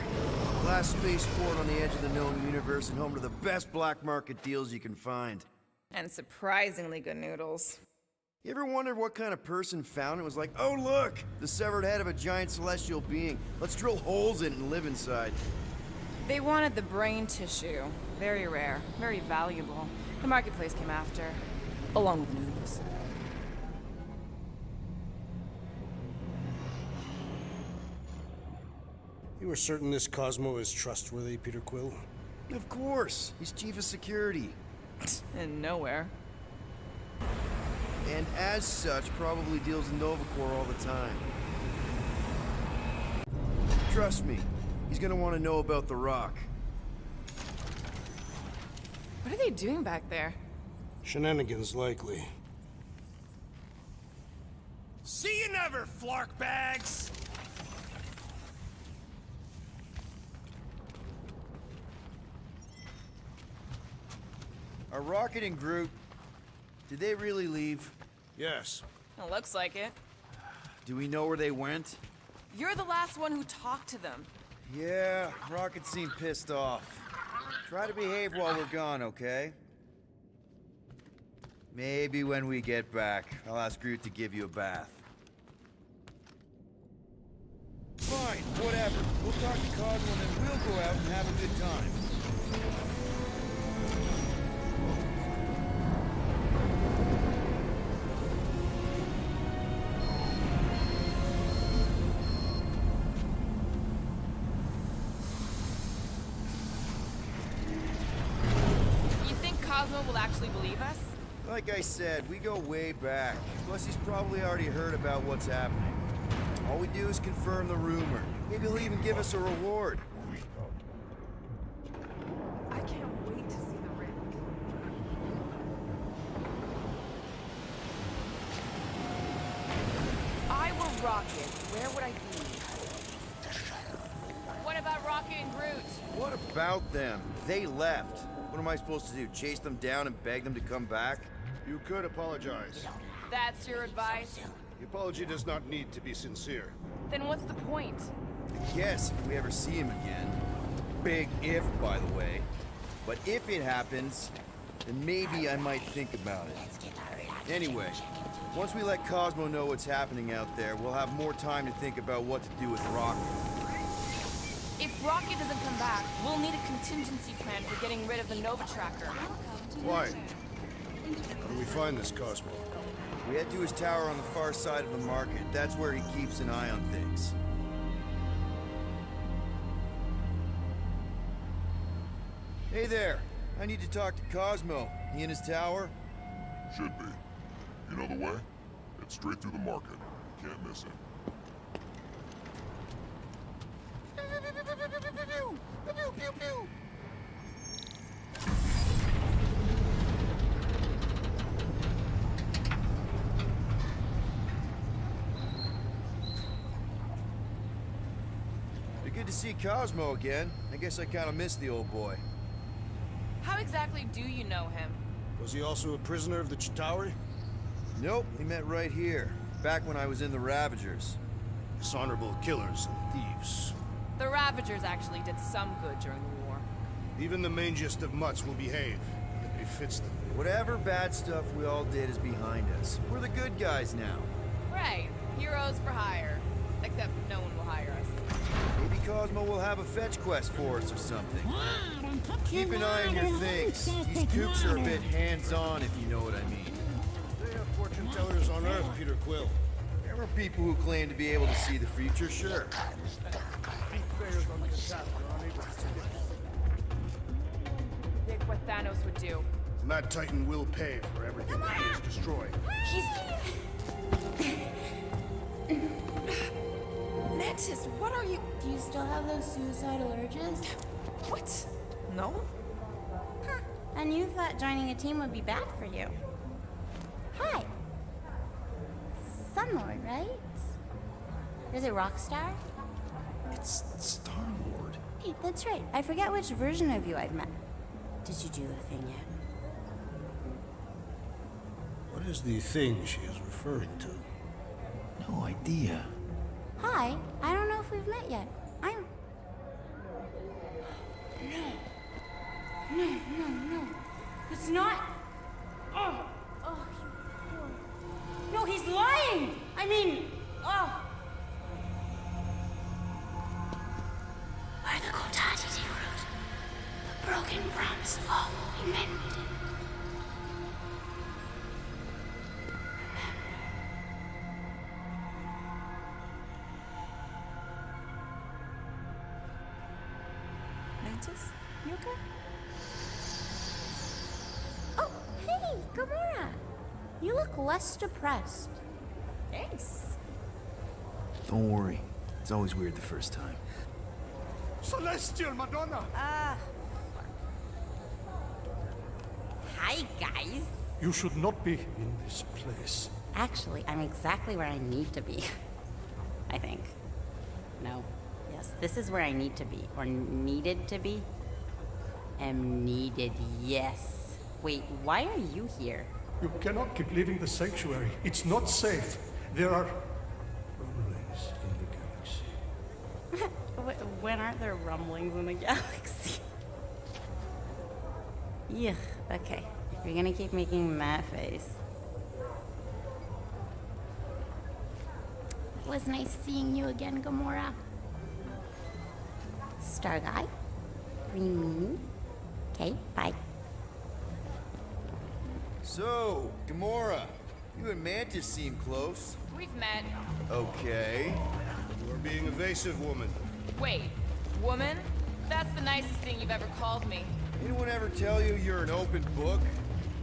Speaker 4: Last spaceport on the edge of the known universe and home to the best black market deals you can find.
Speaker 11: And surprisingly good noodles.
Speaker 4: You ever wondered what kind of person found it? It was like, oh look, the severed head of a giant celestial being. Let's drill holes in it and live inside.
Speaker 11: They wanted the brain tissue. Very rare, very valuable. The marketplace came after, along with noodles.
Speaker 19: You are certain this Cosmo is trustworthy, Peter Quill?
Speaker 4: Of course. He's chief of security.
Speaker 11: And nowhere.
Speaker 4: And as such, probably deals in Nova Corps all the time. Trust me, he's gonna want to know about the rock.
Speaker 11: What are they doing back there?
Speaker 19: Shenanigans, likely.
Speaker 2: See you never, flark bags!
Speaker 4: Are Rocket and Groot... Did they really leave?
Speaker 19: Yes.
Speaker 11: It looks like it.
Speaker 4: Do we know where they went?
Speaker 11: You're the last one who talked to them.
Speaker 4: Yeah, Rocket seemed pissed off. Try to behave while we're gone, okay? Maybe when we get back, I'll ask Groot to give you a bath. Fine, whatever. We'll talk to Cosmo and then we'll go out and have a good time.
Speaker 11: Cosmo will actually believe us?
Speaker 4: Like I said, we go way back. Plus, he's probably already heard about what's happening. All we do is confirm the rumor. Maybe he'll even give us a reward.
Speaker 1: I can't wait to see the rift.
Speaker 11: I were Rocket. Where would I be? What about Rocket and Groot?
Speaker 4: What about them? They left. What am I supposed to do? Chase them down and beg them to come back?
Speaker 19: You could apologize.
Speaker 11: That's your advice?
Speaker 19: The apology does not need to be sincere.
Speaker 11: Then what's the point?
Speaker 4: Yes, if we ever see him again. Big if, by the way. But if it happens, then maybe I might think about it. Anyway, once we let Cosmo know what's happening out there, we'll have more time to think about what to do with Rocket.
Speaker 11: If Rocket doesn't come back, we'll need a contingency plan for getting rid of the Nova Tracker.
Speaker 19: Why? How do we find this Cosmo?
Speaker 4: We head to his tower on the far side of the market. That's where he keeps an eye on things. Hey there. I need to talk to Cosmo. He in his tower?
Speaker 5: Should be. You know the way? It's straight through the market. You can't miss it.
Speaker 4: Good to see Cosmo again. I guess I kind of missed the old boy.
Speaker 11: How exactly do you know him?
Speaker 19: Was he also a prisoner of the Chitauri?
Speaker 4: Nope, we met right here, back when I was in the Ravagers.
Speaker 19: Dishonorable killers and thieves.
Speaker 11: The Ravagers actually did some good during the war.
Speaker 19: Even the mangiest of mutts will behave. It befits them.
Speaker 4: Whatever bad stuff we all did is behind us. We're the good guys now.
Speaker 11: Right. Heroes for hire. Except no one will hire us.
Speaker 4: Maybe Cosmo will have a fetch quest for us or something. Keep an eye on your things. These kooks are a bit hands-on, if you know what I mean.
Speaker 19: They are fortune tellers on Earth, Peter Quill.
Speaker 4: There are people who claim to be able to see the future, sure.
Speaker 11: Think what Thanos would do.
Speaker 19: Mad Titan will pay for everything that he has destroyed.
Speaker 11: Mantis, what are you?
Speaker 10: Do you still have those suicidal urges?
Speaker 11: What? No?
Speaker 10: Huh. And you thought joining a team would be bad for you. Hi. Sunlord, right? Is it Rockstar?
Speaker 19: It's Star-Lord.
Speaker 10: Hey, that's right. I forget which version of you I've met. Did you do the thing yet?
Speaker 19: What is the thing she is referring to?
Speaker 3: No idea.
Speaker 10: Hi. I don't know if we've met yet. I'm... No. It's not... Oh, you poor... No, he's lying! I mean, oh.
Speaker 6: By the Kotati root, the broken promise of all will be mended.
Speaker 11: Mantis, you okay?
Speaker 10: Oh, hey, Gamora! You look less depressed.
Speaker 11: Thanks.
Speaker 4: Don't worry. It's always weird the first time.
Speaker 3: Celestial Madonna!
Speaker 10: Hi, guys.
Speaker 13: You should not be in this place.
Speaker 10: Actually, I'm exactly where I need to be. I think. No. Yes, this is where I need to be. Or needed to be. Am needed, yes. Wait, why are you here?
Speaker 13: You cannot keep leaving the sanctuary. It's not safe. There are rumblings in the galaxy.
Speaker 10: When aren't there rumblings in the galaxy? Yuck, okay. If you're gonna keep making that face. It was nice seeing you again, Gamora. Star Guy? Green Meanie? Okay, bye.
Speaker 4: So, Gamora, you and Mantis seem close.
Speaker 1: We've met.
Speaker 4: Okay.
Speaker 19: You are being evasive, woman.
Speaker 1: Wait, woman? That's the nicest thing you've ever called me.
Speaker 4: Anyone ever tell you you're an open book?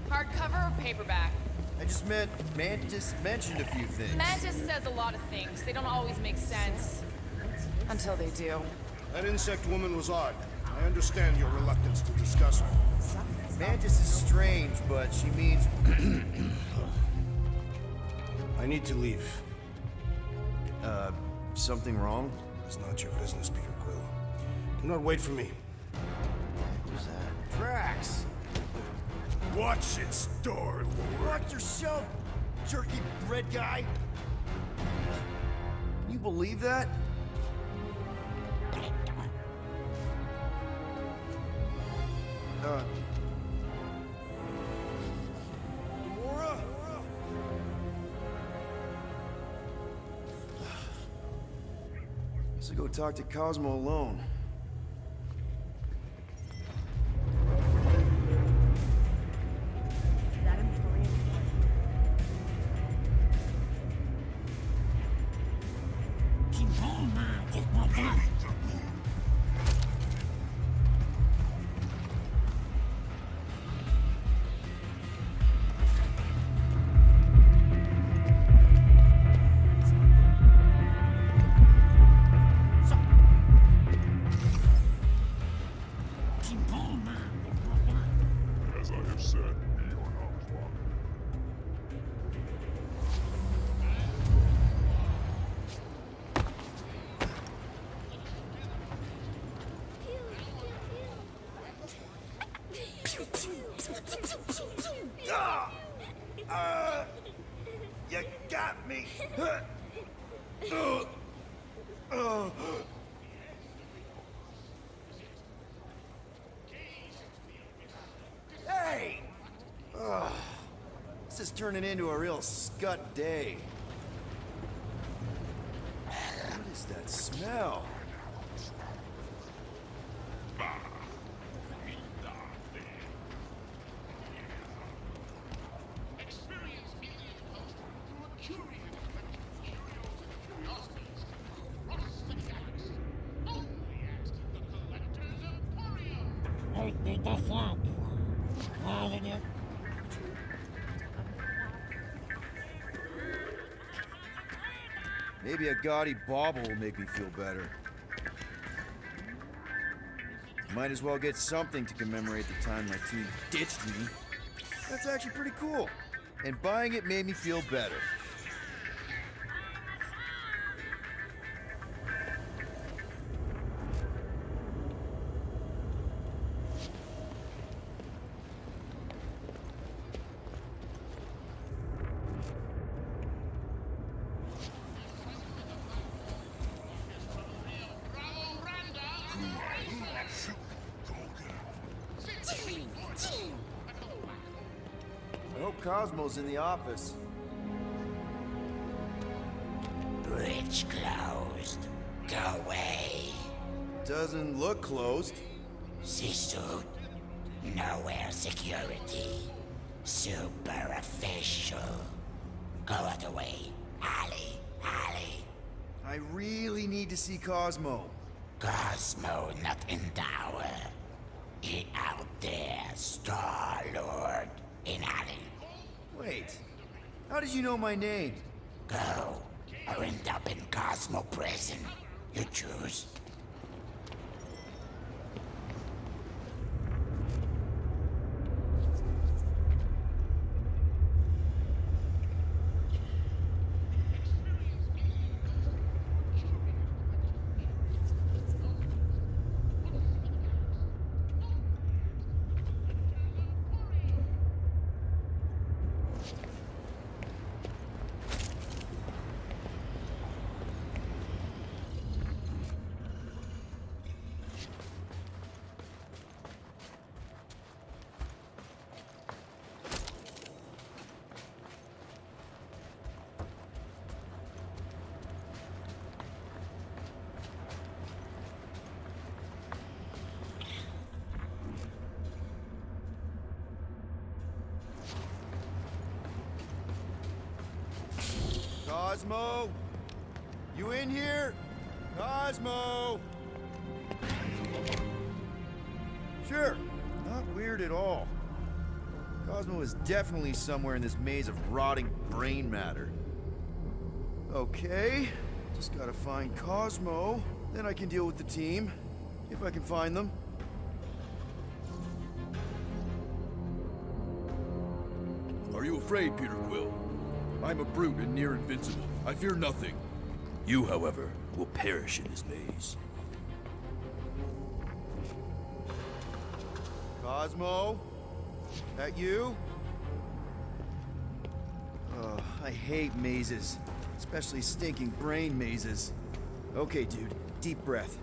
Speaker 1: Hardcover or paperback?
Speaker 4: I just meant Mantis mentioned a few things.
Speaker 1: Mantis says a lot of things. They don't always make sense. Until they do.
Speaker 19: That insect woman was odd. I understand your reluctance to discuss her.
Speaker 4: Mantis is strange, but she means...
Speaker 19: I need to leave.
Speaker 4: Something wrong?
Speaker 19: It's not your business, Peter Quill. Do not wait for me.
Speaker 4: What was that? Drax!
Speaker 3: Watch it, Star-Lord.
Speaker 4: Watch yourself, jerky bread guy! Can you believe that? Gamora? Guess I'll go talk to Cosmo alone.
Speaker 5: As I have said, we are not wrong.
Speaker 4: You got me! Hey! This is turning into a real scut day. What is that smell? Maybe a gaudy bauble will make me feel better. Might as well get something to commemorate the time my team ditched me. That's actually pretty cool. And buying it made me feel better. I hope Cosmo's in the office.
Speaker 6: Bridge closed. Go away.
Speaker 4: Doesn't look closed.
Speaker 6: C-suit. Nowhere security. Super official. Go other way. Alley.
Speaker 4: I really need to see Cosmo.
Speaker 6: Cosmo not in tower. He out there, Star-Lord. In alley.
Speaker 4: Wait, how did you know my name?
Speaker 6: Go, or end up in Cosmo prison. You choose.
Speaker 4: Cosmo? You in here? Cosmo! Sure, not weird at all. Cosmo is definitely somewhere in this maze of rotting brain matter. Okay, just gotta find Cosmo, then I can deal with the team, if I can find them.
Speaker 20: Are you afraid, Peter Quill? I'm a brute and near invincible. I fear nothing. You, however, will perish in this maze.
Speaker 4: Cosmo? That you? Oh, I hate mazes. Especially stinking brain mazes. Okay, dude. Deep breath.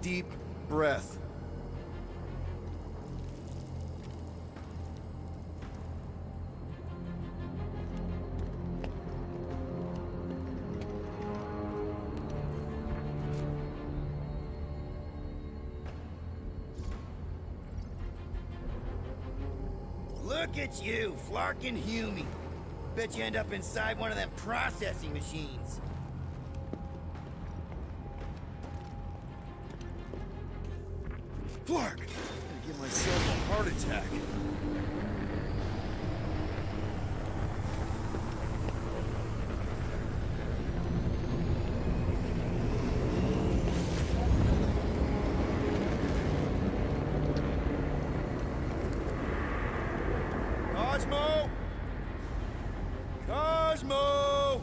Speaker 4: Deep breath. Look at you, Flarkin' Hume. Bet you end up inside one of them processing machines. Flark! I'm gonna give myself a heart attack. Cosmo! Cosmo!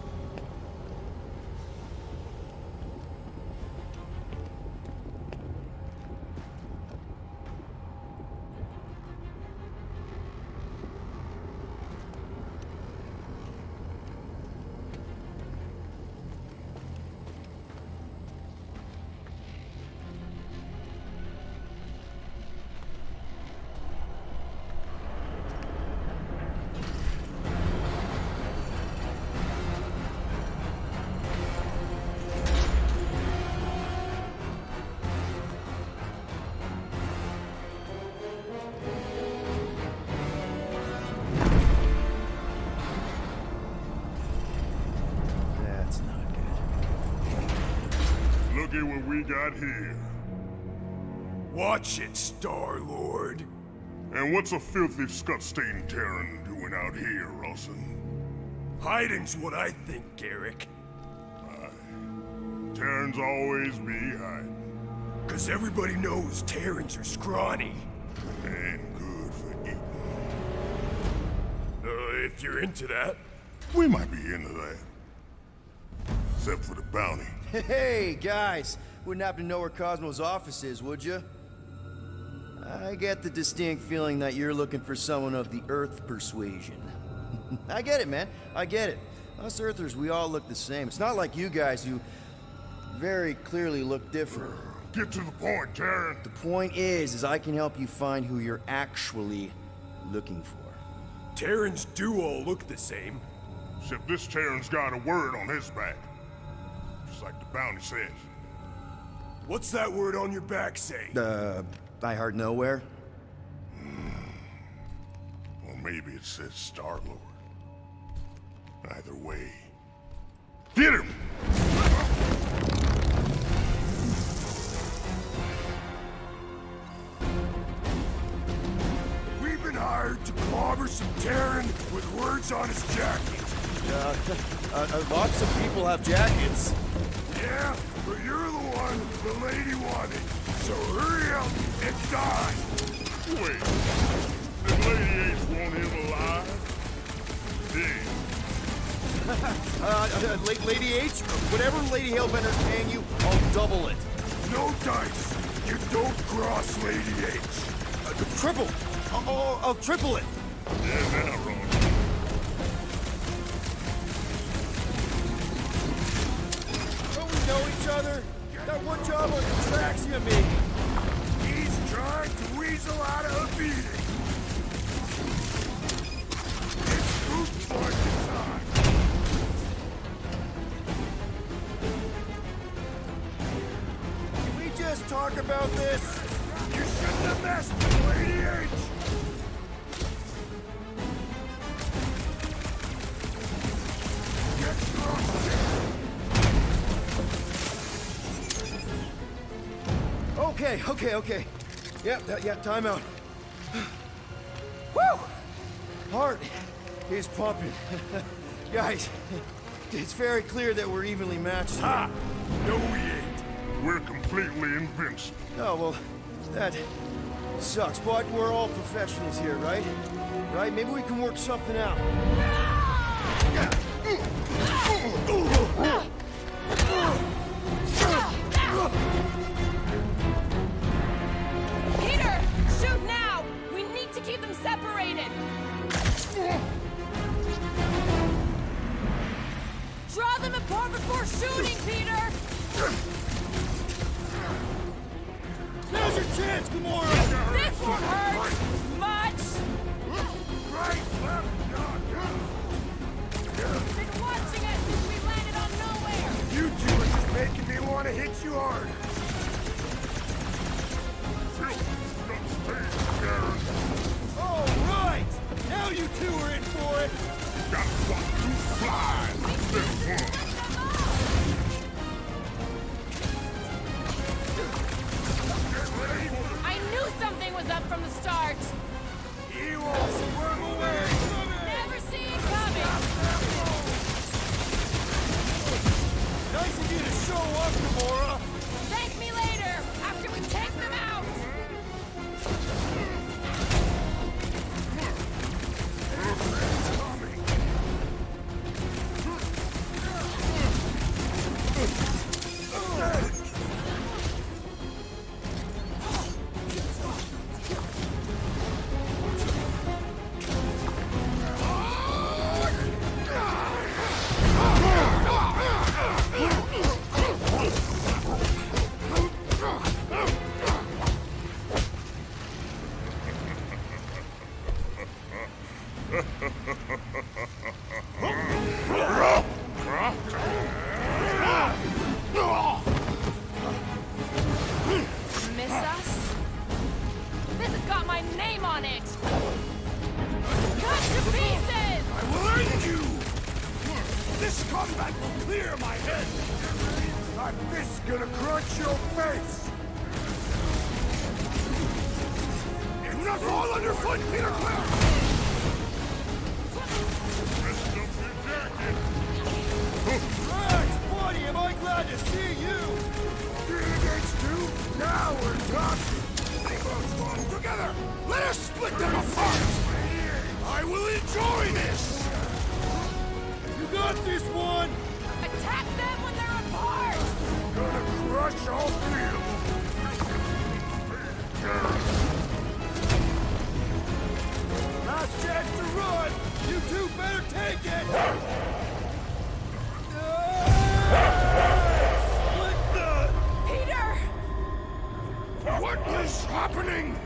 Speaker 5: Look at what we got here.
Speaker 3: Watch it, Star-Lord.
Speaker 5: And what's a filthy, scut-stained Terran doing out here, Rawson?
Speaker 3: Hiding's what I think, Garrick.
Speaker 5: Terrans always be hiding.
Speaker 3: 'Cause everybody knows Terrans are scrawny.
Speaker 5: And good for eating.
Speaker 3: If you're into that.
Speaker 5: We might be into that. Except for the bounty.
Speaker 4: Hey, guys! Wouldn't happen to know where Cosmo's office is, would you? I get the distinct feeling that you're looking for someone of the Earth persuasion. I get it, man. I get it. Us Earthers, we all look the same. It's not like you guys who very clearly look different.
Speaker 5: Get to the point, Terran.
Speaker 4: The point is I can help you find who you're actually looking for.
Speaker 3: Terrans do all look the same.
Speaker 5: Except this Terran's got a word on his back.
Speaker 19: like the bounty says. What's that word on your back say?
Speaker 4: I heart nowhere.
Speaker 19: Well, maybe it says Star-Lord. Either way. Get him! We've been hired to clobber some Terran with words on his jacket.
Speaker 4: Lots of people have jackets.
Speaker 19: Yeah, but you're the one the lady wanted. So hurry up and die. Wait, did Lady H want him alive?
Speaker 4: Lady H, whatever Lady Hellbender's paying you, I'll double it.
Speaker 19: No dice. You don't cross Lady H.
Speaker 4: Triple. I'll triple it.
Speaker 19: Yeah, now, Ron.
Speaker 4: Don't we know each other? Got one job on the tracks you me.
Speaker 19: He's trying to weasel out of a beating. It's boot market time.
Speaker 4: Can we just talk about this?
Speaker 19: You shouldn't have messed with Lady H. Get crossed.
Speaker 4: Okay. Yeah, time out. Woo! Heart is pumping. Guys, it's very clear that we're evenly matched.
Speaker 19: Ha! No, we ain't. We're completely invincible.
Speaker 4: Oh, well, that sucks, but we're all professionals here, right? Right? Maybe we can work something out.
Speaker 1: Peter! Shoot now! We need to keep them separated! Draw them apart before shooting, Peter!
Speaker 4: Now's your chance, Gamora!
Speaker 1: This won't hurt much!
Speaker 19: Right, left,
Speaker 1: Been watching us since we landed on nowhere!
Speaker 19: You two are just making me want to hit you hard.
Speaker 4: All right! Now you two are in for it!
Speaker 19: Just want to fly!
Speaker 1: I knew something was up from the start!
Speaker 19: He won't swerve away!
Speaker 1: Never see it coming!
Speaker 4: Nice of you to show up, Gamora!
Speaker 1: Thank me later, after we take them out! Miss us? This has got my name on it! Cut to pieces!
Speaker 19: I will end you! This combat will clear my head! I'm just gonna crunch your face! Do not fall underfoot, Peter Quill!
Speaker 4: Rex, buddy, am I glad to see you!
Speaker 19: Against two? Now we're talking! Together! Let us split them apart! I will enjoy this!
Speaker 4: You got this one!
Speaker 1: Attack them when they're apart!
Speaker 19: Gonna crush all three of them!
Speaker 4: Last chance to run! You two better take it!
Speaker 1: Peter!
Speaker 19: What is happening?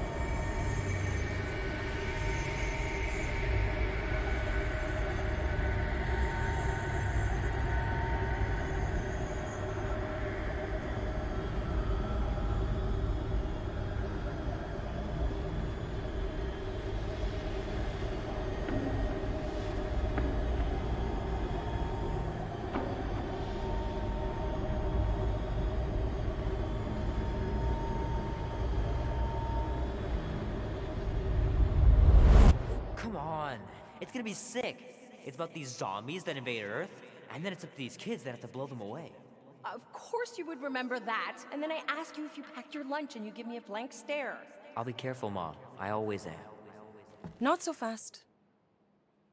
Speaker 21: on. It's gonna be sick. It's about these zombies that invade Earth, and then it's up to these kids that have to blow them away.
Speaker 22: Of course you would remember that. And then I ask you if you packed your lunch and you give me a blank stare.
Speaker 21: I'll be careful, Mom. I always am.
Speaker 11: Not so fast.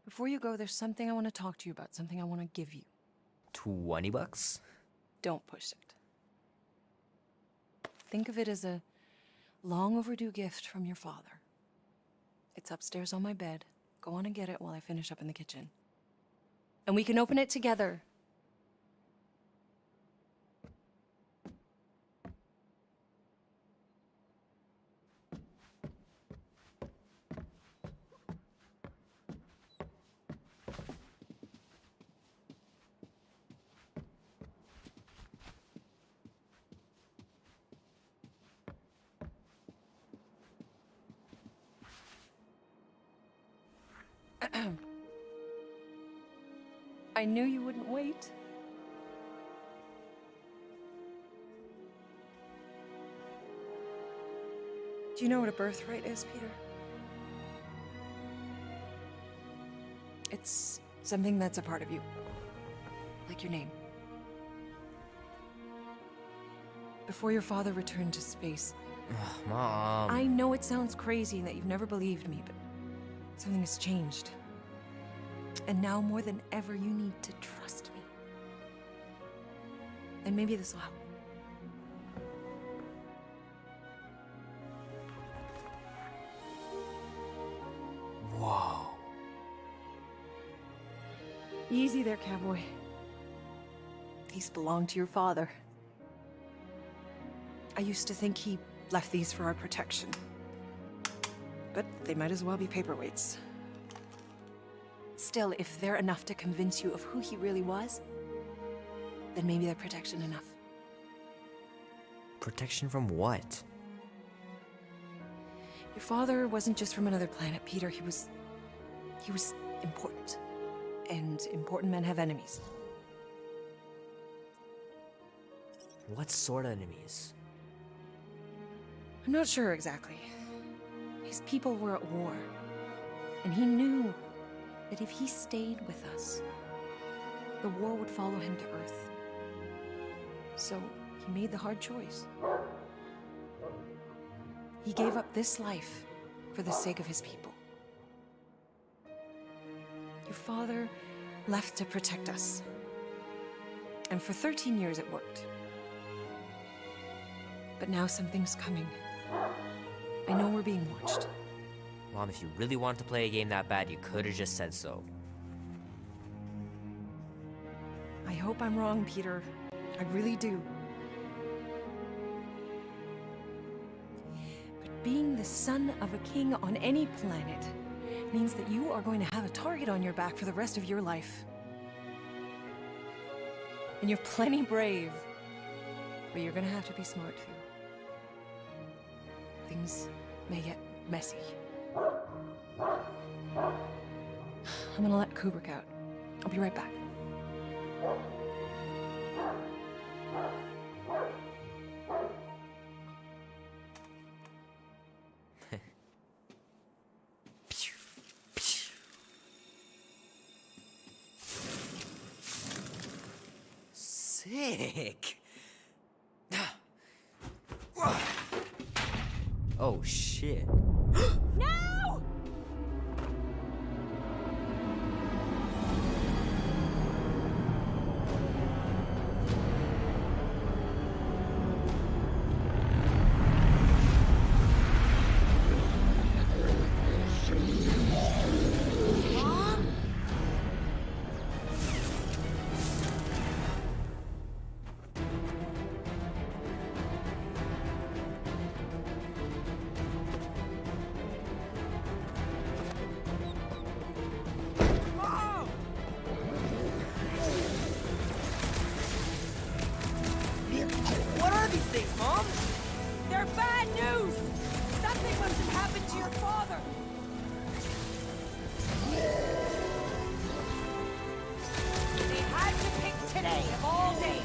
Speaker 11: Before you go, there's something I want to talk to you about, something I want to give you.
Speaker 21: $20?
Speaker 11: Don't push it. Think of it as a long overdue gift from your father. It's upstairs on my bed. Go on and get it while I finish up in the kitchen. And we can open it together. I knew you wouldn't wait. Do you know what a birthright is, Peter? It's something that's a part of you. Like your name. Before your father returned to space.
Speaker 21: Mom.
Speaker 11: I know it sounds crazy and that you've never believed me, but something has changed. And now more than ever, you need to trust me. And maybe this will help.
Speaker 21: Whoa.
Speaker 11: Easy there, cowboy. These belong to your father. I used to think he left these for our protection. But they might as well be paperweights. Still, if they're enough to convince you of who he really was, then maybe they're protection enough.
Speaker 21: Protection from what?
Speaker 11: Your father wasn't just from another planet, Peter. He was important. And important men have enemies.
Speaker 21: What sort of enemies?
Speaker 11: I'm not sure exactly. His people were at war. And he knew that if he stayed with us, the war would follow him to Earth. So he made the hard choice. He gave up this life for the sake of his people. Your father left to protect us. And for 13 years it worked. But now something's coming. I know we're being watched.
Speaker 21: Mom, if you really wanted to play a game that bad, you could have just said so.
Speaker 11: I hope I'm wrong, Peter. I really do. But being the son of a king on any planet means that you are going to have a target on your back for the rest of your life. And you're plenty brave. But you're gonna have to be smart too. Things may get messy. I'm gonna let Kubrick out. I'll be right back.
Speaker 21: Sick. Oh shit.
Speaker 22: No!
Speaker 1: What are these things, Mom? They're bad news! Something must have happened to your father! They had to pick today of all days!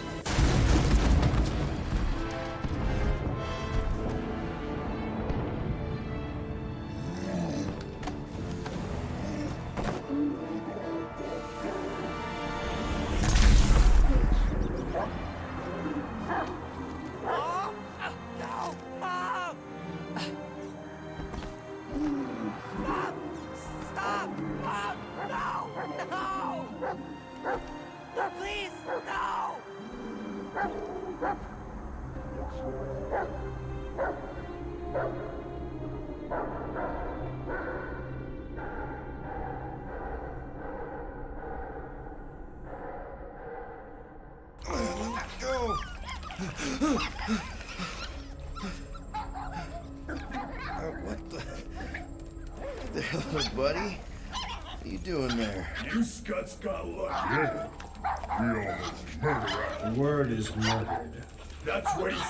Speaker 6: Please, no!
Speaker 4: Go! What the hell, buddy? What are you doing there?
Speaker 19: You scuts got lucky. Yeah. We almost murdered.
Speaker 13: The word is murdered.
Speaker 19: That's what he